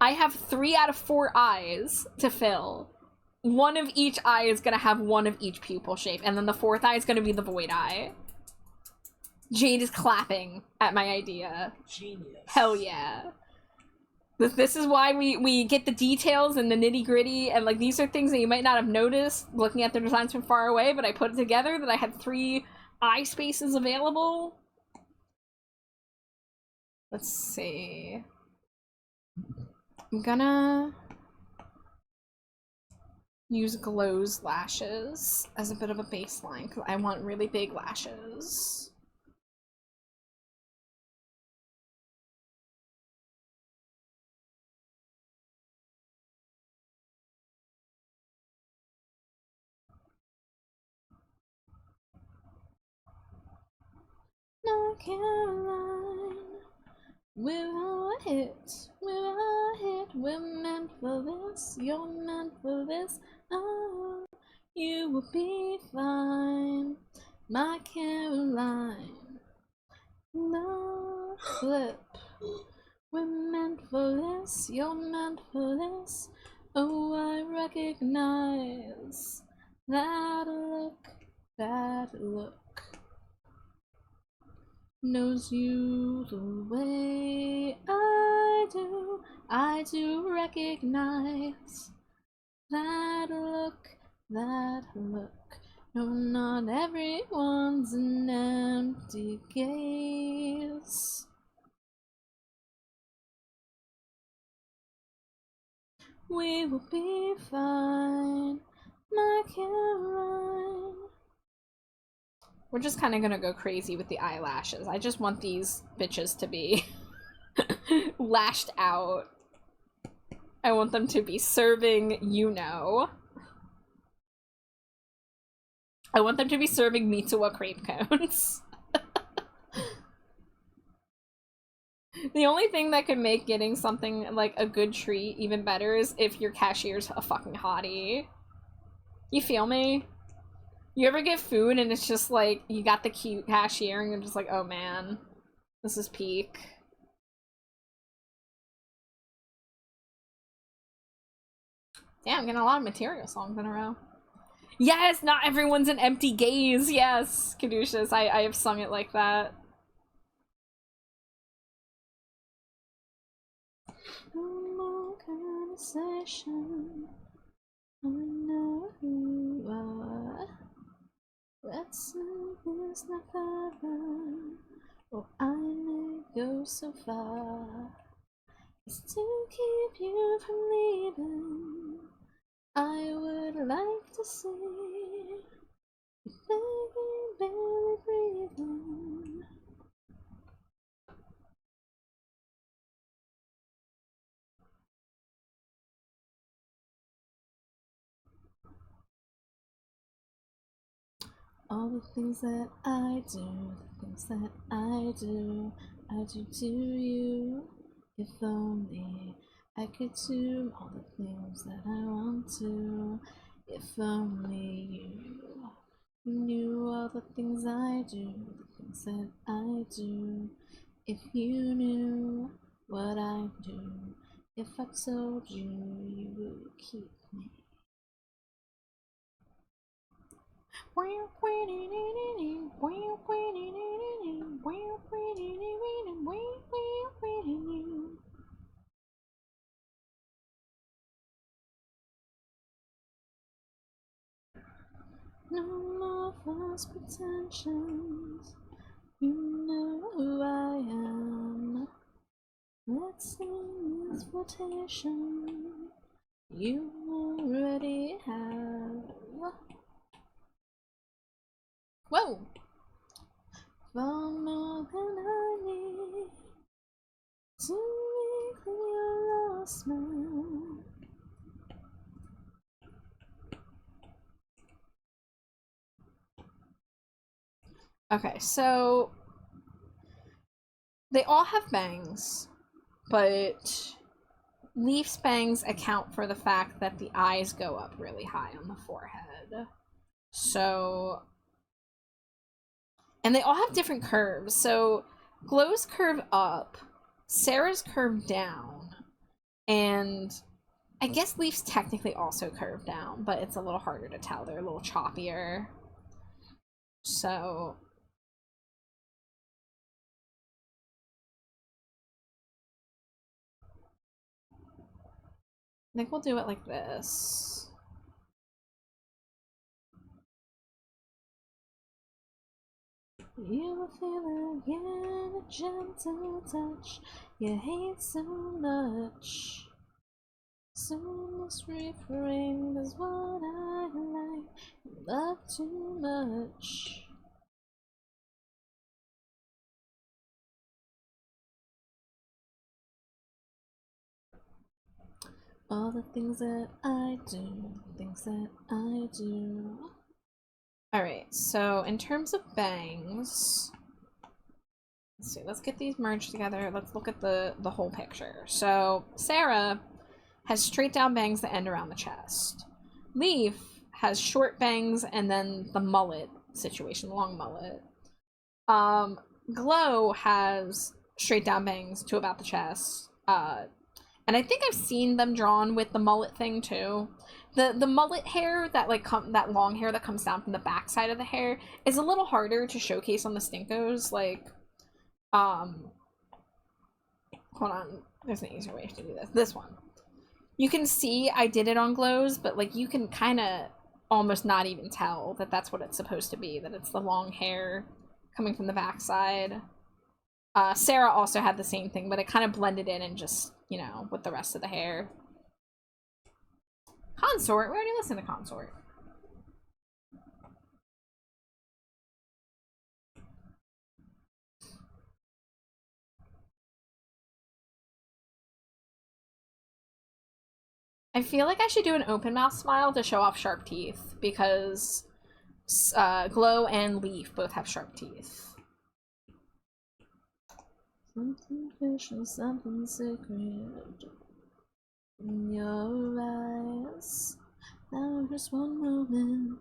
I have 3 out of 4 eyes to fill. 1 of each eye is gonna have 1 of each pupil shape, and then the 4th eye is gonna be the void eye. Jade is clapping at my idea. Genius. Hell yeah. This is why we get the details and the nitty-gritty, and like these are things that you might not have noticed looking at the designs from far away, but I put it together that I had 3 eye spaces available. Let's see. I'm gonna use Glow's lashes as a bit of a baseline because I want really big lashes. North Caroline, we're meant for this, you're meant for this, oh, you will be fine, my Caroline, no flip, we're meant for this, you're meant for this, oh, I recognize that look, knows you the way I do recognize that look, no, not everyone's an empty gaze. We will be fine, my Caroline. We're just kind of gonna go crazy with the eyelashes. I just want these bitches to be lashed out. I want them to be serving, you know. I want them to be serving Mitsuwa crepe cones. The only thing that could make getting something like a good treat even better is if your cashier's a fucking hottie. You feel me? You ever get food and it's just like, you got the cute cashier and you're just like, oh man, this is peak. Damn, I'm getting a lot of material songs in a row. Yes, not everyone's an empty gaze. Yes, Caduceus, I have sung it like that. More conversation. I know who you are. Let's end is not further, or I may go so far, is to keep you from leaving. I would like to see you begging, barely breathing. All the things that I do, the things that I do to you. If only I could do all the things that I want to. If only you knew all the things I do, the things that I do. If you knew what I do, if I told you, you would keep me. No more false pretensions. You know who I am. Let's sing this flirtation you already have. Whoa! Far more than I need to make your lost man. Okay, so they all have bangs, but Leaf's bangs account for the fact that the eyes go up really high on the forehead. So, and they all have different curves. So Glow's curve up, Sarah's curve down, and I guess Leaf's technically also curved down, but it's a little harder to tell. They're a little choppier. So I think we'll do it like this. You will feel again a gentle touch you hate so much. So must refrain is what I like. You love too much. All the things that I do, things that I do. Alright, so in terms of bangs, let's see, let's get these merged together. Let's look at the whole picture. So Sarah has straight down bangs that end around the chest. Leaf has short bangs and then the mullet situation, long mullet. Glow has straight down bangs to about the chest. And I think I've seen them drawn with the mullet thing too. The mullet hair that that long hair that comes down from the back side of the hair is a little harder to showcase on the Stinkos. Like, hold on, there's an easier way to do this. This one. You can see I did it on Glows, but like you can kind of almost not even tell that that's what it's supposed to be. That it's the long hair coming from the backside. Sarah also had the same thing, but it kind of blended in and just, you know, with the rest of the hair. Consort? We already listened to Consort. I feel like I should do an open mouth smile to show off sharp teeth, because Glow and Leaf both have sharp teeth. Something special, something sacred in your eyes. Now just one moment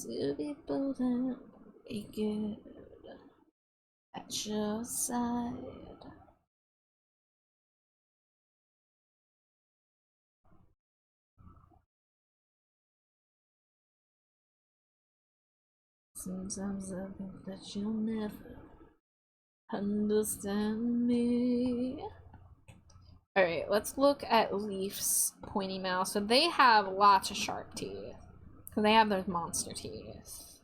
to be bold and be good at your side. Sometimes I think that you'll never understand me. Alright, let's look at Leaf's pointy mouth. So they have lots of sharp teeth. So they have those monster teeth.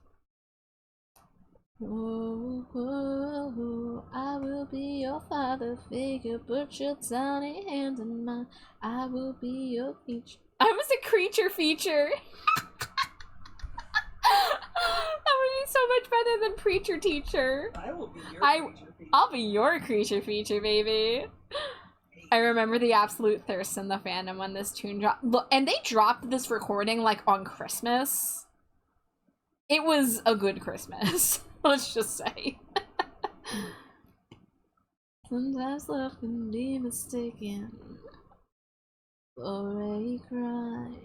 Oh, oh, oh, I will be your father figure, put your tiny hand in mine. I will be your feature. I was a creature feature. That would be so much better than preacher teacher. I will be your creature feature. I'll be your creature feature, baby. I remember the absolute thirst in the fandom when this tune dropped. Look, and they dropped this recording like on Christmas. It was a good Christmas. Let's just say. Sometimes love can be mistaken for a crime.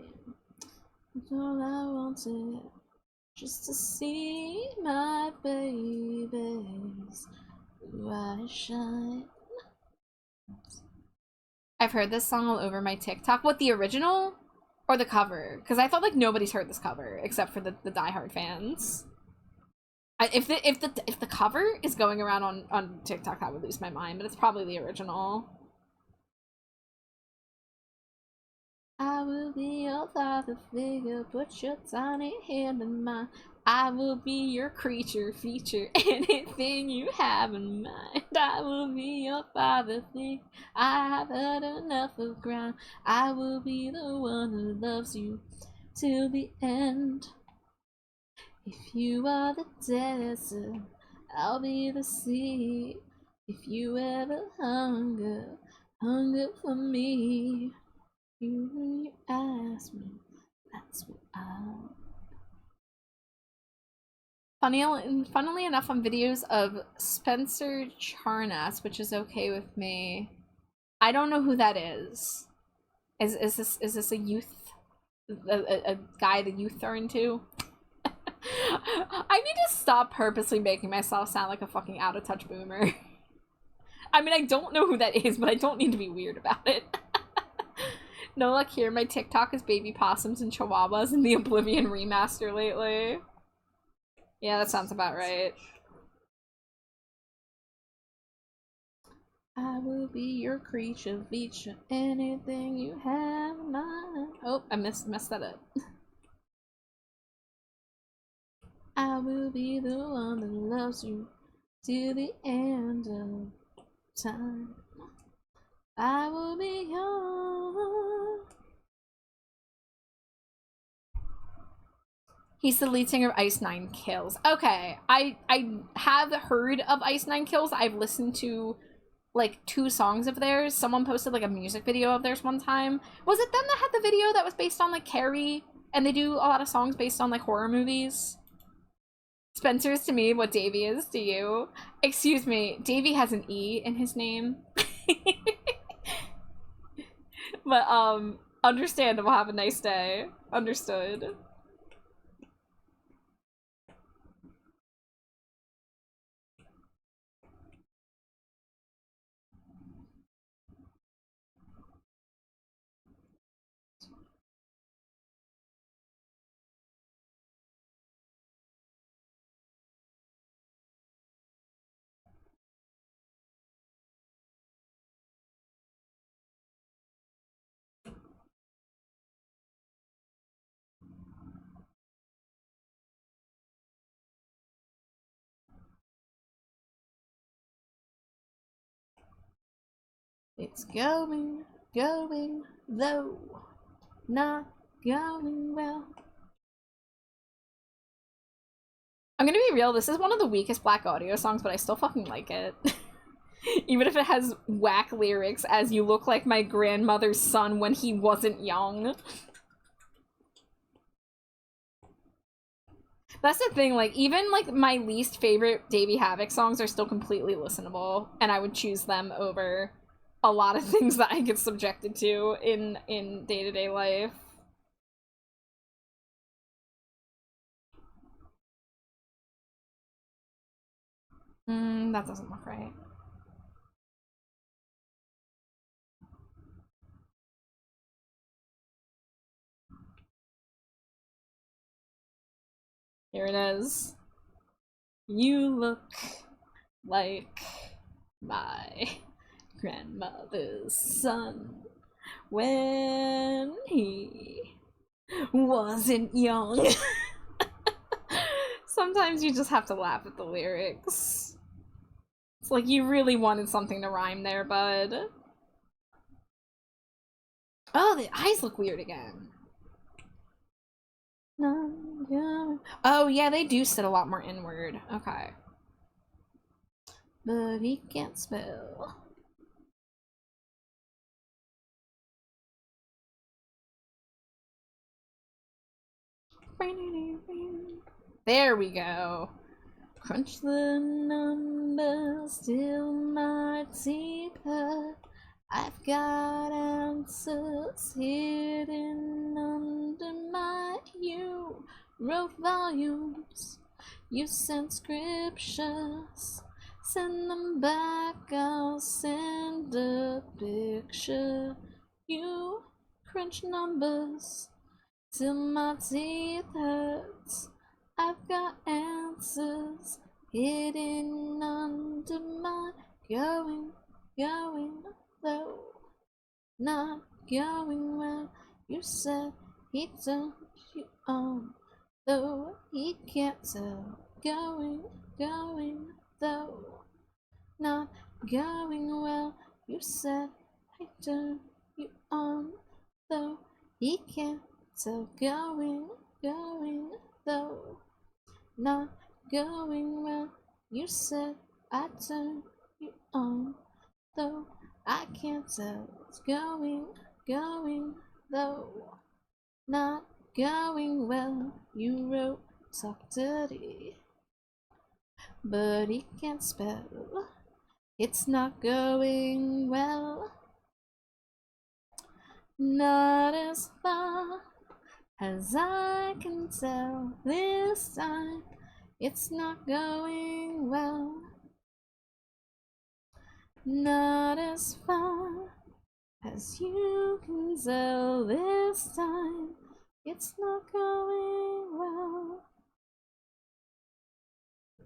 That's all I wanted, just to see my baby's eyes shine. I've heard this song all over my TikTok. What, the original or the cover? Because I felt like nobody's heard this cover except for the diehard fans. If the cover is going around on TikTok, I would lose my mind, but it's probably the original. I will be your father figure, put your tiny hand in mine. I will be your creature feature, anything you have in mind. I will be your father figure, I have had enough of ground. I will be the one who loves you till the end. If you are the desert, I'll be the sea. If you ever hunger for me, you ask me, that's what I'll. Funnily enough, on videos of Spencer Charnas, which is okay with me. I don't know who that is. Is this a youth, a guy the youth are into? I need to stop purposely making myself sound like a fucking out of touch boomer. I mean, I don't know who that is, but I don't need to be weird about it. No luck here. My TikTok is baby possums and chihuahuas in the Oblivion remaster lately. Yeah, that sounds about right. I will be your creature feature, anything you have in mind. Oh, I messed that up. I will be the one that loves you till the end of time. I will be yours. He's the lead singer of Ice Nine Kills. Okay, I have heard of Ice Nine Kills. I've listened to like 2 songs of theirs. Someone posted like a music video of theirs one time. Was it them that had the video that was based on like Carrie? And they do a lot of songs based on like horror movies. Spencer's to me what Davey is to you. Excuse me, Davey has an E in his name. But understandable. Have a nice day. Understood. It's going low, not going well. I'm gonna be real, this is one of the weakest Black Audio songs, but I still fucking like it. Even if it has whack lyrics, as you look like my grandmother's son when he wasn't young. That's the thing, like, even, like, my least favorite Davey Havoc songs are still completely listenable, and I would choose them over a lot of things that I get subjected to in day-to-day life. That doesn't look right. Here it is. You look like my grandmother's son when he wasn't young. Sometimes you just have to laugh at the lyrics. It's like you really wanted something to rhyme there, bud. Oh, the eyes look weird again. Oh, yeah, they do sit a lot more inward. Okay. But he can't spell. There we go. Crunch the numbers till my teeth hurt. I've got answers hidden under my. You wrote volumes, you sent scriptures. Send them back, I'll send a picture. You crunch numbers till my teeth hurts. I've got answers hidden under my. Going though, not going well. You said he turned you on, though he can't tell. Going though, not going well. You said I turned you on, though he can't tell. Going though, not going well. You said I turned you on, though I can't tell. It's going though, not going well. You wrote talk dirty, but he can't spell. It's not going well. Not as far as I can tell this time. It's not going well. Not as far as you can tell this time. It's not going well.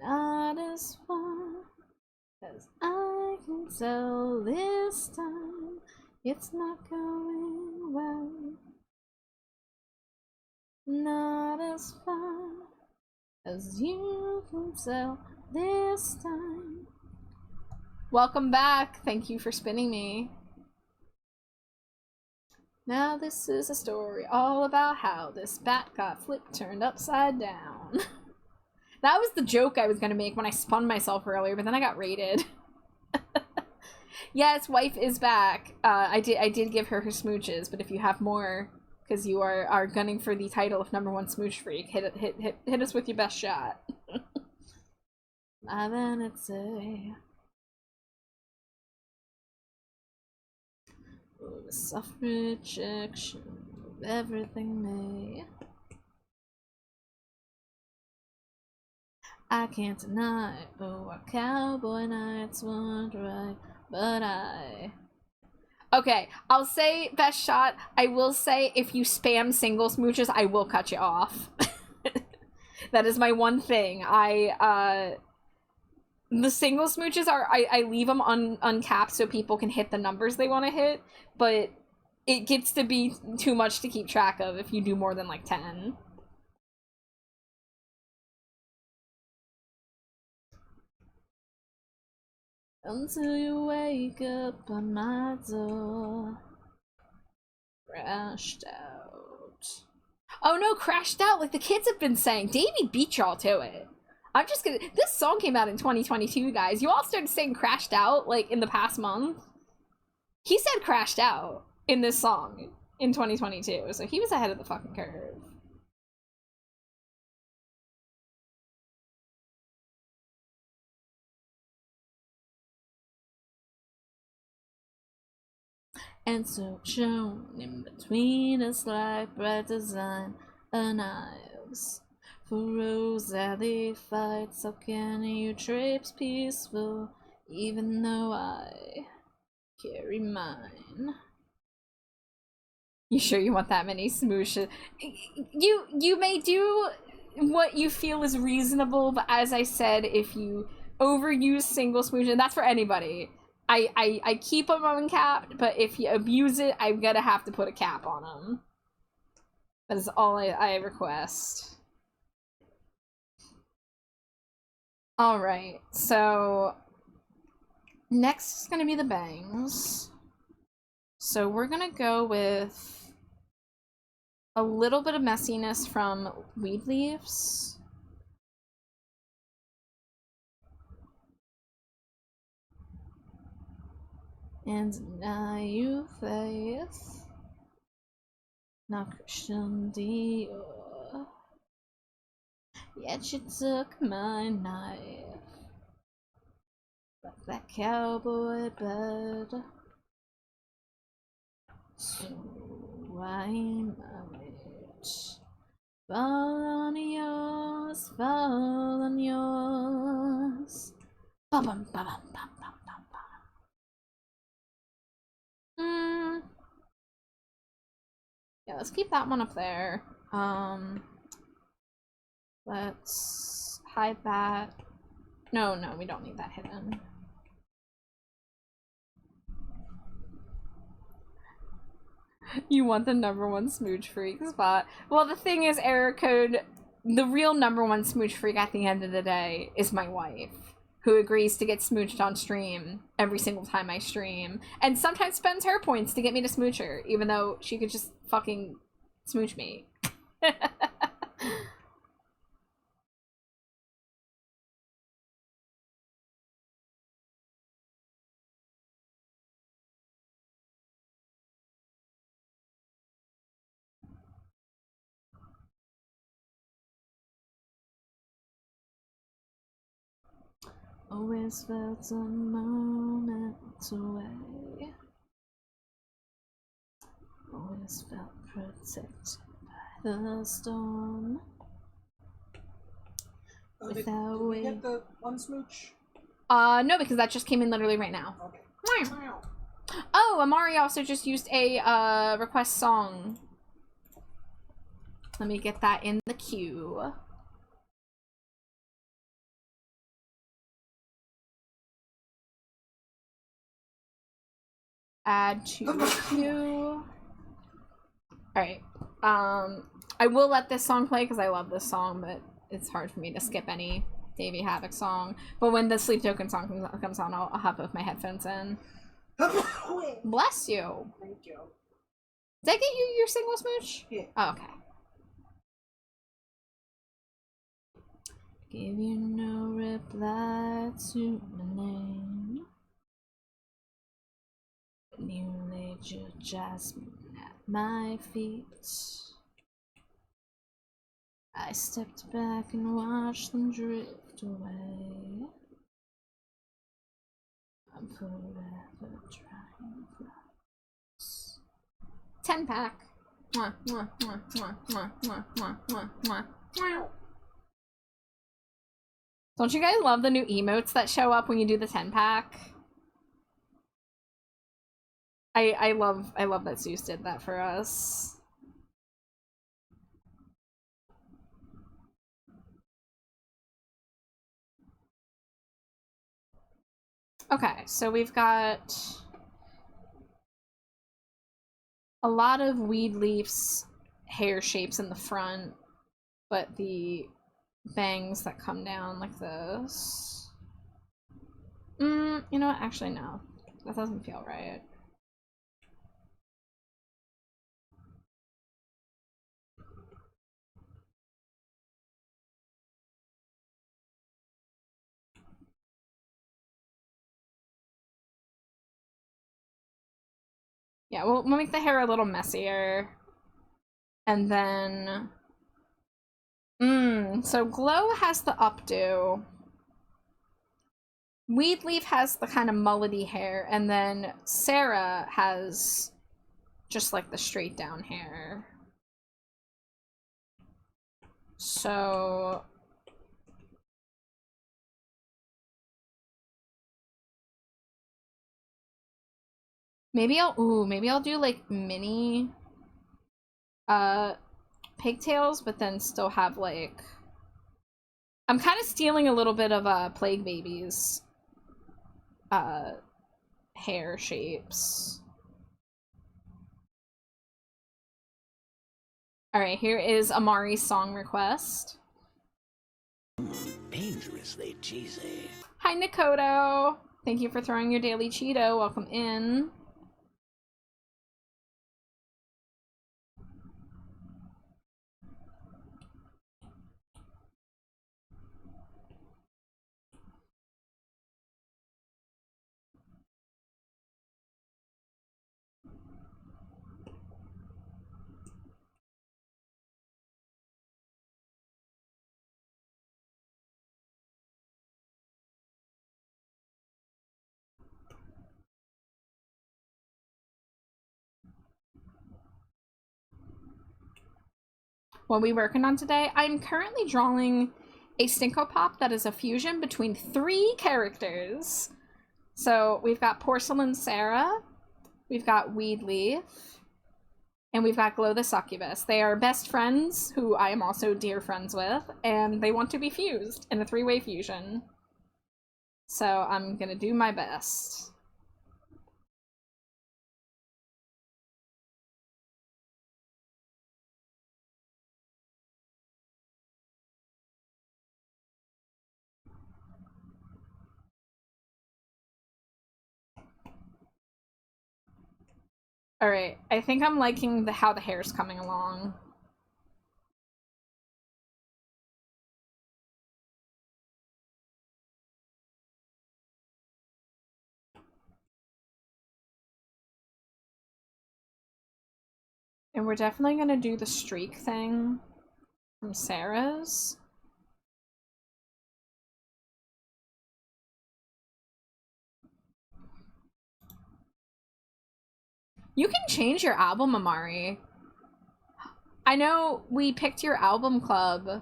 Not as far as I can tell this time. It's not going well. Not as far as you can tell this time. Welcome back. Thank you for spinning me. Now this is a story all about how this bat got flipped turned upside down. That was the joke I was gonna make when I spun myself earlier, but then I got raided. Yes, wife is back. I did give her smooches, but if you have more, because you are gunning for the title of #1 smooch freak, hit us with your best shot. My vanity. Oh, the soft rejection of everything me. I can't deny, oh, our cowboy nights weren't right, but Okay, I'll say best shot. I will say if you spam single smooches, I will cut you off. That is my one thing. The single smooches are, I leave them uncapped so people can hit the numbers they want to hit, but it gets to be too much to keep track of if you do more than like 10. Until you wake up on my door. Crashed out. Oh no, crashed out like the kids have been saying. Davey beat y'all to it. I'm just gonna. This song came out in 2022, guys. You all started saying crashed out like in the past month. He said crashed out in this song in 2022, so he was ahead of the fucking curve. And so shown in between us like bright design knives. For rows that they fight, so can you traipse peaceful, even though I carry mine. You sure you want that many smooshes? You may do what you feel is reasonable, but as I said, if you overuse single smooshes, and that's for anybody, I keep them uncapped, but if you abuse it, I'm gonna have to put a cap on them. That is all I request. Alright, so next is gonna be the bangs. So we're gonna go with a little bit of messiness from weed leaves. And now you faith, now Christian Dior. Yet you took my knife, like that cowboy blood. So I'm a witch. Fall on yours, fall on yours. Ba bum ba bum bum bum bum bum. Yeah, let's keep that one up there. Let's hide that. No, we don't need that hidden. You want the #1 smooch freak spot. Well, the thing is, error code, the real #1 smooch freak at the end of the day is my wife, who agrees to get smooched on stream every single time I stream, and sometimes spends her points to get me to smooch her, even though she could just fucking smooch me. Always felt a moment away. Always felt protected by the storm. Did we get the one smooch? No, because that just came in literally right now. Okay. Oh, Amari also just used a request song. Let me get that in the queue. Add to queue. Alright. I will let this song play because I love this song, but it's hard for me to skip any Davey Havoc song. But when the Sleep Token song comes on, I'll have both my headphones in. Bless you. Thank you. Did I get you your single smooch? Yeah. Oh, okay. Give you no reply to my name. When you laid your jasmine at my feet, I stepped back and watched them drift away. I'm forever trying close. 10-pack. Mwah, mwah, mwah, mwah, mwah, mwah, mwah, mwah, mwah, mwah. Don't you guys love the new emotes that show up when you do the 10-pack? I love that Zeus did that for us. Okay, so we've got a lot of weed leaves hair shapes in the front, but the bangs that come down like this. You know what? Actually, no. That doesn't feel right. Yeah, we'll make the hair a little messier. And then... so Glow has the updo. Weedleaf has the kind of mullety hair, and then Sarah has just like the straight down hair. So... maybe I'll do like mini pigtails, but then still have like, I'm kind of stealing a little bit of Plague Baby's hair shapes. All right, here is Amari's song request. dangerously cheesy. Hi, Nikoto. Thank you for throwing your daily Cheeto. Welcome in. What are we working on today? I'm currently drawing a Stinko Pop that is a fusion between 3 characters. So we've got Porcelain Sarah, we've got Weed Leaf, and we've got Glow the Succubus. They are best friends, who I am also dear friends with, and they want to be fused in a 3-way fusion. So I'm gonna do my best. Alright, I think I'm liking how the hair's coming along. And we're definitely gonna do the streak thing from Sarah's. You can change your album, Amari. I know we picked your album club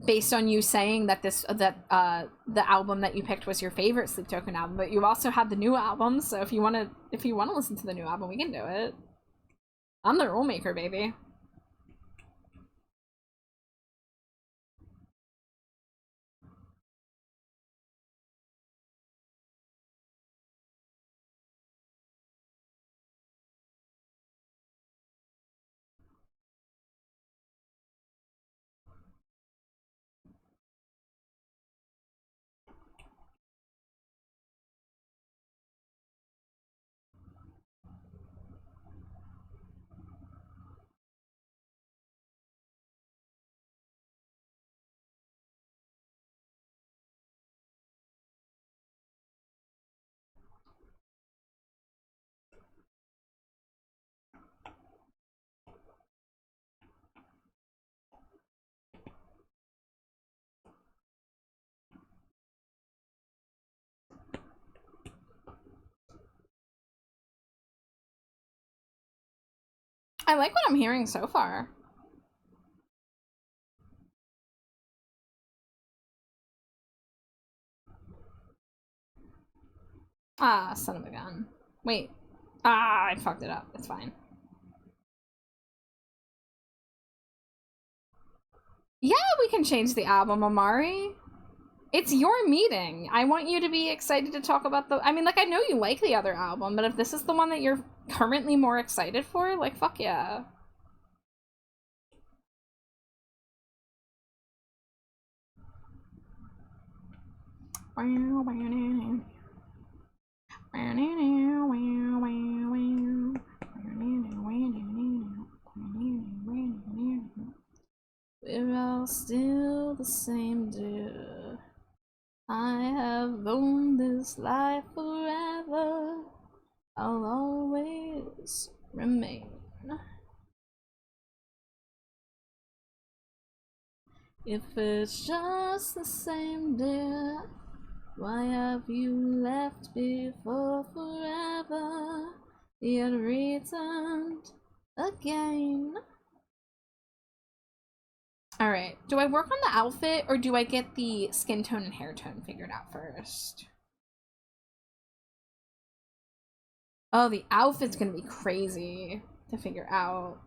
based on you saying that the album that you picked was your favorite Sleep Token album, but you also had the new album, so if you wanna listen to the new album, we can do it. I'm the rule maker, baby. I like what I'm hearing so far. Ah, son of a gun. Wait. Ah, I fucked it up. It's fine. Yeah, we can change the album, Amari. It's your meeting. I want you to be excited to talk about I mean, like, I know you like the other album, but if this is the one that you're currently more excited for, like, fuck yeah. We're all still the same, dear. I have owned this life forever. I'll always remain. If it's just the same, dear, why have you left before forever, yet returned again? Alright, do I work on the outfit, or do I get the skin tone and hair tone figured out first? Oh, the outfit's gonna be crazy to figure out.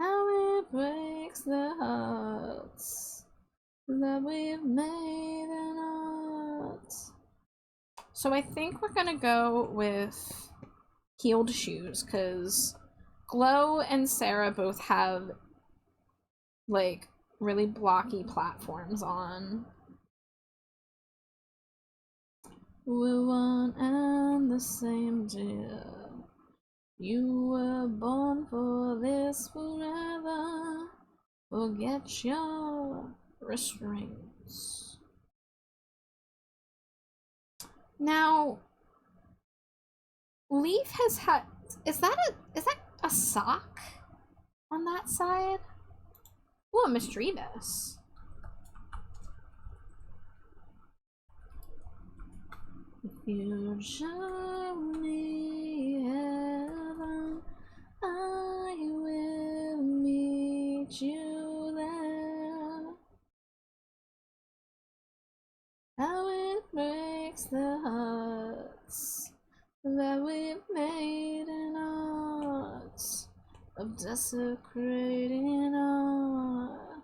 How it breaks the hearts that we've made in us. So I think we're gonna go with heeled shoes, because Glow and Sarah both have, like, really blocky platforms on. We're one and the same, dear. You were born for this forever. Forget your restraints. Now, Leaf has had. Is that a sock on that side? Ooh, a mischievous. If you show me heaven, I will meet you there. How it breaks the hearts that we've made in arts of desecrating our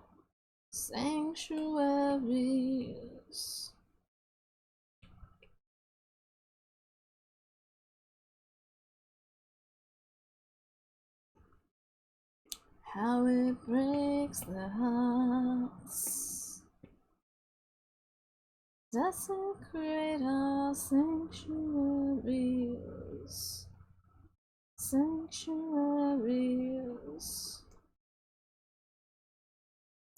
sanctuaries. How it breaks the hearts, desecrate our sanctuaries, sanctuaries.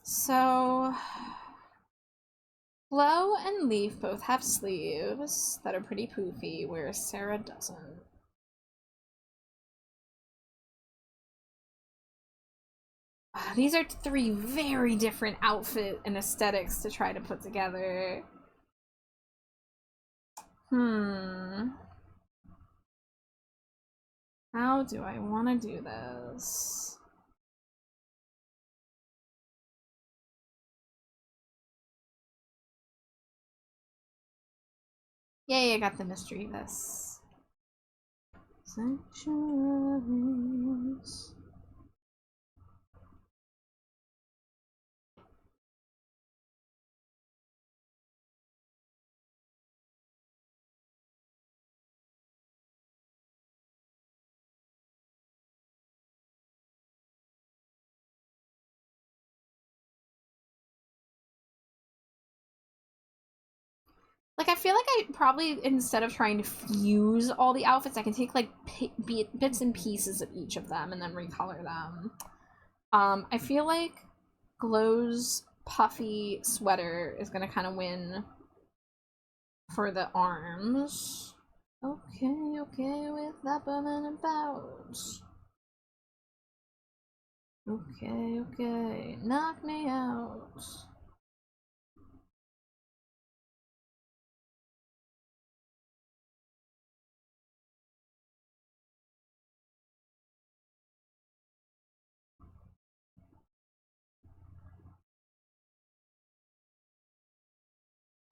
So, Glow and Leaf both have sleeves that are pretty poofy, whereas Sarah doesn't. These are three very different outfit and aesthetics to try to put together. How do I want to do this? Yay, I got the mystery this. Sanctuaries. Like, I feel like I probably, instead of trying to fuse all the outfits, I can take, like, bits and pieces of each of them and then recolor them. I feel like Glow's puffy sweater is gonna kind of win for the arms. Okay, okay, with that and about. Okay, okay, knock me out.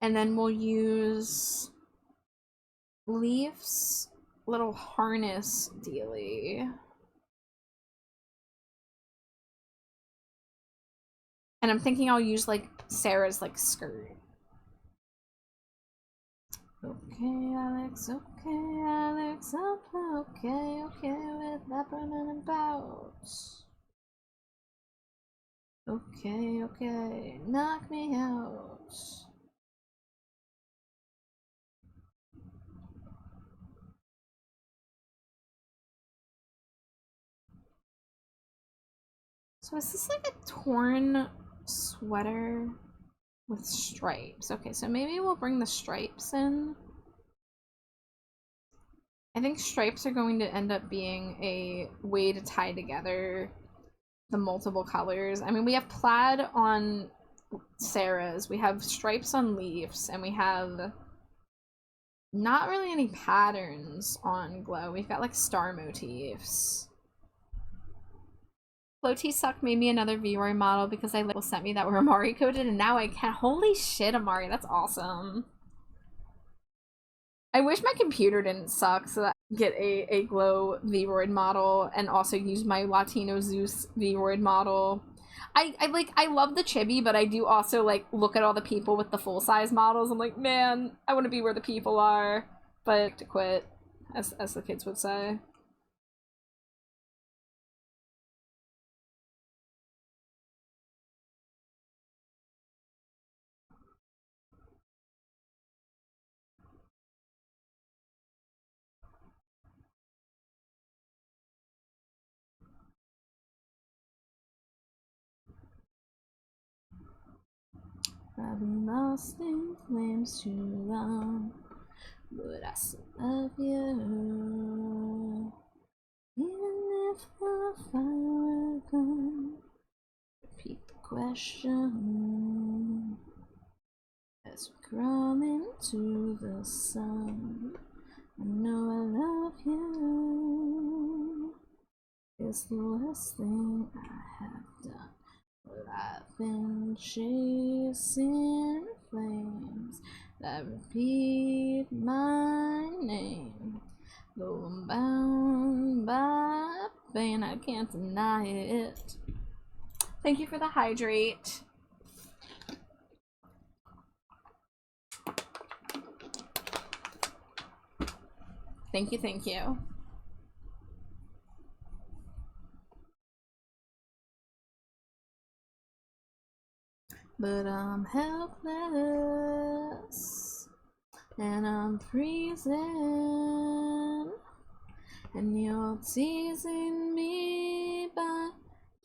And then we'll use Leaf's little harness dealy. And I'm thinking I'll use, like, Sarah's, like, skirt. Okay, Alex, okay, Alex, okay, okay, with that and about. Okay, okay, knock me out. So is this like a torn sweater with stripes? Okay, so maybe we'll bring the stripes in. I think stripes are going to end up being a way to tie together the multiple colors. I mean, we have plaid on Sarah's, we have stripes on Leaf's, and we have not really any patterns on Glow. We've got like star motifs. Floaty Suck made me another VOD model because I sent me that were Amari coded, and now I can. Holy shit, Amari, that's awesome. I wish my computer didn't suck so that I could get a Glow VOD model and also use my Latino Zeus VOD model. I love the chibi, but I do also like look at all the people with the full size models. I'm like, man, I want to be where the people are, but to quit, as the kids would say. I've been lost in flames too long, but I still love you. Even if the fire were gone, repeat the question as we crawl into the sun. I know I love you. It's the worst thing I have done. Well, I've been chasing flames that repeat my name. Though I'm bound by pain, I can't deny it. Thank you for the hydrate. Thank you, thank you. But I'm helpless, and I'm freezing, and you're teasing me by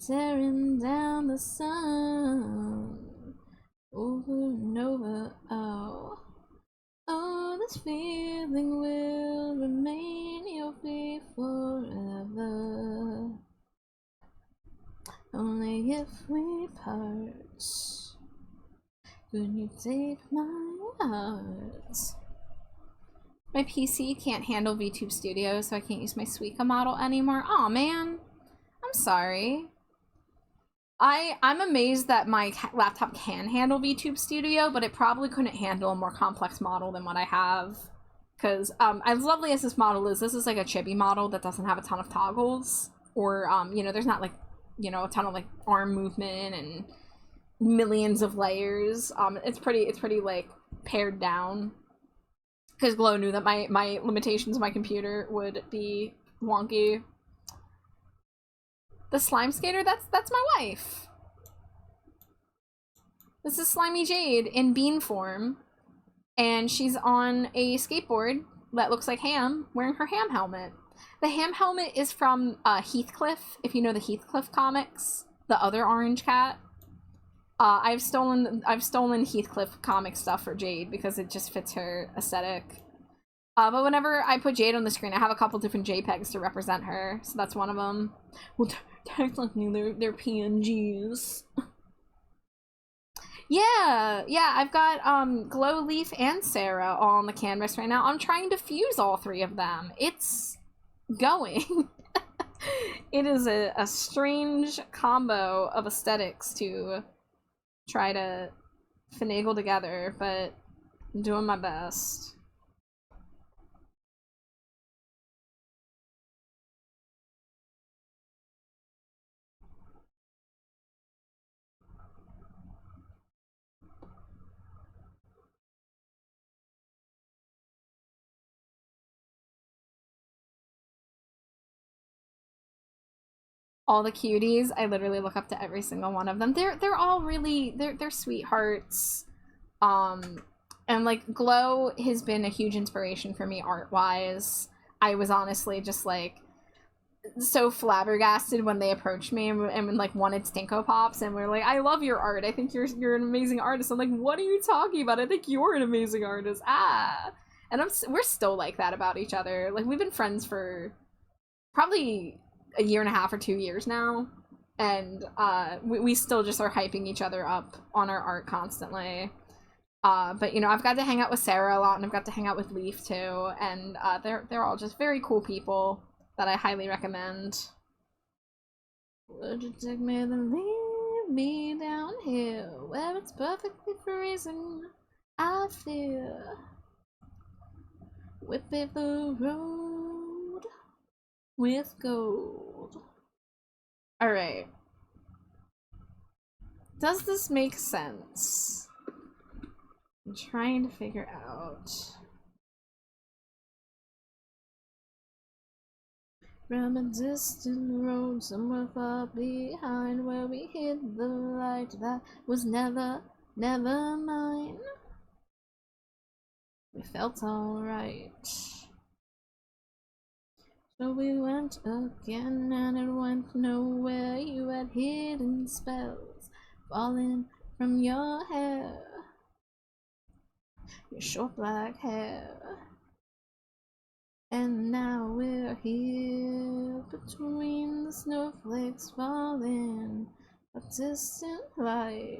tearing down the sun over and over. Oh, this feeling will remain. You'll be forever. Only if we part, could you take my heart? My PC can't handle VTube Studio, so I can't use my Suica model anymore. Aw, man. I'm sorry. I'm amazed that my laptop can handle VTube Studio, but it probably couldn't handle a more complex model than what I have. Because, as lovely as this model is, this is like a chibi model that doesn't have a ton of toggles. Or, you know, there's not like, you know, a ton of like arm movement and millions of layers. It's pretty like pared down. Because Glow knew that my limitations of my computer would be wonky. The slime skater, that's my wife. This is Slimy Jade in bean form. And she's on a skateboard that looks like Ham, wearing her Ham helmet. The Ham helmet is from Heathcliff, if you know the Heathcliff comics. The other orange cat. I've stolen Heathcliff comic stuff for Jade because it just fits her aesthetic. But whenever I put Jade on the screen, I have a couple different JPEGs to represent her, so that's one of them. Well, technically, they're PNGs. Yeah, I've got Glow, Leaf, and Sarah all on the canvas right now. I'm trying to fuse all three of them. It's going. It is a strange combo of aesthetics to try to finagle together, but I'm doing my best. All the cuties, I literally look up to every single one of them. They're all really they're sweethearts. And like Glow has been a huge inspiration for me art-wise. I was honestly just like so flabbergasted when they approached me and like wanted Stinko Pops and were like, I love your art. I think you're an amazing artist. I'm like, what are you talking about? I think you're an amazing artist. And we're still like that about each other. Like we've been friends for probably a year and a half or 2 years now, and we still just are hyping each other up on our art constantly. But you know, I've got to hang out with Sarah a lot, and I've got to hang out with Leaf too, and they're all just very cool people that I highly recommend. Would you take me then leave me down here where it's perfectly freezing? I fear we pave the road with gold. Alright. Does this make sense? I'm trying to figure out. From a distant road somewhere far behind where we hid the light that was never mine. We felt alright. So we went again and it went nowhere. You had hidden spells falling from your hair. your short black hair. And now we're here between the snowflakes falling, a distant light.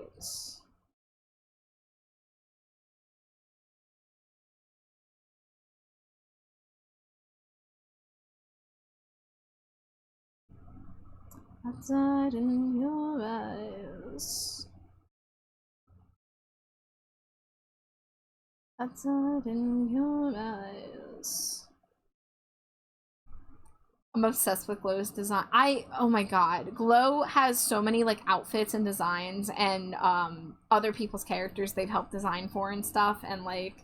I died in your eyes. I died in your eyes. I'm obsessed with Glow's design. Oh my god, Glow has so many like outfits and designs and other people's characters they've helped design for and stuff, and like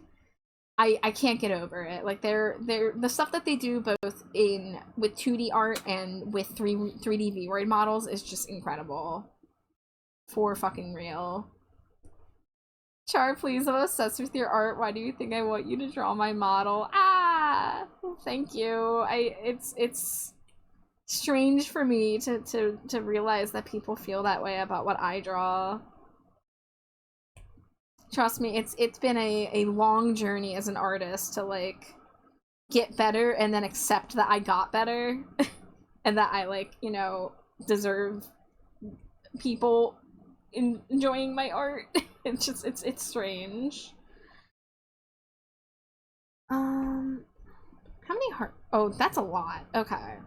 I can't get over it. Like they're the stuff that they do both in with 2D art and with 3D VRoid models is just incredible. For fucking real. Char, please, I'm obsessed with your art. Why do you think I want you to draw my model? Ah, thank you. It's strange for me to realize that people feel that way about what I draw. Trust me, it's been a long journey as an artist to like get better and then accept that I got better and that I like, you know, deserve people enjoying my art. It's just it's strange. How many heart? Oh, that's a lot. Okay.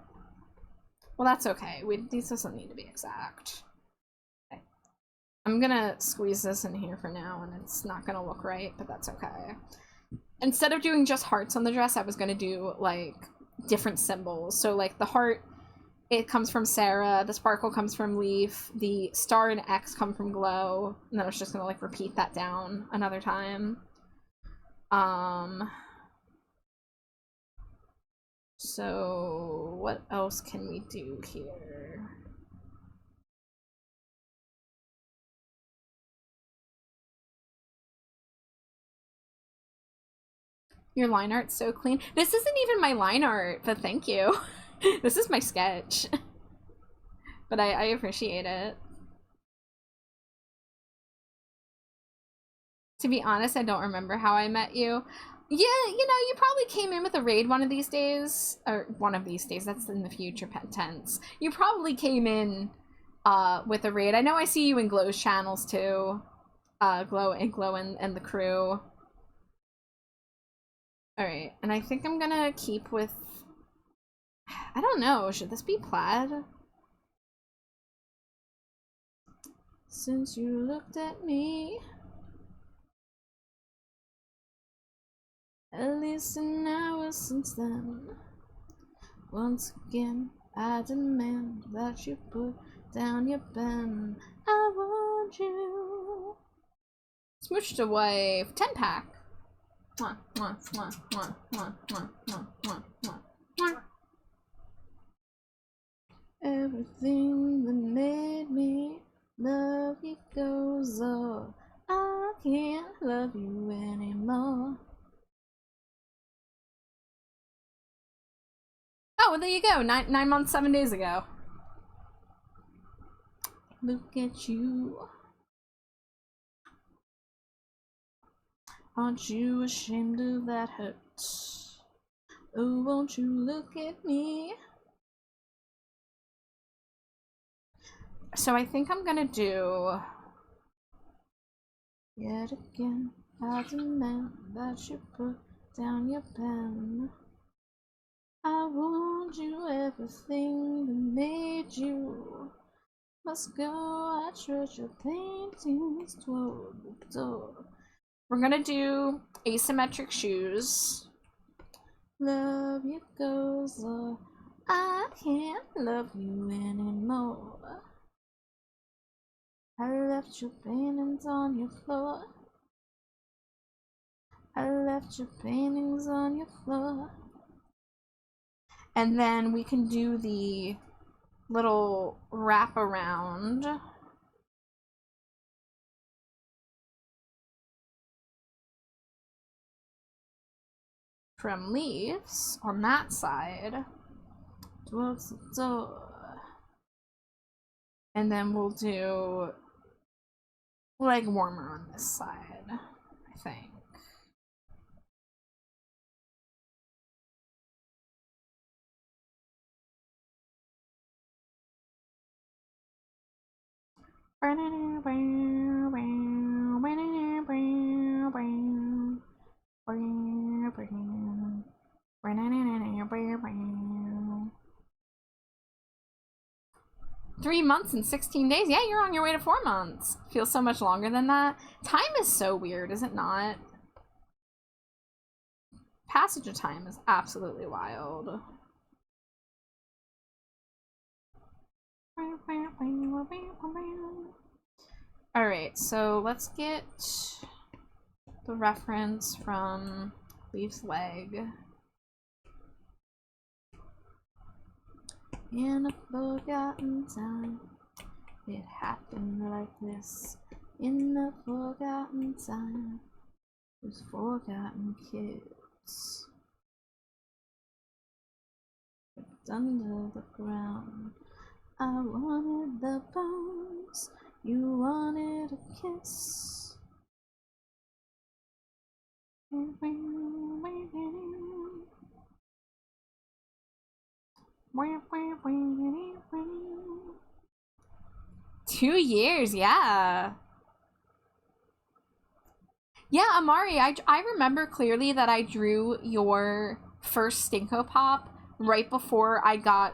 Well, that's okay. These doesn't need to be exact. Okay. I'm gonna squeeze this in here for now, and it's not gonna look right, but that's okay. Instead of doing just hearts on the dress, I was gonna do like different symbols. So like the heart, it comes from Sarah, the sparkle comes from Leaf, the star and X come from Glow, and then I was just gonna like repeat that down another time. So what else can we do here? Your line art's so clean. This isn't even my line art, but thank you. This is my sketch. But I appreciate it. To be honest, I don't remember how I met you. Yeah, you know, you probably came in with a raid one of these days. Or one of these days, that's in the future tense. You probably came in with a raid. I know I see you in Glow's channels too. Glow and the crew. Alright, and I think I'm gonna keep with... I don't know, should this be plaid? Since you looked at me, at least an hour since then, once again I demand that you put down your pen. I want you. Smooched away. 10-pack. Mwah, mwah, mwah, mwah, mwah, mwah, mwah, mwah, mwah, mwah. Everything that made me love you goes off. I can't love you anymore. Oh, well, there you go. 9 months, 7 days ago. Look at you. Aren't you ashamed of that hurt? Oh, won't you look at me? So I think I'm gonna do... Yet again, I demand that you put down your pen. I want you, everything that made you must go. I treasure paintings toward the door. We're gonna do asymmetric shoes. Love you goes on. I can't love you anymore. I left your paintings on your floor. I left your paintings on your floor. And then we can do the little wrap around. From Leaves on that side towards the door. And then we'll do leg warmer on this side, I think. 3 months and 16 days? Yeah, you're on your way to 4 months. Feels so much longer than that. Time is so weird, is it not? Passage of time is absolutely wild. Alright, so let's get the reference from Leaf's leg. In a forgotten time, it happened like this. In a forgotten time, with forgotten kids. It's under the ground. I wanted the bones, you wanted a kiss. Two years, yeah. Yeah, Amari, I remember clearly that I drew your first Stinko Pop right before I got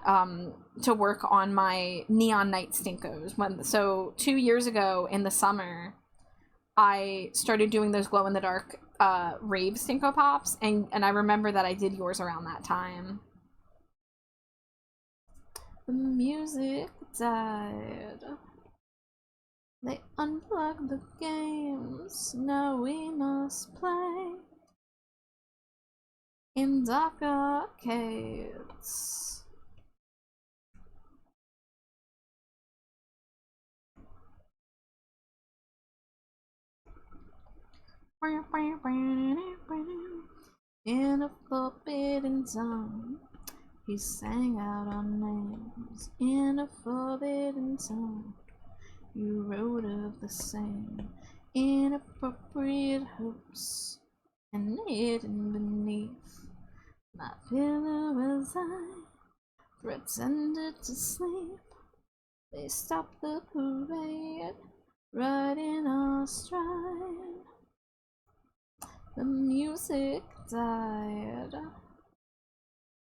to work on my Neon Night Stinkos. So 2 years ago in the summer, I started doing those glow in the dark rave Stinko Pops, and I remember that I did yours around that time. The music died. They unplugged the games, now we must play in dark arcades. In a forbidden zone, he sang out our names. In a forbidden zone, you wrote of the same inappropriate hopes, and hidden beneath my pillow as I pretended to sleep. They stopped the parade right in our stride. The music died.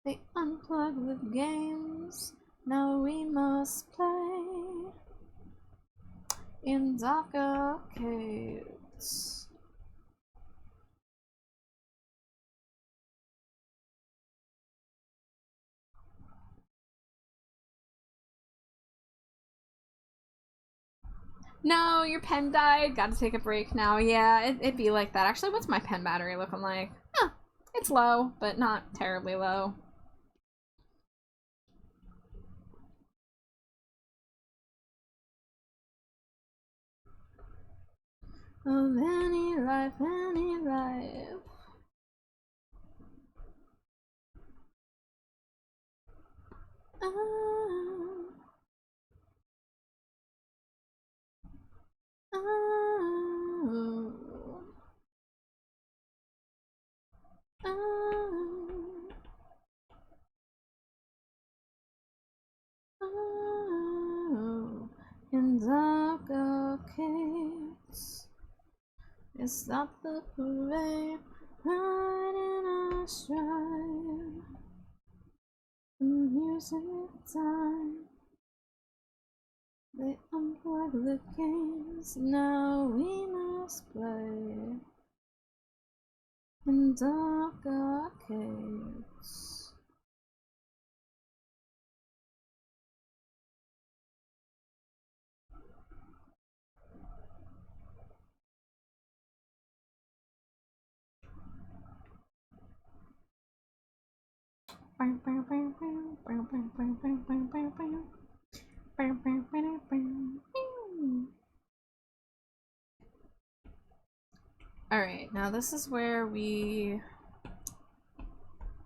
They unplugged the games, now we must play in dark arcades. No, your pen died. Gotta take a break now. Yeah, it'd be like that. Actually, what's my pen battery looking like? Huh, it's low, but not terribly low. Of any life, any life. Oh, oh, oh, oh. In dark arcades, it's not the parade right in our stride. The music time. They unplug the games, now we must play in dark arcades. Alright, now this is where we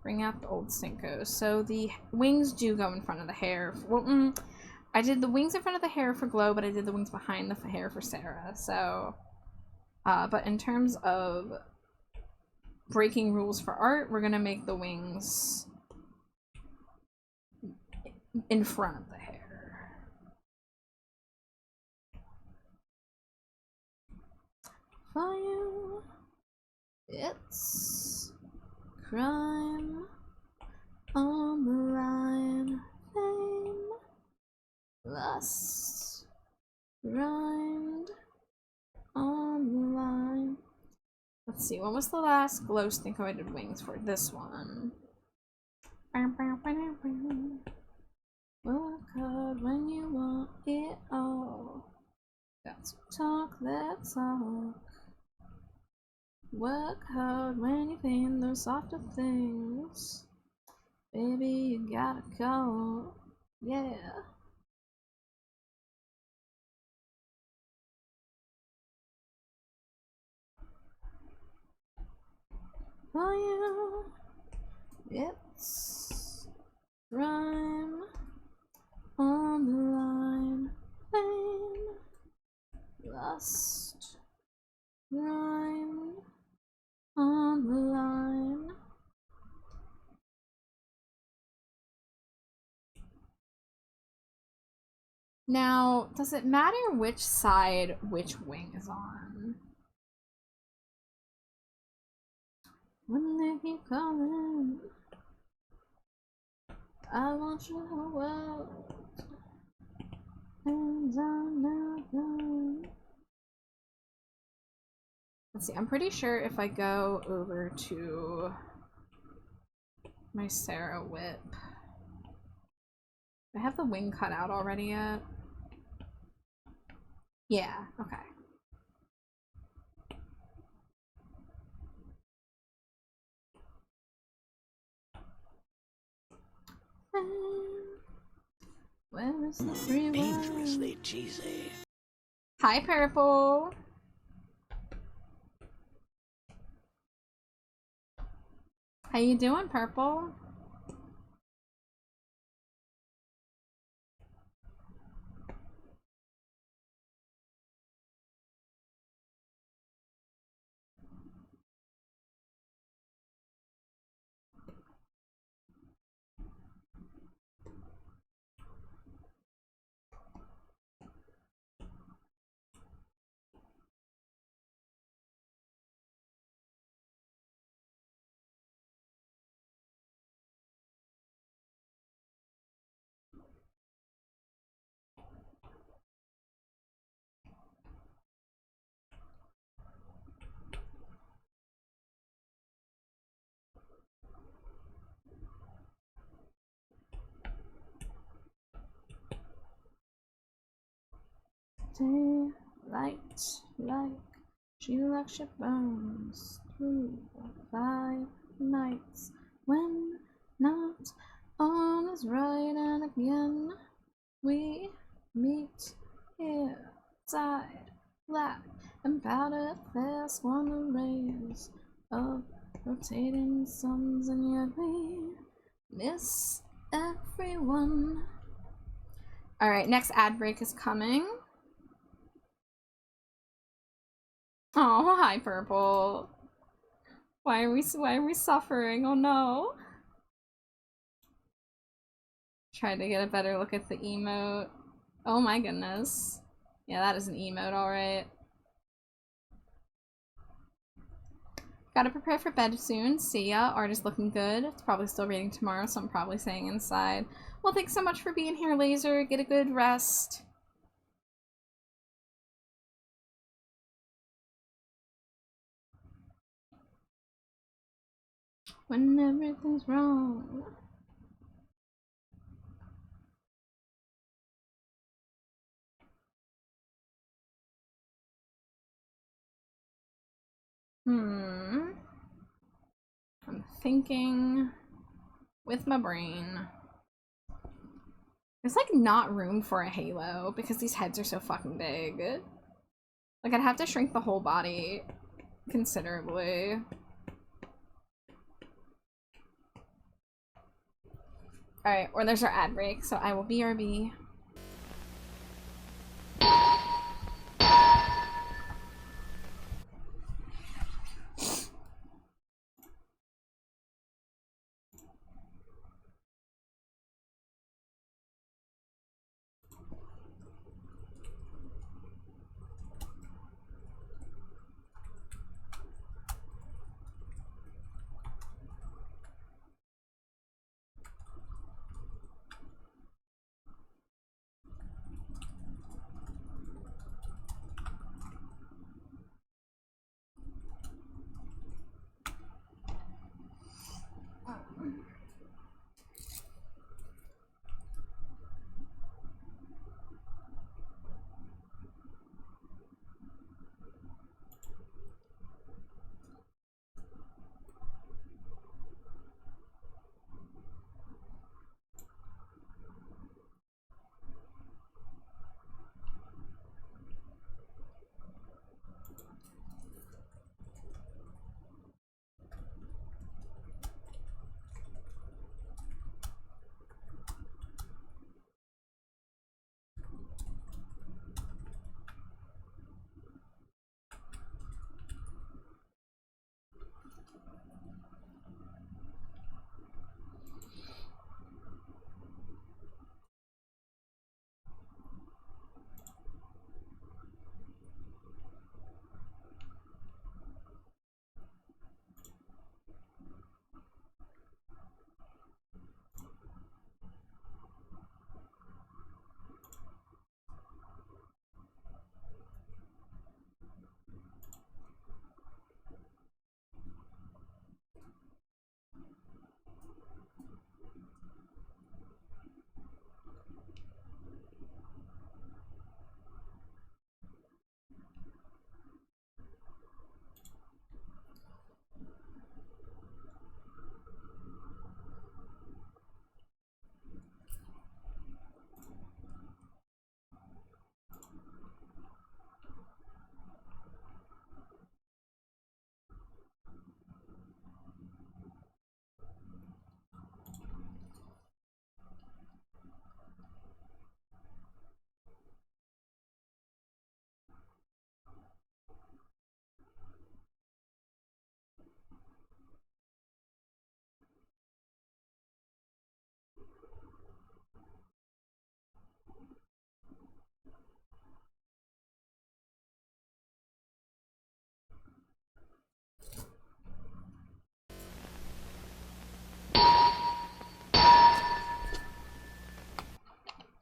bring out the old Stinkos. So the wings do go in front of the hair. Well, I did the wings in front of the hair for Glow, but I did the wings behind the hair for Sarah. So, but in terms of breaking rules for art, we're gonna make the wings in front of the hair. For you, it's crime on the line. Fame, lust, grind on the line. Let's see, when was the last glow stick I did wings for? This one. Work hard when you want it all. Got to talk that talk. Work hard when you think those softer things. Baby, you gotta go. Yeah. For you, it's rhyme on the line. Fame, lust, rhyme on the line. Now, does it matter which side which wing is on? When they keep calling, I want you whole world. Hands on now gone. Let's see, I'm pretty sure if I go over to my Sarah whip. I have the wing cut out already yet. Yeah, okay. Where is the freeway? Dangerously cheesy. Hi, Purple. How you doing, Purple? Daylight, like she likes your bones through 5 nights when not on is right, and again we meet here, side, black and powder fast, one of rays of rotating suns, and yet we miss everyone. Alright, next ad break is coming. Oh, hi, Purple. Why are we suffering? Oh no. Try to get a better look at the emote. Oh my goodness. Yeah, that is an emote, alright. Gotta prepare for bed soon. See ya. Art is looking good. It's probably still reading tomorrow, so I'm probably staying inside. Well, thanks so much for being here, Laser. Get a good rest. When everything's wrong. I'm thinking with my brain. There's like not room for a halo because these heads are so fucking big. Like I'd have to shrink the whole body considerably. Alright, or there's our ad break, so I will BRB.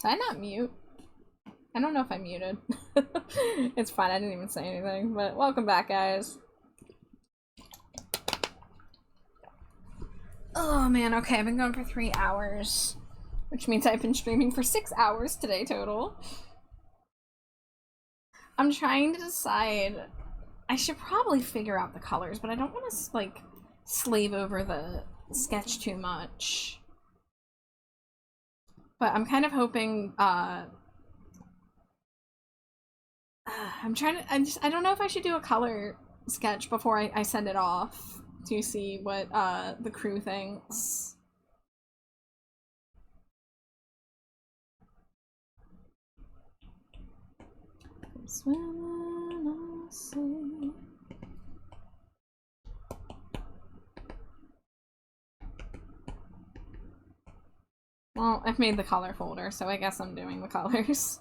Did I not mute? I don't know if I muted. It's fine, I didn't even say anything, but welcome back, guys. Oh man, okay, I've been going for 3 hours, which means I've been streaming for 6 hours today total. I'm trying to decide. I should probably figure out the colors, but I don't want to, like, slave over the sketch too much. But I'm kind of hoping, I'm trying to, I don't know if I should do a color sketch before I send it off to see what, the crew thinks. Swimming on the sea. Well, I've made the color folder, so I guess I'm doing the colors.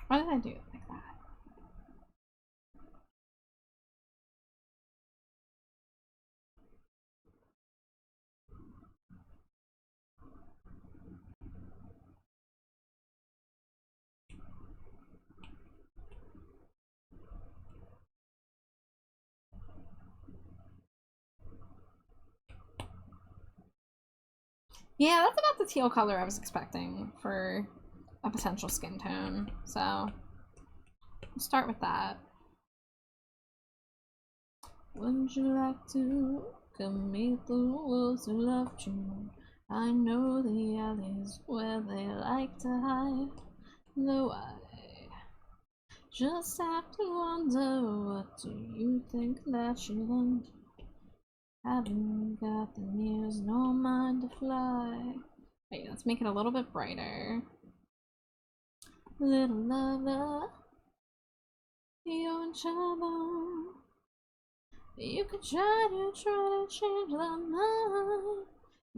Why did I do it like that? Yeah, that's about the teal color I was expecting for a potential skin tone, so I'll start with that. Wouldn't you like to come meet the wolves who loved you? I know the alleys where they like to hide, though I just have to wonder, what do you think that you learned? Haven't got the ears nor mind to fly. Wait, let's make it a little bit brighter. Little lover, you're in trouble. You could try to change their mind.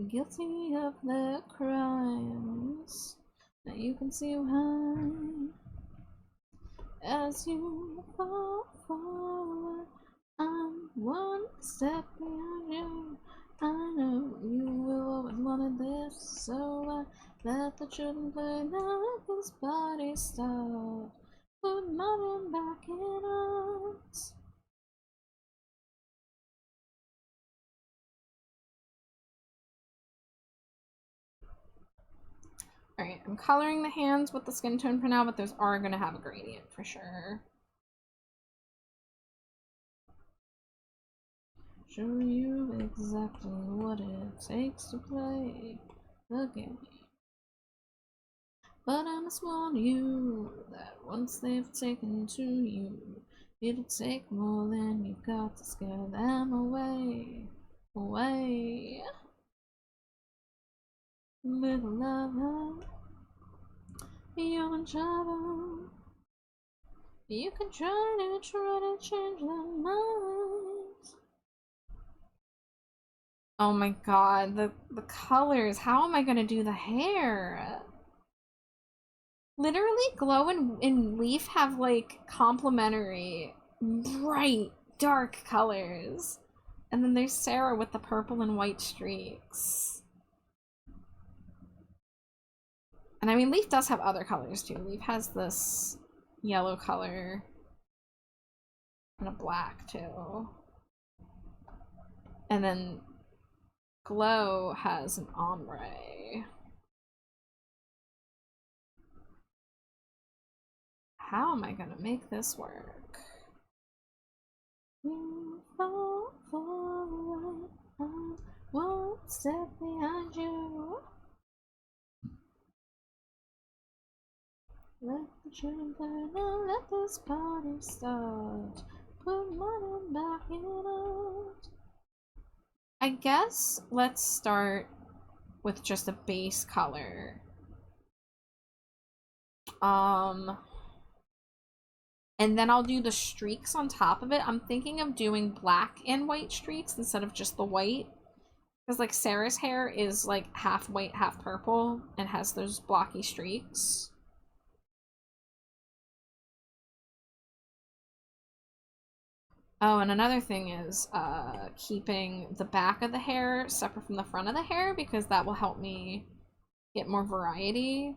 Guilty of their crimes that you can see behind. As you fall forward, I'm one step behind you. I know you will always wanted this, so I let the children play. Now let this body stop. Put mine back in arms. Alright, I'm coloring the hands with the skin tone for now, but those are gonna have a gradient for sure. Show you exactly what it takes to play the game. But I must warn you that once they've taken to you, it'll take more than you've got to scare them away. Away. Little lover, you're in trouble. You can try to change their minds. Oh my god, the colors. How am I gonna do the hair? Literally, Glow and Leaf have like complementary, bright, dark colors. And then there's Sarah with the purple and white streaks. And I mean, Leaf does have other colors too. Leaf has this yellow color and a black too. And then Glow has an ombre. How am I gonna make this work? You fall forward, I won't step behind you. Let Children, let this party start. Put money back in it. I guess let's start with just a base color. And then I'll do the streaks on top of it. I'm thinking of doing black and white streaks instead of just the white. Because, like, Sarah's hair is, like, half white, half purple, and has those blocky streaks. Oh, and another thing is keeping the back of the hair separate from the front of the hair, because that will help me get more variety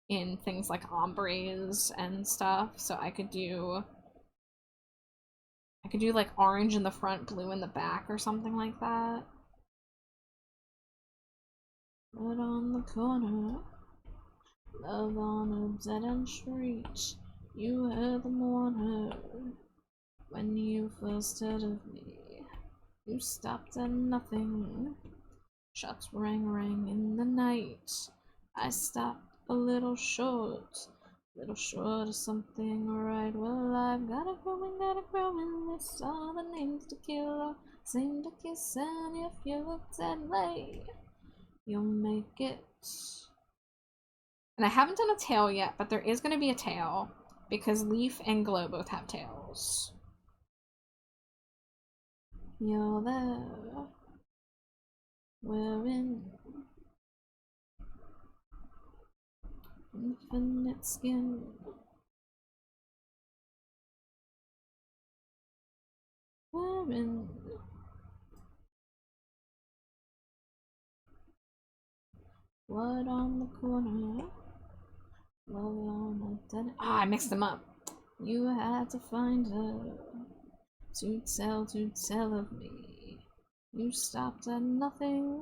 in things like ombres and stuff. So I could do like orange in the front, blue in the back, or something like that. But on the corner, love on a dead-end street, you heard them warn her. When you first heard of me, you stopped at nothing. Shots rang in the night. I stopped a little short of something right. Well, I've got a growing list, all the names to kill, same to kiss, and if you look dead late, you'll make it. And I haven't done a tail yet, but there is going to be a tail, because Leaf and Glow both have tails. You're there, wearing infinite skin. Wearing blood on the corner, love on a dead. Ah, I mixed them up. You had to find her to tell of me. You stopped at nothing,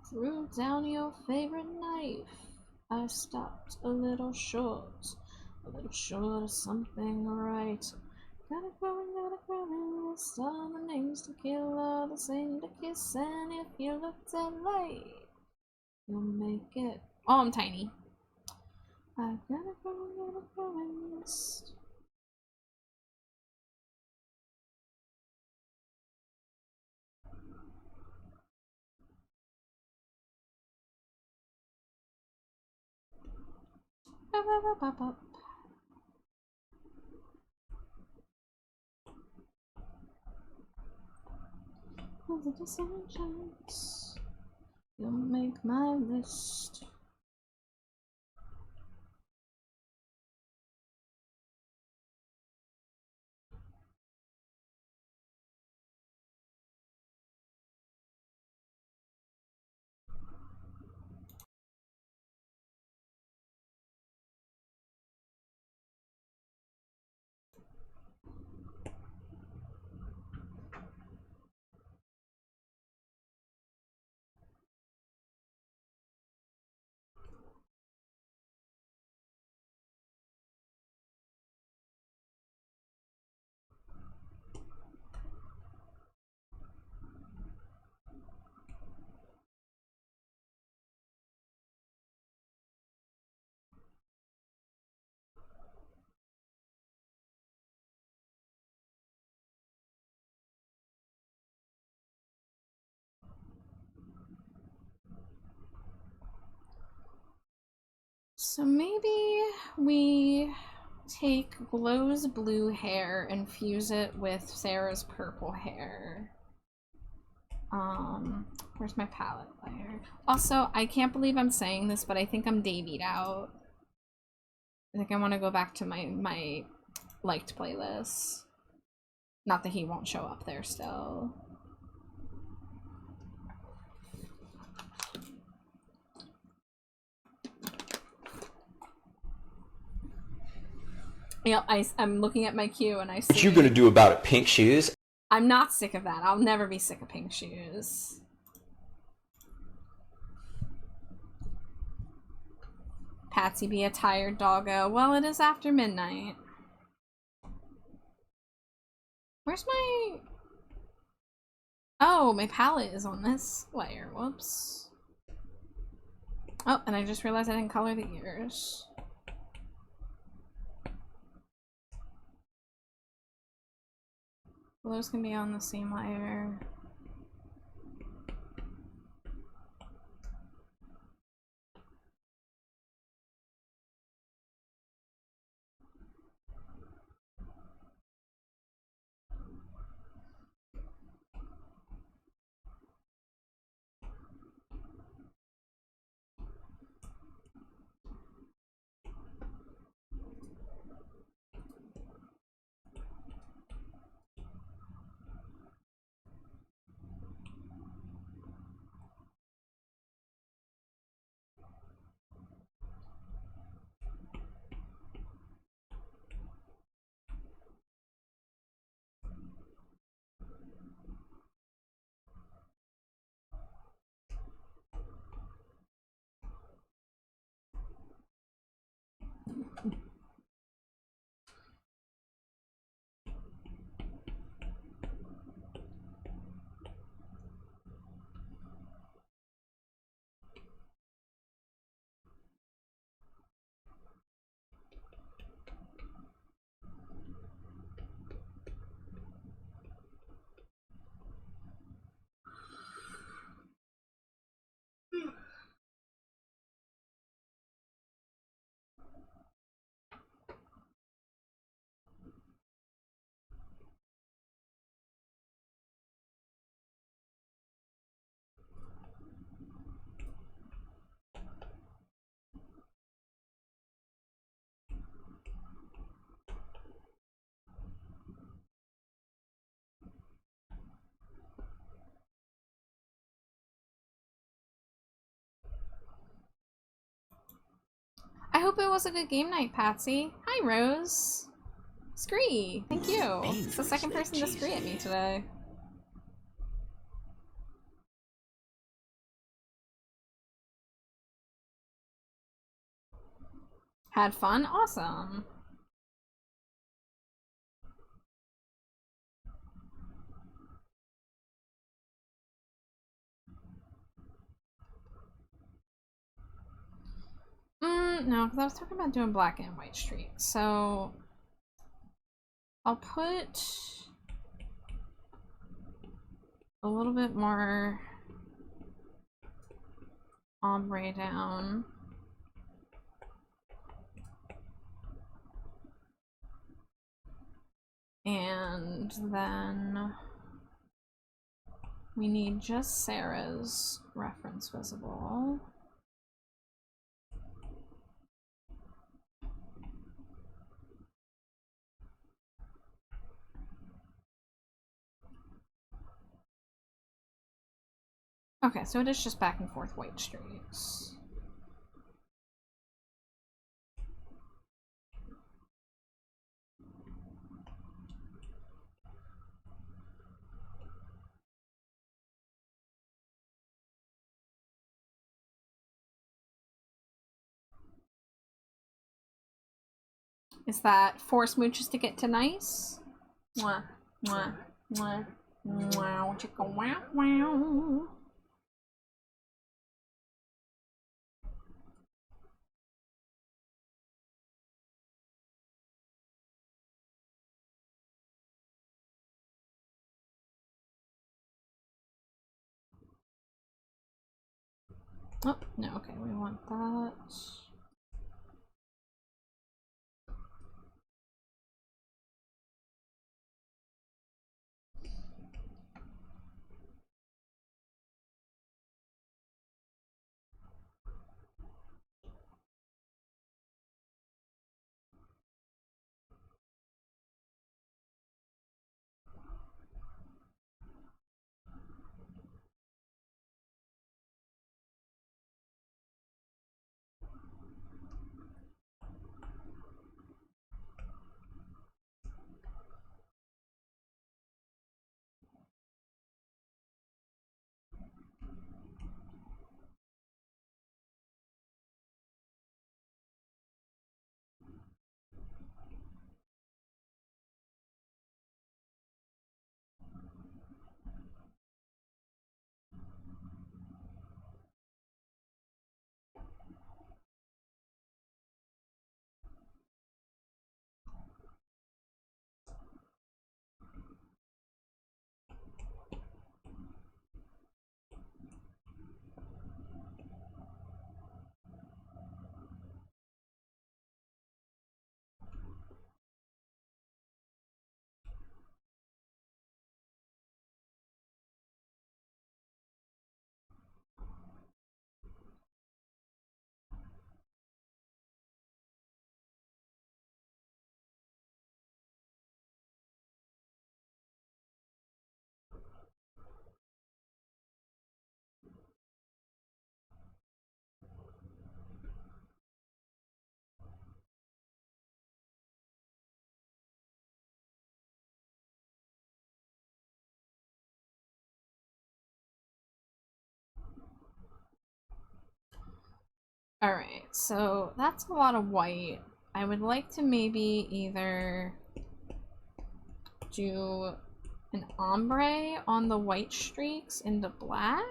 threw down your favorite knife. I stopped a little short of something right. Got a growing list, all the names to kill are the same to kiss, and if you look dead late, you'll make it. Oh, I'm tiny. I've got a growing list. With a decent chance, you'll make my list. So maybe we take Glow's blue hair and fuse it with Sarah's purple hair. Where's my palette layer? Also, I can't believe I'm saying this, but I think I'm Davied out. I think I want to go back to my liked playlist. Not that he won't show up there still. Yep, I'm looking at my queue and I see. What you gonna do about it, pink shoes? I'm not sick of that. I'll never be sick of pink shoes. Patsy be a tired doggo. Well, it is after midnight. Where's my... Oh, my palette is on this layer. Whoops. Oh, and I just realized I didn't color the ears. Those can be on the same layer. I hope it was a good game night, Patsy. Hi, Rose. Scree, thank you. It's the second person to scree at me today. Had fun? Awesome. No, because I was talking about doing black and white streaks. So I'll put a little bit more ombre down. And then we need just Sarah's reference visible. Okay, so it is just back and forth white streaks. Is that 4 smooches to get to nice? Mwah, mwah, mwah, wow, chicka wow, wow. Oh, no, okay, we want that. Alright, so that's a lot of white. I would like to maybe either do an ombre on the white streaks into black.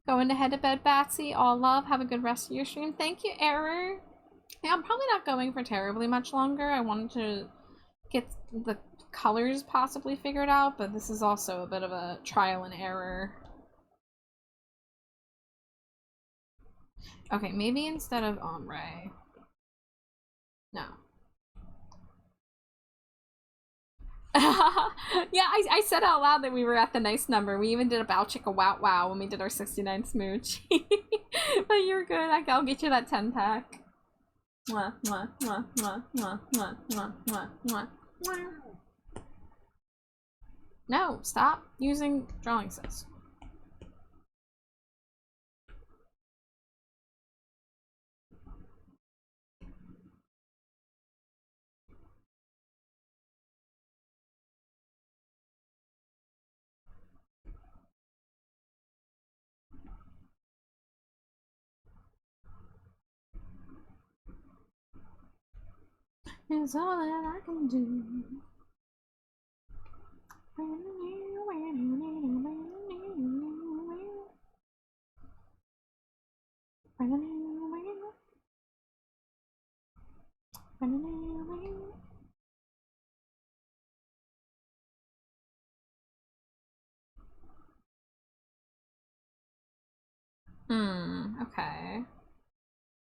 Going to head to bed, Batsy. All love. Have a good rest of your stream. Thank you, Error. Yeah, I'm probably not going for terribly much longer. I wanted to get the colors possibly figured out, but this is also a bit of a trial and error. Okay, maybe instead of ombre. No. Yeah, I said out loud that we were at the nice number. We even did a bow chicka wow wow when we did our 69 smooch. But you're good. I'll get you that 10 pack. Mwah, mwah, mwah, mwah, mwah, mwah, mwah, mwah, mwah, mwah. No, stop using drawing sets. It's all that I can do. Okay.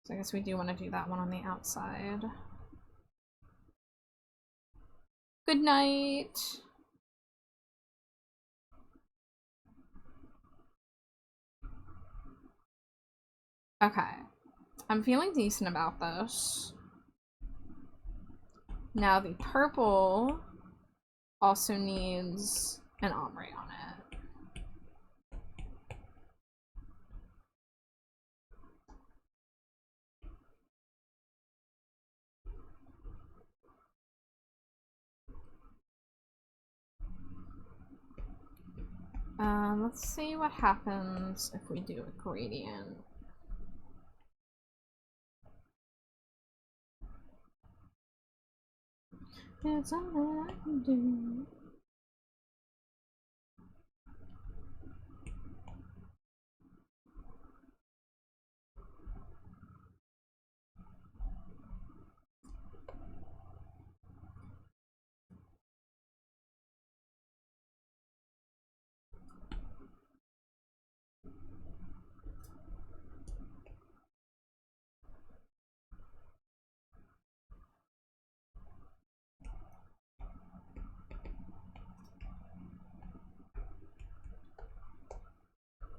So I guess we do want to do that one on the outside. Good night. Okay. I'm feeling decent about this. Now the purple also needs an ombre on it. Let's see what happens if we do a gradient. It's all that I can do.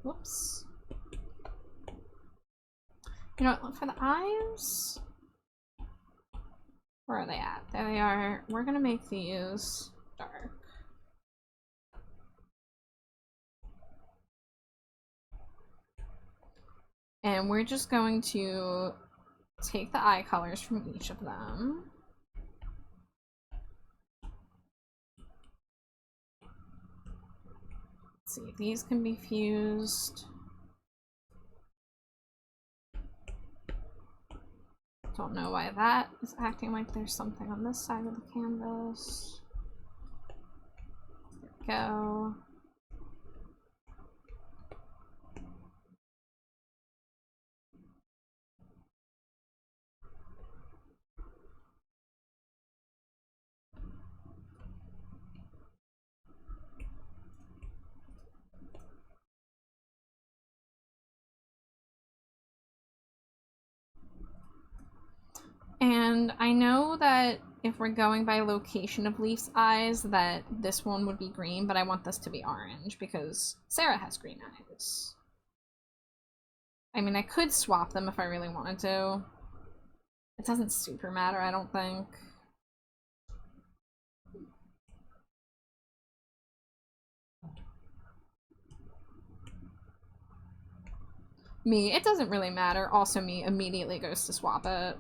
Whoops. You know what, look for the eyes. Where are they at? There they are. We're gonna make these dark. And we're just going to take the eye colors from each of them. Let's see, these can be fused. Don't know why that is acting like there's something on this side of the canvas. There we go. And I know that if we're going by location of Leaf's eyes, that this one would be green, but I want this to be orange because Sarah has green eyes. I mean, I could swap them if I really wanted to. It doesn't super matter, I don't think. Me, it doesn't really matter. Also, me immediately goes to swap it.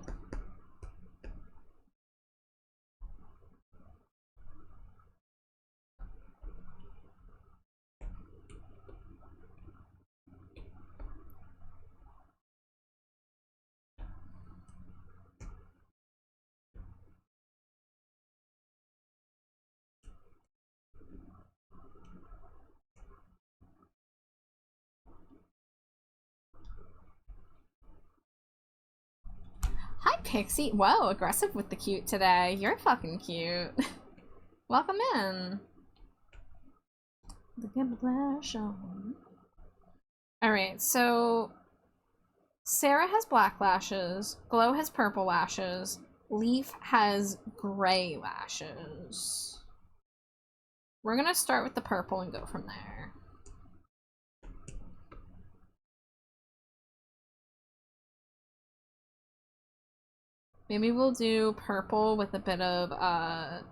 Pixie. Whoa, aggressive with the cute today. You're fucking cute. Welcome in. The flash on. Alright, so Sarah has black lashes, Glow has purple lashes, Leaf has gray lashes. We're gonna start with the purple and go from there. Maybe we'll do purple with a bit of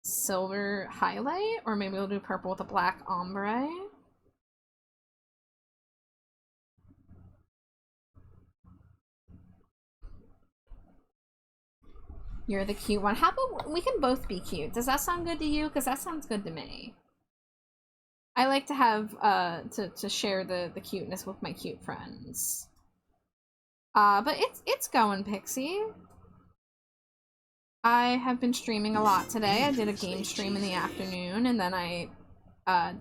silver highlight, or maybe we'll do purple with a black ombre. You're the cute one. How about we can both be cute? Does that sound good to you? Because that sounds good to me. I like to have to share the cuteness with my cute friends. But it's going, Pixie. I have been streaming a lot today. I did a game stream in the afternoon, and then I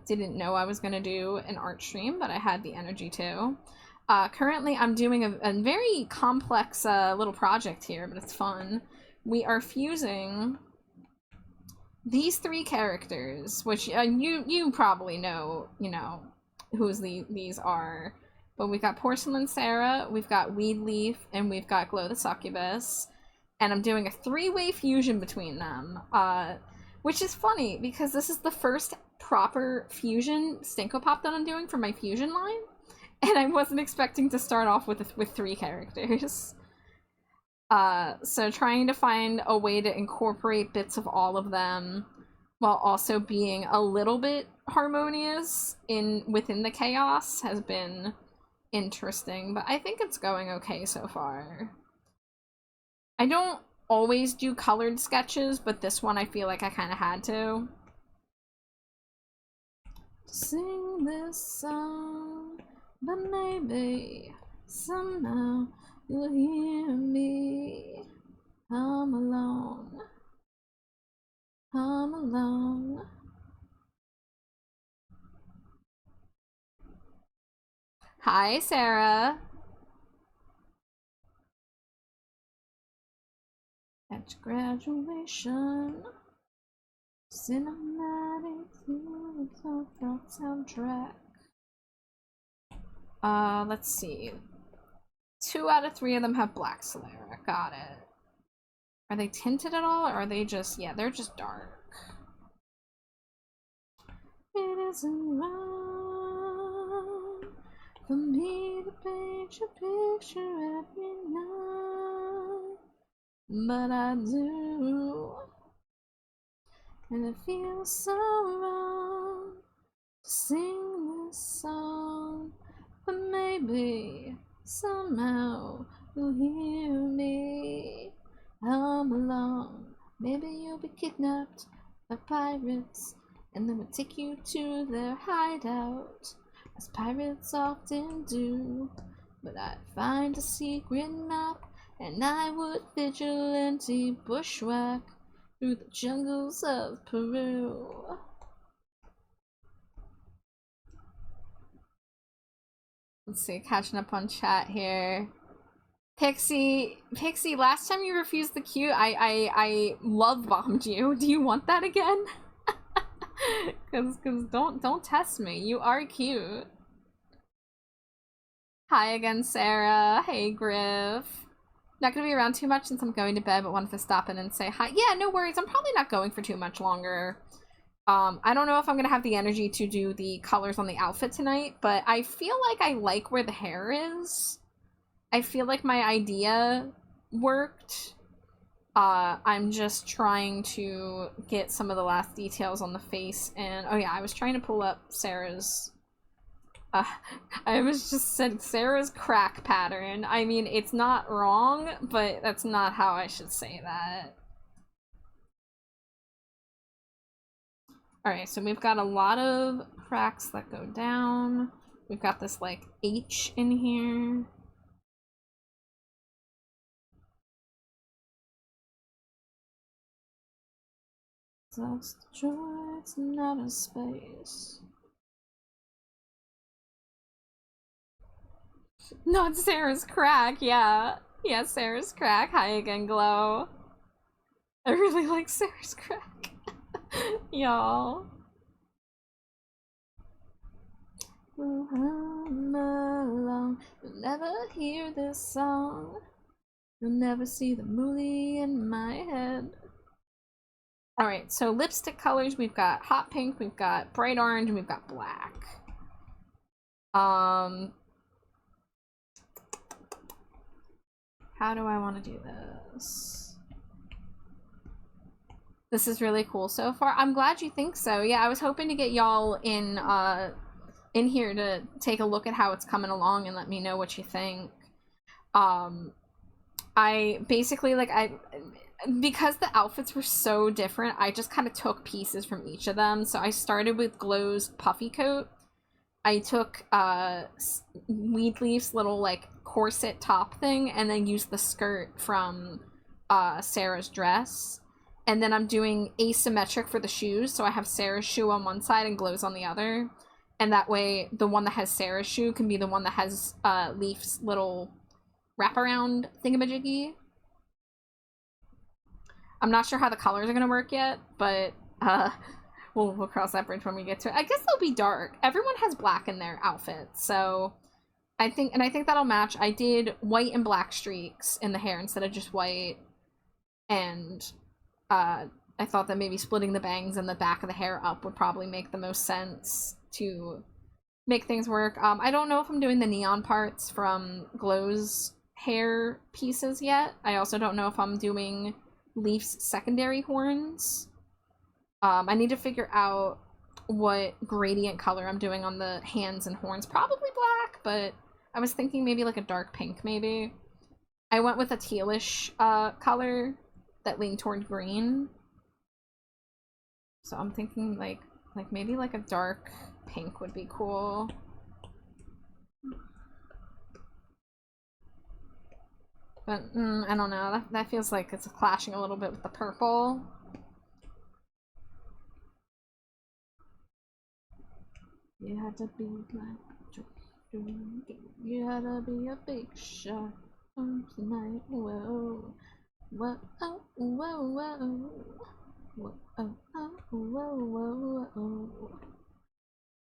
didn't know I was gonna do an art stream, but I had the energy to. Currently, I'm doing a very complex little project here, but it's fun. We are fusing these three characters, which you probably know, you know, who's these are. But we've got Porcelain Sarah, we've got Weed Leaf, and we've got Glow the Succubus. And I'm doing a three-way fusion between them, which is funny because this is the first proper fusion Stinko Pop that I'm doing for my fusion line, and I wasn't expecting to start off with three characters. So trying to find a way to incorporate bits of all of them while also being a little bit harmonious within the chaos has been interesting, but I think it's going okay so far. I don't always do colored sketches, but this one I feel like I kind of had to. Sing this song, but maybe somehow you'll hear me. I'm alone. I'm alone. Hi, Sarah. At graduation, cinematic soundtrack. Let's see. 2 out of 3 of them have black Solera. Got it. Are they tinted at all, or are they just, yeah, they're just dark. It isn't wrong for me to paint your picture every night, but I do, and it feels so wrong to sing this song, but maybe somehow you'll hear me. I'm alone. Maybe you'll be kidnapped by pirates, and then we'll take you to their hideout, as pirates often do. But I'd find a secret map, and I would vigilante bushwhack through the jungles of Peru. Let's see, catching up on chat here. Pixie, last time you refused the cute, I love bombed you. Do you want that again? Cause don't test me. You are cute. Hi again, Sarah. Hey, Griff. Not gonna be around too much since I'm going to bed, but wanted to stop in and say hi. Yeah, no worries. I'm probably not going for too much longer. I don't know if I'm gonna have the energy to do the colors on the outfit tonight, but I feel like I like where the hair is. I feel like my idea worked. I'm just trying to get some of the last details on the face, and oh yeah, I was trying to pull up Sarah's I was just said Sarah's crack pattern. I mean, it's not wrong, but that's not how I should say that. Alright, so we've got a lot of cracks that go down. We've got this, like, H in here. Just joy, it's not a space. Not Sarah's crack, yeah. Yeah, Sarah's crack. Hi again, Glow. I really like Sarah's crack. Y'all. I'm alone. You'll never hear this song. You'll never see the movie in my head. Alright, so lipstick colors, we've got hot pink, we've got bright orange, and we've got black. How do I want to do this? This is really cool so far. I'm glad you think so. Yeah, I was hoping to get y'all in here to take a look at how it's coming along and let me know what you think. I basically, like, because the outfits were so different, I just kind of took pieces from each of them. So I started with Glow's puffy coat. I took Weedleaf's little, like, corset top thing, and then used the skirt from Sarah's dress. And then I'm doing asymmetric for the shoes, so I have Sarah's shoe on one side and Glow's on the other. And that way, the one that has Sarah's shoe can be the one that has Leaf's little wraparound thingamajiggy. I'm not sure how the colors are gonna work yet, but we'll cross that bridge when we get to it. I guess they'll be dark. Everyone has black in their outfits, so I think that'll match. I did white and black streaks in the hair instead of just white, and I thought that maybe splitting the bangs and the back of the hair up would probably make the most sense to make things work. I don't know if I'm doing the neon parts from Glow's hair pieces yet. I also don't know if I'm doing Leaf's secondary horns. I need to figure out what gradient color I'm doing on the hands and horns. Probably black, but I was thinking maybe like a dark pink, maybe. I went with a tealish color that leaned toward green. So I'm thinking like maybe like a dark pink would be cool. But I don't know. That feels like it's clashing a little bit with the purple. You had to be like, you had to be a big shot tonight. Whoa, whoa, oh, whoa, whoa, whoa, oh, oh, whoa, whoa.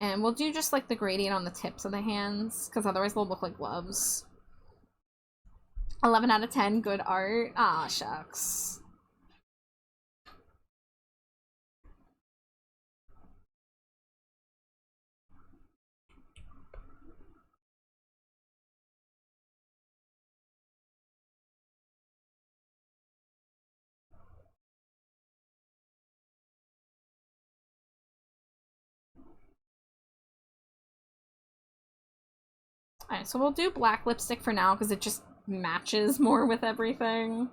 And we'll do just like the gradient on the tips of the hands, because otherwise they'll look like gloves. 11 out of 10, good art. Ah, shucks. Alright, so we'll do black lipstick for now because it just matches more with everything.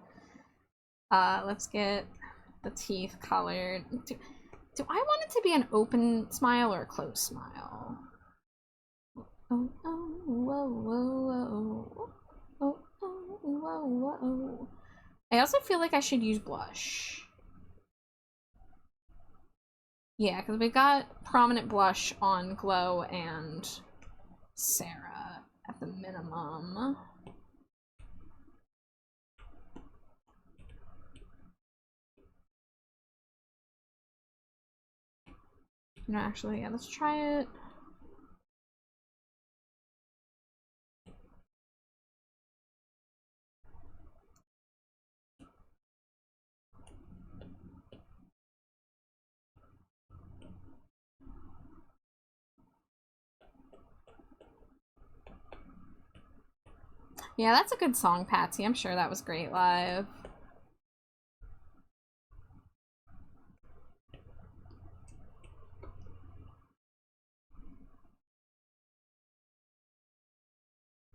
Let's get the teeth colored. Do I want it to be an open smile or a closed smile? Oh, oh, whoa, whoa, whoa. Oh, oh, whoa, whoa. I also feel like I should use blush. Yeah, because we got prominent blush on Glow and Sarah at the minimum. No, actually, yeah, let's try it. Yeah, that's a good song, Patsy. I'm sure that was great live.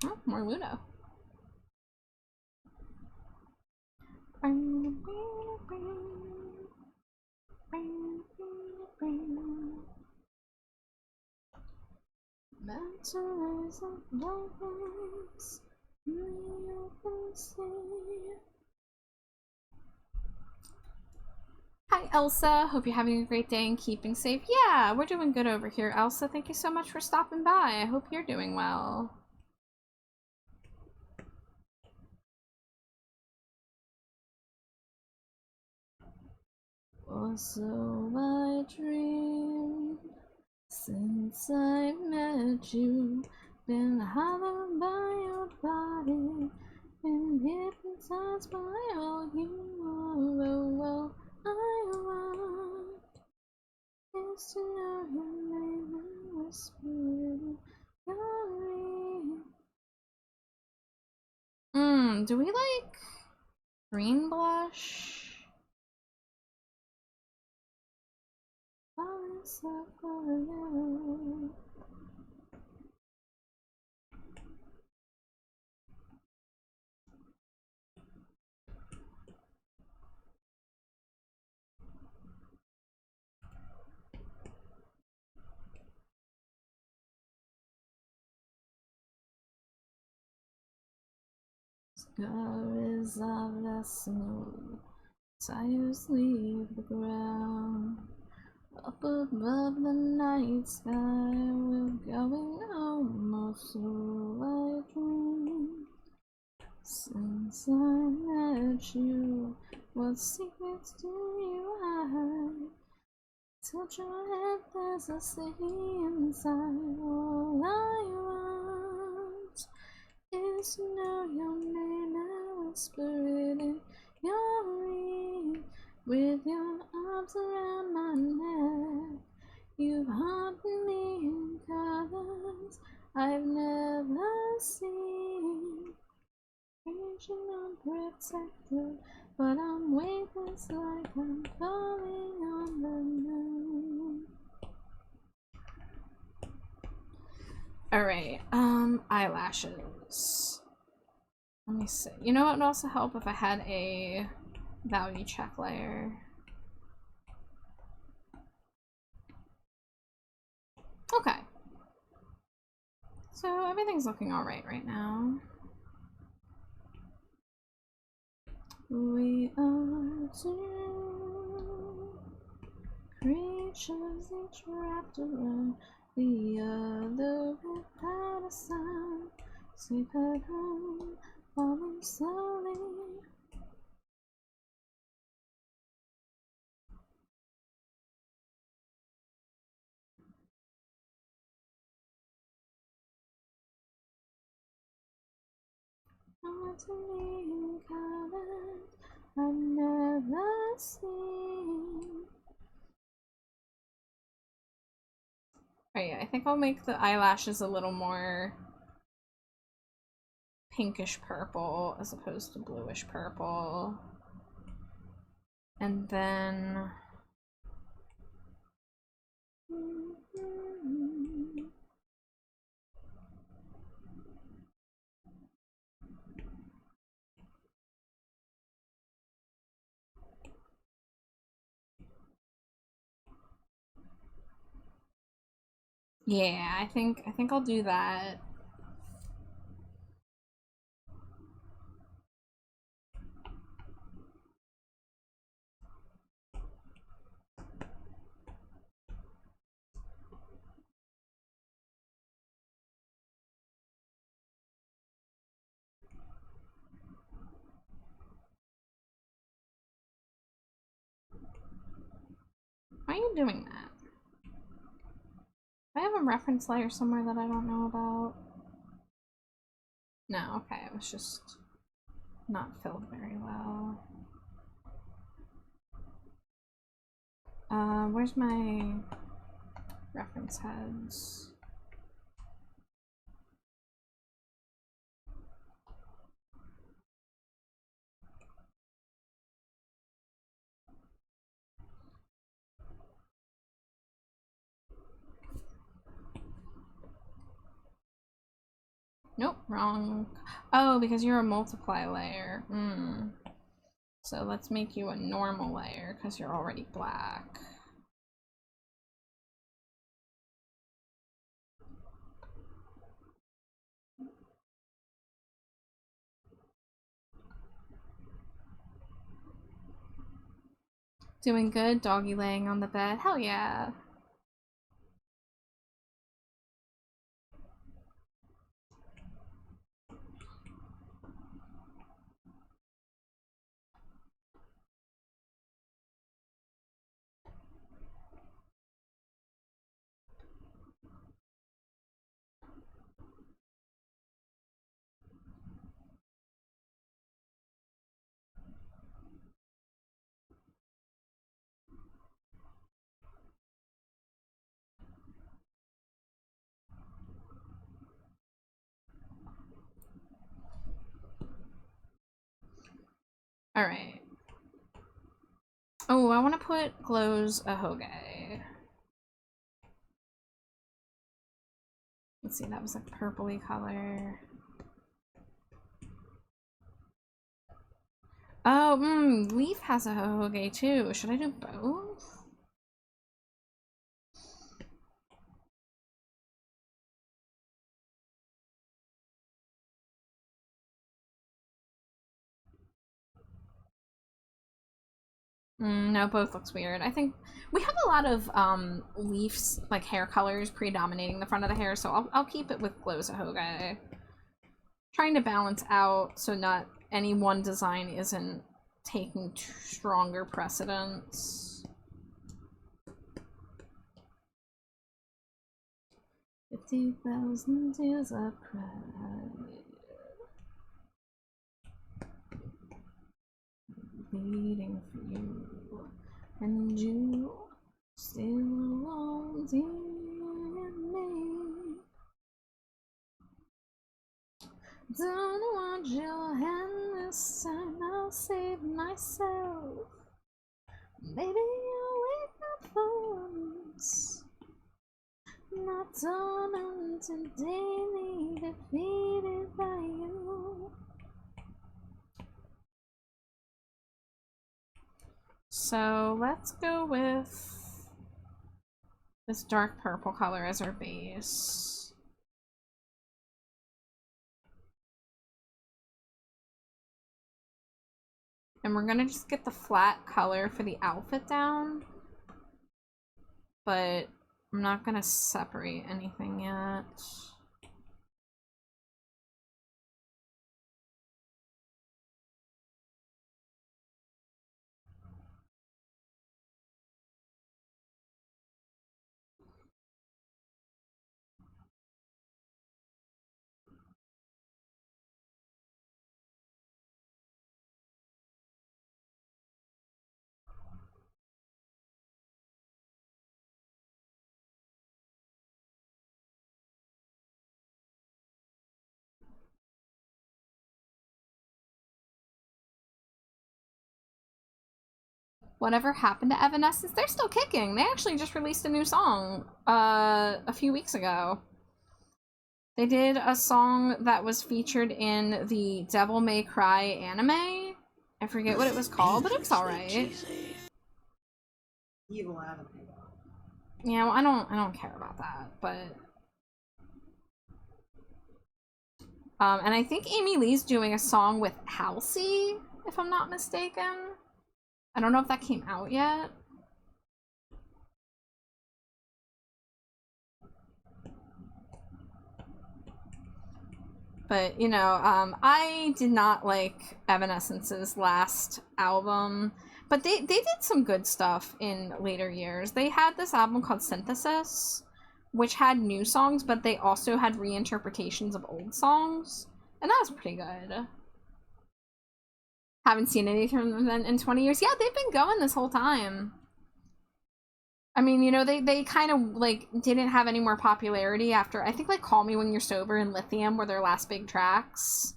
Oh, more Ludo. Mountains of darkness, you can see. Hi, Elsa. Hope you're having a great day and keeping safe. Yeah, we're doing good over here, Elsa. Thank you so much for stopping by. I hope you're doing well. or so I dream. Since I met you, been hollowed by your body, been hypnotized by all you are. All I want is to know your name and whisper in your ear. Do we like green blush? Scars of the snow, tires leave the ground. Up above the night sky, we're going almost so I dream. Since I met you, what secrets do you hide? Touch your head, there's a sea inside. All I want is to know your name and whisper it in your ear. With your arms around my neck, you've haunted me in colors I've never seen. Reaching unprotected, but I'm weightless like I'm falling on the moon. Alright, eyelashes. Let me see. You know what would also help if I had a value check layer. Okay. So everything's looking alright right now. We are two creatures, each wrapped around the other without a sound. Sleep at home, falling slowly. To me in colors I've never seen. Oh yeah, I think I'll make the eyelashes a little more pinkish purple as opposed to bluish purple. And then yeah, I think I'll do that. Why are you doing that? Do I have a reference layer somewhere that I don't know about? No, okay, it was just not filled very well. Where's my reference heads? Nope, wrong. Oh, because you're a multiply layer. So let's make you a normal layer because you're already black. Doing good, doggy laying on the bed. Hell yeah. Alright. Oh, I want to put Glow's Ahoge. Let's see, that was a purpley color. Oh, Leaf has a Ahoge too. Should I do both? No, both looks weird. I think we have a lot of Leaf's like hair colors predominating the front of the hair, so I'll keep it with Glow's Ahoge. Trying to balance out so not any one design isn't taking stronger precedence. 50,000 tears I've cried, bleeding for you, and you still won't hear me. Don't want your hand this time, I'll save myself. Maybe you'll wake up for once. Not on today, defeated by you. So let's go with this dark purple color as our base. And we're gonna just get the flat color for the outfit down. But I'm not gonna separate anything yet. Whatever happened to Evanescence? They're still kicking. They actually just released a new song a few weeks ago. They did a song that was featured in the Devil May Cry anime. I forget what it was called, but it's alright. Evil anime. Yeah, well, I don't care about that, but and I think Amy Lee's doing a song with Halsey, if I'm not mistaken. I don't know if that came out yet. But, you know, I did not like Evanescence's last album, but they did some good stuff in later years. They had this album called Synthesis, which had new songs, but they also had reinterpretations of old songs, and that was pretty good. Haven't seen anything from them in 20 years. Yeah, they've been going this whole time. I mean, you know, they kind of, like, didn't have any more popularity after, I think, like, Call Me When You're Sober and Lithium were their last big tracks.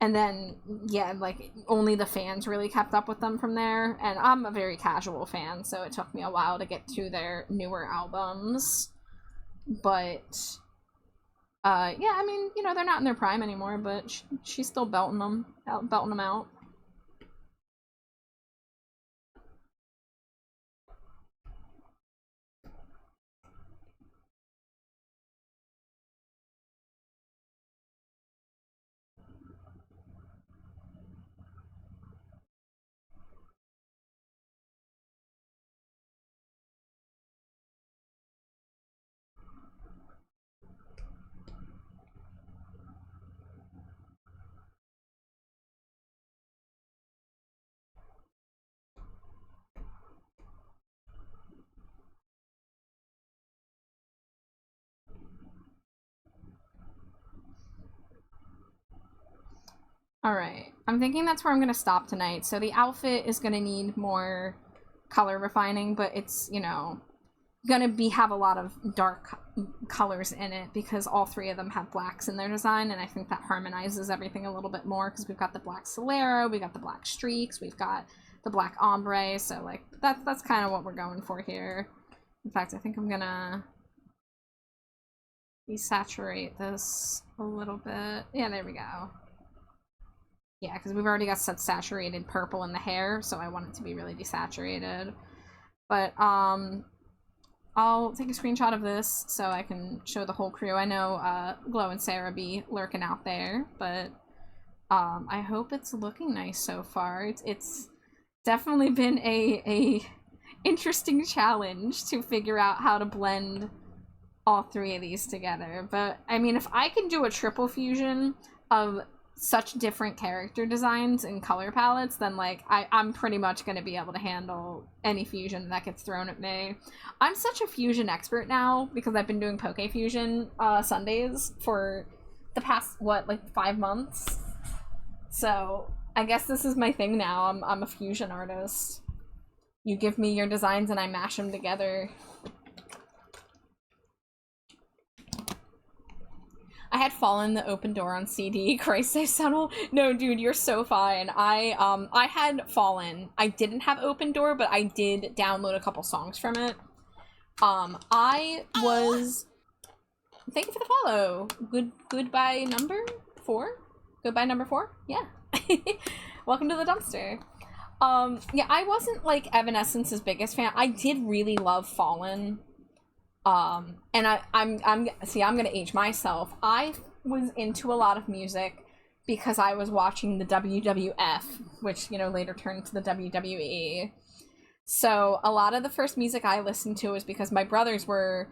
And then, yeah, like, only the fans really kept up with them from there. And I'm a very casual fan, so it took me a while to get to their newer albums. But, yeah, I mean, you know, they're not in their prime anymore, but she's still belting them out. Alright, I'm thinking that's where I'm gonna stop tonight. So the outfit is gonna need more color refining, but it's, you know, have a lot of dark colors in it because all three of them have blacks in their design, and I think that harmonizes everything a little bit more because we've got the black Solero, we got the black streaks, we've got the black ombre, so like that's kind of what we're going for here. In fact, I think I'm gonna desaturate this a little bit. Yeah, there we go. Yeah, because we've already got such saturated purple in the hair, so I want it to be really desaturated. But I'll take a screenshot of this so I can show the whole crew. I know Glow and Sarah be lurking out there, but I hope it's looking nice so far. It's definitely been a interesting challenge to figure out how to blend all three of these together. But I mean, if I can do a triple fusion of such different character designs and color palettes, then like I'm pretty much going to be able to handle any fusion that gets thrown at me. I'm such a fusion expert now because I've been doing Poke Fusion Sundays for the past, what, like 5 months? So I guess this is my thing now. I'm a fusion artist. You give me your designs and I mash them together. I had Fallen the Open Door on CD. Christ, I settle. No, dude, you're so fine. I had Fallen. I didn't have Open Door, but I did download a couple songs from it. I was... Thank you for the follow. Goodbye number 4? Goodbye number 4? Yeah. Welcome to the dumpster. Yeah, I wasn't, like, Evanescence's biggest fan. I did really love Fallen. And I'm gonna age myself. I was into a lot of music because I was watching the WWF, which, you know, later turned to the WWE. So a lot of the first music I listened to was because my brothers were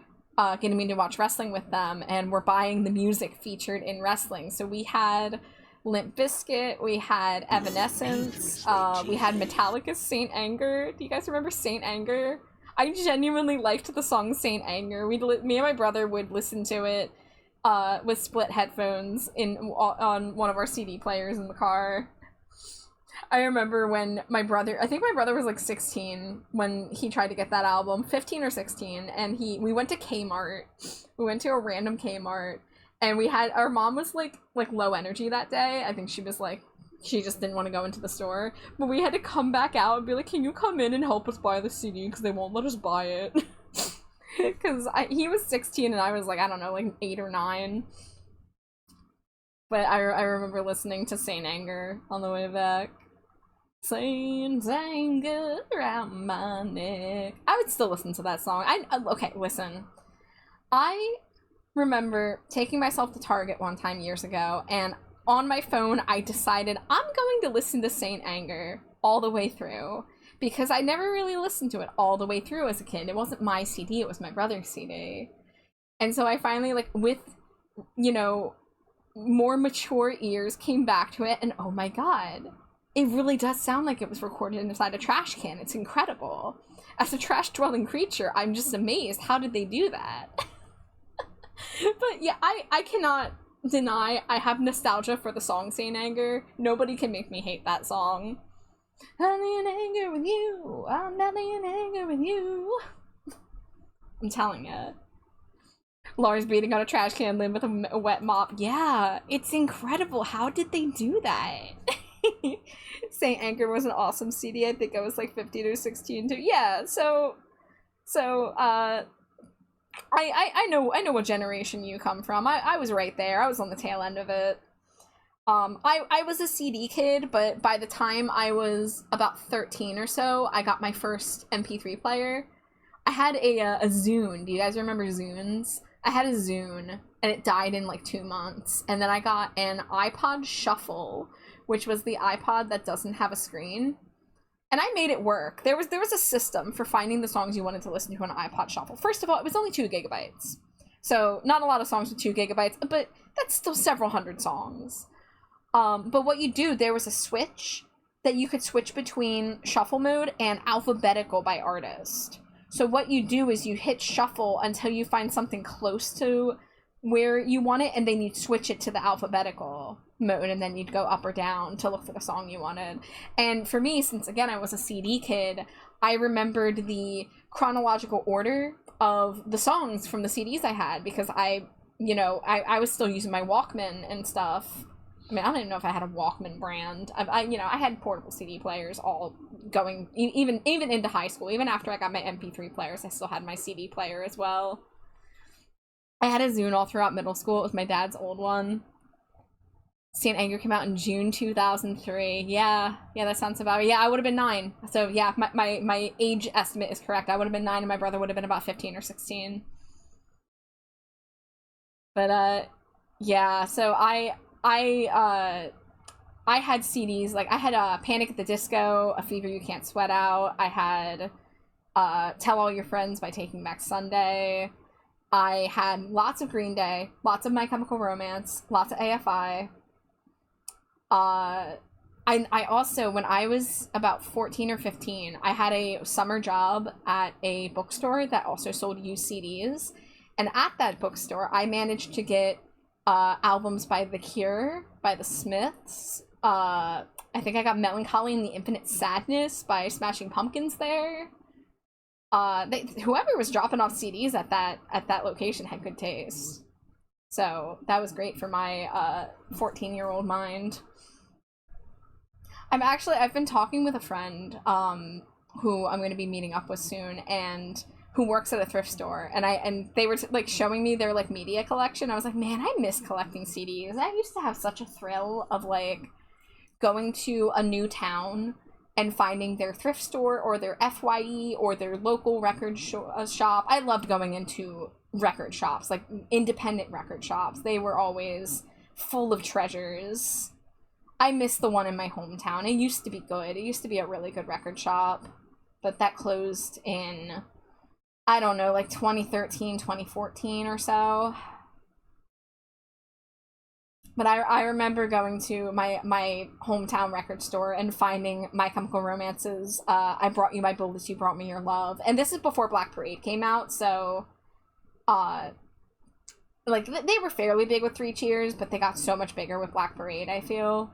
getting me to watch wrestling with them and were buying the music featured in wrestling. So we had Limp Bizkit, we had Evanescence, we had Metallica's Saint Anger. Do you guys remember Saint Anger? I genuinely liked the song Saint Anger. Me and my brother would listen to it with split headphones on one of our CD players in the car. I remember when I think my brother was like 16 when he tried to get that album, 15 or 16, and we went to Kmart. We went to a random Kmart, and our mom was like low energy that day. I think she was like, she just didn't want to go into the store, but we had to come back out and be like, can you come in and help us buy the CD because they won't let us buy it. Because he was 16 and I was like, I don't know, like 8 or 9. But I remember listening to Saint Anger on the way back. Saint Anger around my neck. I would still listen to that song. Okay, listen. I remember taking myself to Target one time years ago, and on my phone, I decided I'm going to listen to Saint Anger all the way through because I never really listened to it all the way through as a kid. It wasn't my CD, it was my brother's CD. And so I finally, like, with, you know, more mature ears came back to it, and oh my god, it really does sound like it was recorded inside a trash can. It's incredible. As a trash-dwelling creature, I'm just amazed. How did they do that? But yeah, I cannot deny I have nostalgia for the song Saint Anger. Nobody can make me hate that song. I'm in anger with you. I'm not in anger with you. I'm telling you. Lars beating on a trash can lid with a wet mop. Yeah, it's incredible. How did they do that? Saint Anger was an awesome CD. I think I was like 15 or 16 too. Yeah, so I know what generation you come from. I was right there. I was on the tail end of it. I was a CD kid, but by the time I was about 13 or so, I got my first MP3 player. I had a Zune. Do you guys remember Zunes? I had a Zune, and it died in like 2 months. And then I got an iPod Shuffle, which was the iPod that doesn't have a screen. And I made it work. There was a system for finding the songs you wanted to listen to on an iPod Shuffle. First of all, it was only 2 gigabytes. So not a lot of songs with 2 gigabytes, but that's still several hundred songs. But what you do, there was a switch that you could switch between shuffle mode and alphabetical by artist. So what you do is you hit shuffle until you find something close to where you want it, and then you'd switch it to the alphabetical mode, and then you'd go up or down to look for the song you wanted. And for me, since again I was a CD kid, I remembered the chronological order of the songs from the CDs I had, because I was still using my Walkman and stuff. I mean, I don't even know if I had a Walkman brand. I had portable CD players all going, even into high school. Even after I got my MP3 players, I still had my CD player as well. I had a Zune all throughout middle school. It was my dad's old one. St. Anger came out in June 2003. Yeah, that sounds about right. Yeah, I would have been 9. So yeah, my age estimate is correct. I would have been 9 and my brother would have been about 15 or 16. But yeah, so I had CDs, like I had Panic at the Disco, A Fever You Can't Sweat Out. I had Tell All Your Friends by Taking Back Sunday. I had lots of Green Day, lots of My Chemical Romance, lots of AFI. I also, when I was about 14 or 15, I had a summer job at a bookstore that also sold used CDs. And at that bookstore, I managed to get albums by The Cure, by The Smiths. I think I got Melancholy and the Infinite Sadness by Smashing Pumpkins there. Whoever was dropping off CDs at that location had good taste. So that was great for my 14-year-old mind. I've been talking with a friend who I'm going to be meeting up with soon, and who works at a thrift store, and they were like showing me their like media collection. I was like, man, I miss collecting CDs. I used to have such a thrill of like going to a new town and finding their thrift store or their FYE or their local record shop. I loved going into record shops, like independent record shops. They were always full of treasures. I miss the one in my hometown. It used to be good. It used to be a really good record shop, but that closed in, I don't know, like 2013, 2014 or so. But I remember going to my hometown record store and finding My Chemical Romance's I Brought You My Bullets, You Brought Me Your Love. And this is before Black Parade came out, so like they were fairly big with Three Cheers, but they got so much bigger with Black Parade, I feel.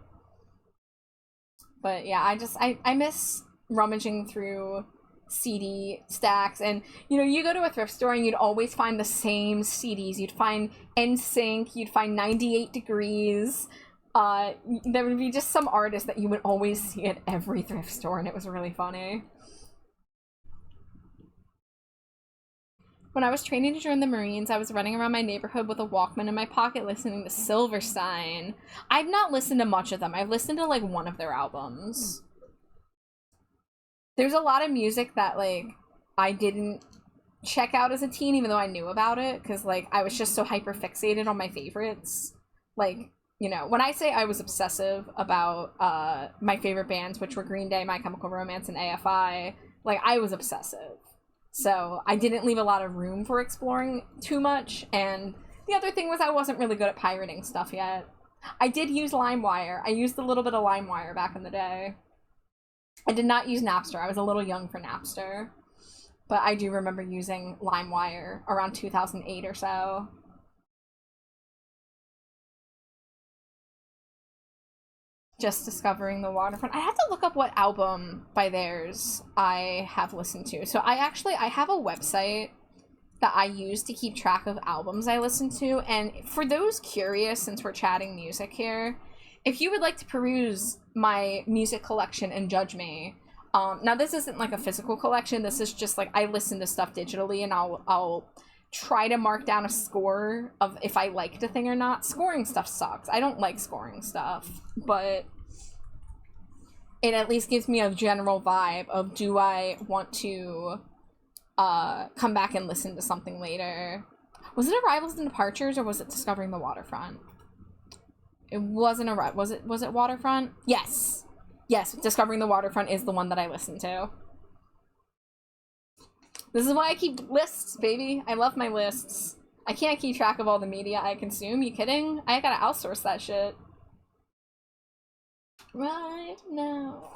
But yeah, I miss rummaging through CD stacks. And you go to a thrift store and you'd always find the same CDs. You'd find NSYNC, you'd find 98 Degrees. There would be just some artist that you would always see at every thrift store, and it was really funny. When I was training to join the Marines, I was running around my neighborhood with a Walkman in my pocket listening to Silverstein. I've not listened to much of them. I've listened to like one of their albums. There's a lot of music that like I didn't check out as a teen, even though I knew about it, because like I was just so hyper fixated on my favorites. Like, when I say I was obsessive about my favorite bands, which were Green Day, My Chemical Romance, and AFI, like I was obsessive. So I didn't leave a lot of room for exploring too much. And the other thing was I wasn't really good at pirating stuff yet. I did use LimeWire. I used a little bit of LimeWire back in the day. I did not use Napster. I was a little young for Napster. But I do remember using LimeWire around 2008 or so. Just Discovering the Waterfront. I have to look up what album by theirs I have listened to. So I have a website that I use to keep track of albums I listen to. And for those curious, since we're chatting music here, if you would like to peruse my music collection and judge me, now this isn't like a physical collection. This is just like I listen to stuff digitally, and I'll try to mark down a score of if I liked a thing or not. Scoring stuff sucks. I don't like scoring stuff, but it at least gives me a general vibe of, do I want to come back and listen to something later? Was it Arrivals and Departures, or was it Discovering the Waterfront? It wasn't was it Waterfront? Yes, Discovering the Waterfront is the one that I listened to. This is why I keep lists, baby. I love my lists. I can't keep track of all the media I consume. You kidding? I gotta outsource that shit. Right now.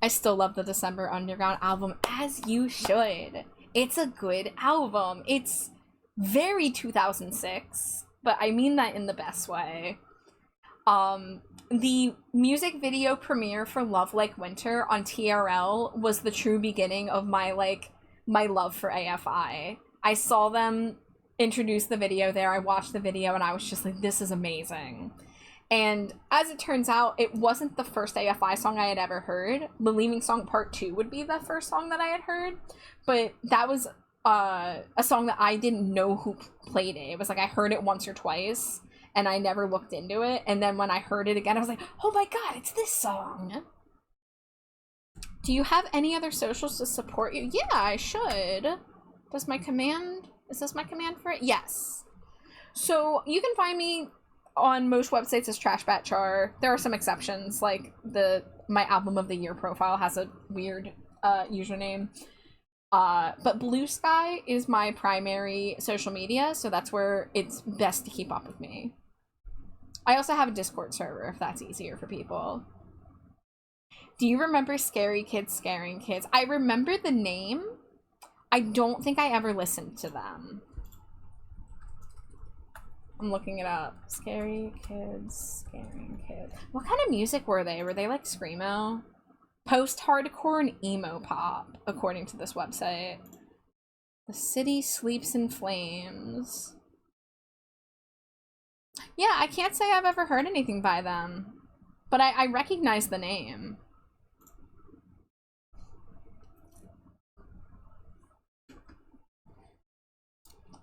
I still love the December Underground album, as you should. It's a good album. It's very 2006, but I mean that in the best way. the music video premiere for Love Like Winter on TRL was the true beginning of my love for AFI. I saw them introduce the video there, I watched the video, and I was just like, this is amazing. And as it turns out, it wasn't the first AFI song I had ever heard. The Leaving Song Part 2 would be the first song that I had heard, but that was a song that I didn't know who played it. It was like I heard it once or twice, and I never looked into it, and then when I heard it again, I was like, oh my god, it's this song! Do you have any other socials to support you? Yeah, I should. Is this my command for it? Yes. So, you can find me on most websites as TrashBatChar. There are some exceptions, like my Album of the Year profile has a weird username. But Blue Sky is my primary social media, so that's where it's best to keep up with me. I also have a Discord server if that's easier for people. Do you remember Scary Kids Scaring Kids? I remember the name. I don't think I ever listened to them. I'm looking it up. Scary Kids Scaring Kids. What kind of music were they? Were they like screamo? Post-hardcore and emo pop, according to this website. The City Sleeps in Flames. Yeah, I can't say I've ever heard anything by them, but I recognize the name.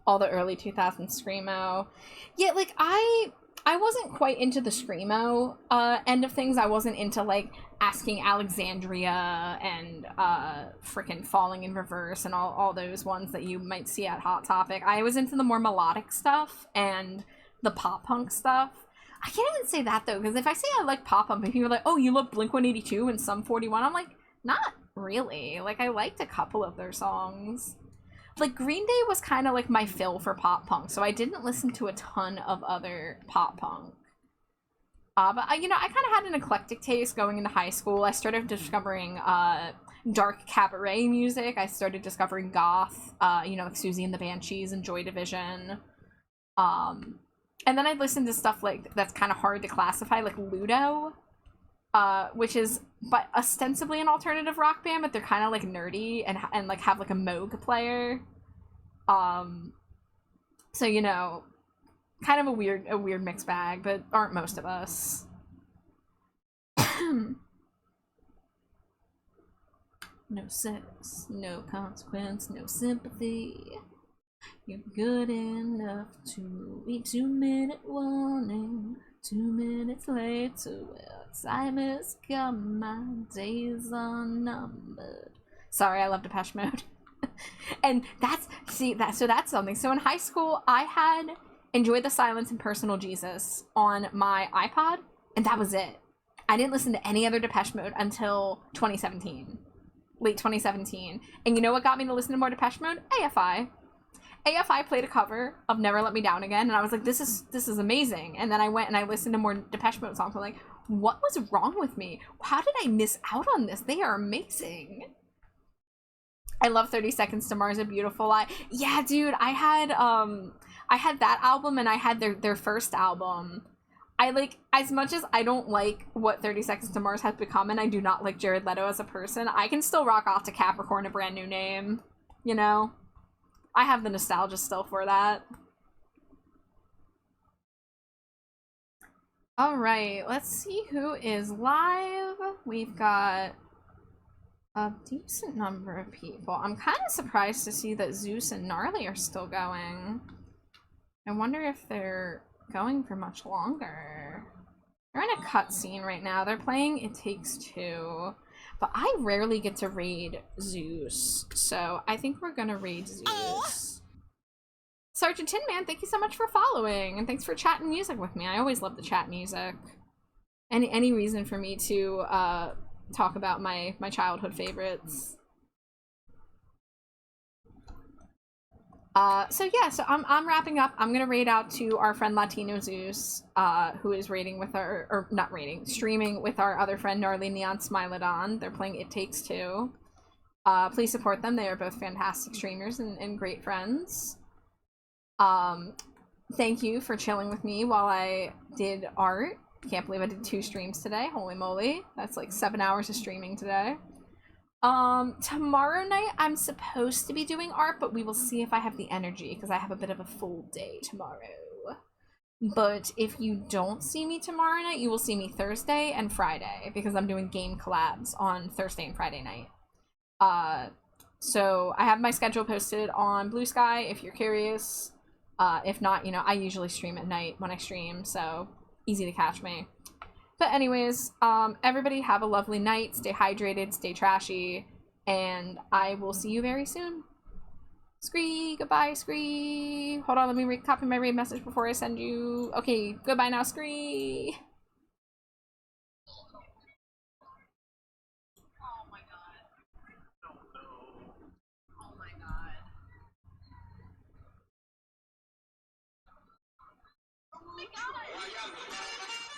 All the early 2000s screamo. Yeah, like I wasn't quite into the screamo end of things. I wasn't into like Asking Alexandria and frickin' Falling in Reverse and all those ones that you might see at Hot Topic. I was into the more melodic stuff and the pop punk stuff. I can't even say that though, because if I say I like pop punk and people are like, oh, you love Blink-182 and Sum 41, I'm like, not really. Like, I liked a couple of their songs. Like, Green Day was kind of like my fill for pop punk, so I didn't listen to a ton of other pop punk. But I kind of had an eclectic taste going into high school. I started discovering dark cabaret music. I started discovering goth, like Susie and the Banshees and Joy Division. And then I listened to stuff like that's kind of hard to classify, like Ludo, which is but ostensibly an alternative rock band, but they're kind of like nerdy and like have like a Moog player. So kind of a weird mixed bag, but aren't most of us. No sex, no consequence, no sympathy. You're good enough to be 2-minute warning. 2 minutes later, well, time has come, my days are numbered. Sorry, I love Depeche Mode. And that's something. So in high school, I had Enjoy the Silence and Personal Jesus on my iPod, and that was it. I didn't listen to any other Depeche Mode until 2017. Late 2017. And you know what got me to listen to more Depeche Mode? AFI. AFI played a cover of Never Let Me Down Again, and I was like, this is amazing. And then I went and I listened to more Depeche Mode songs. I'm like, what was wrong with me? How did I miss out on this? They are amazing. I love 30 Seconds to Mars, A Beautiful Lie. Yeah, dude, I had that album and I had their first album. I like, as much as I don't like what 30 Seconds to Mars has become, and I do not like Jared Leto as a person, I can still rock off to Capricorn, A Brand New Name, I have the nostalgia still for that. Alright, let's see who is live. We've got a decent number of people. I'm kind of surprised to see that Zeus and Gnarly are still going. I wonder if they're going for much longer. They're in a cutscene right now. They're playing It Takes Two. But I rarely get to raid Zeus, so I think we're gonna raid Zeus. Sergeant Tin Man, thank you so much for following, and thanks for chatting music with me. I always love to chat music. Any reason for me to talk about my childhood favorites. So I'm wrapping up. I'm gonna raid out to our friend Latino Zeus, who is streaming with our other friend Gnarly Neon Smilodon. They're playing It Takes Two. Please support them. They are both fantastic streamers and great friends. Thank you for chilling with me while I did art. Can't believe I did 2 streams today. Holy moly. That's like 7 hours of streaming today. Tomorrow night I'm supposed to be doing art, but we will see if I have the energy because I have a bit of a full day tomorrow. But if you don't see me tomorrow night, you will see me Thursday and Friday because I'm doing game collabs on Thursday and Friday night. So I have my schedule posted on Blue Sky if you're curious. If not, you know, I usually stream at night when I stream, so easy to catch me. But anyways, everybody have a lovely night, stay hydrated, stay trashy, and I will see you very soon. Scree, goodbye, Scree. Hold on, let me copy my raid message before I send you. Okay, goodbye now, Scree. Oh my god. Oh no. Oh my god. Oh my god.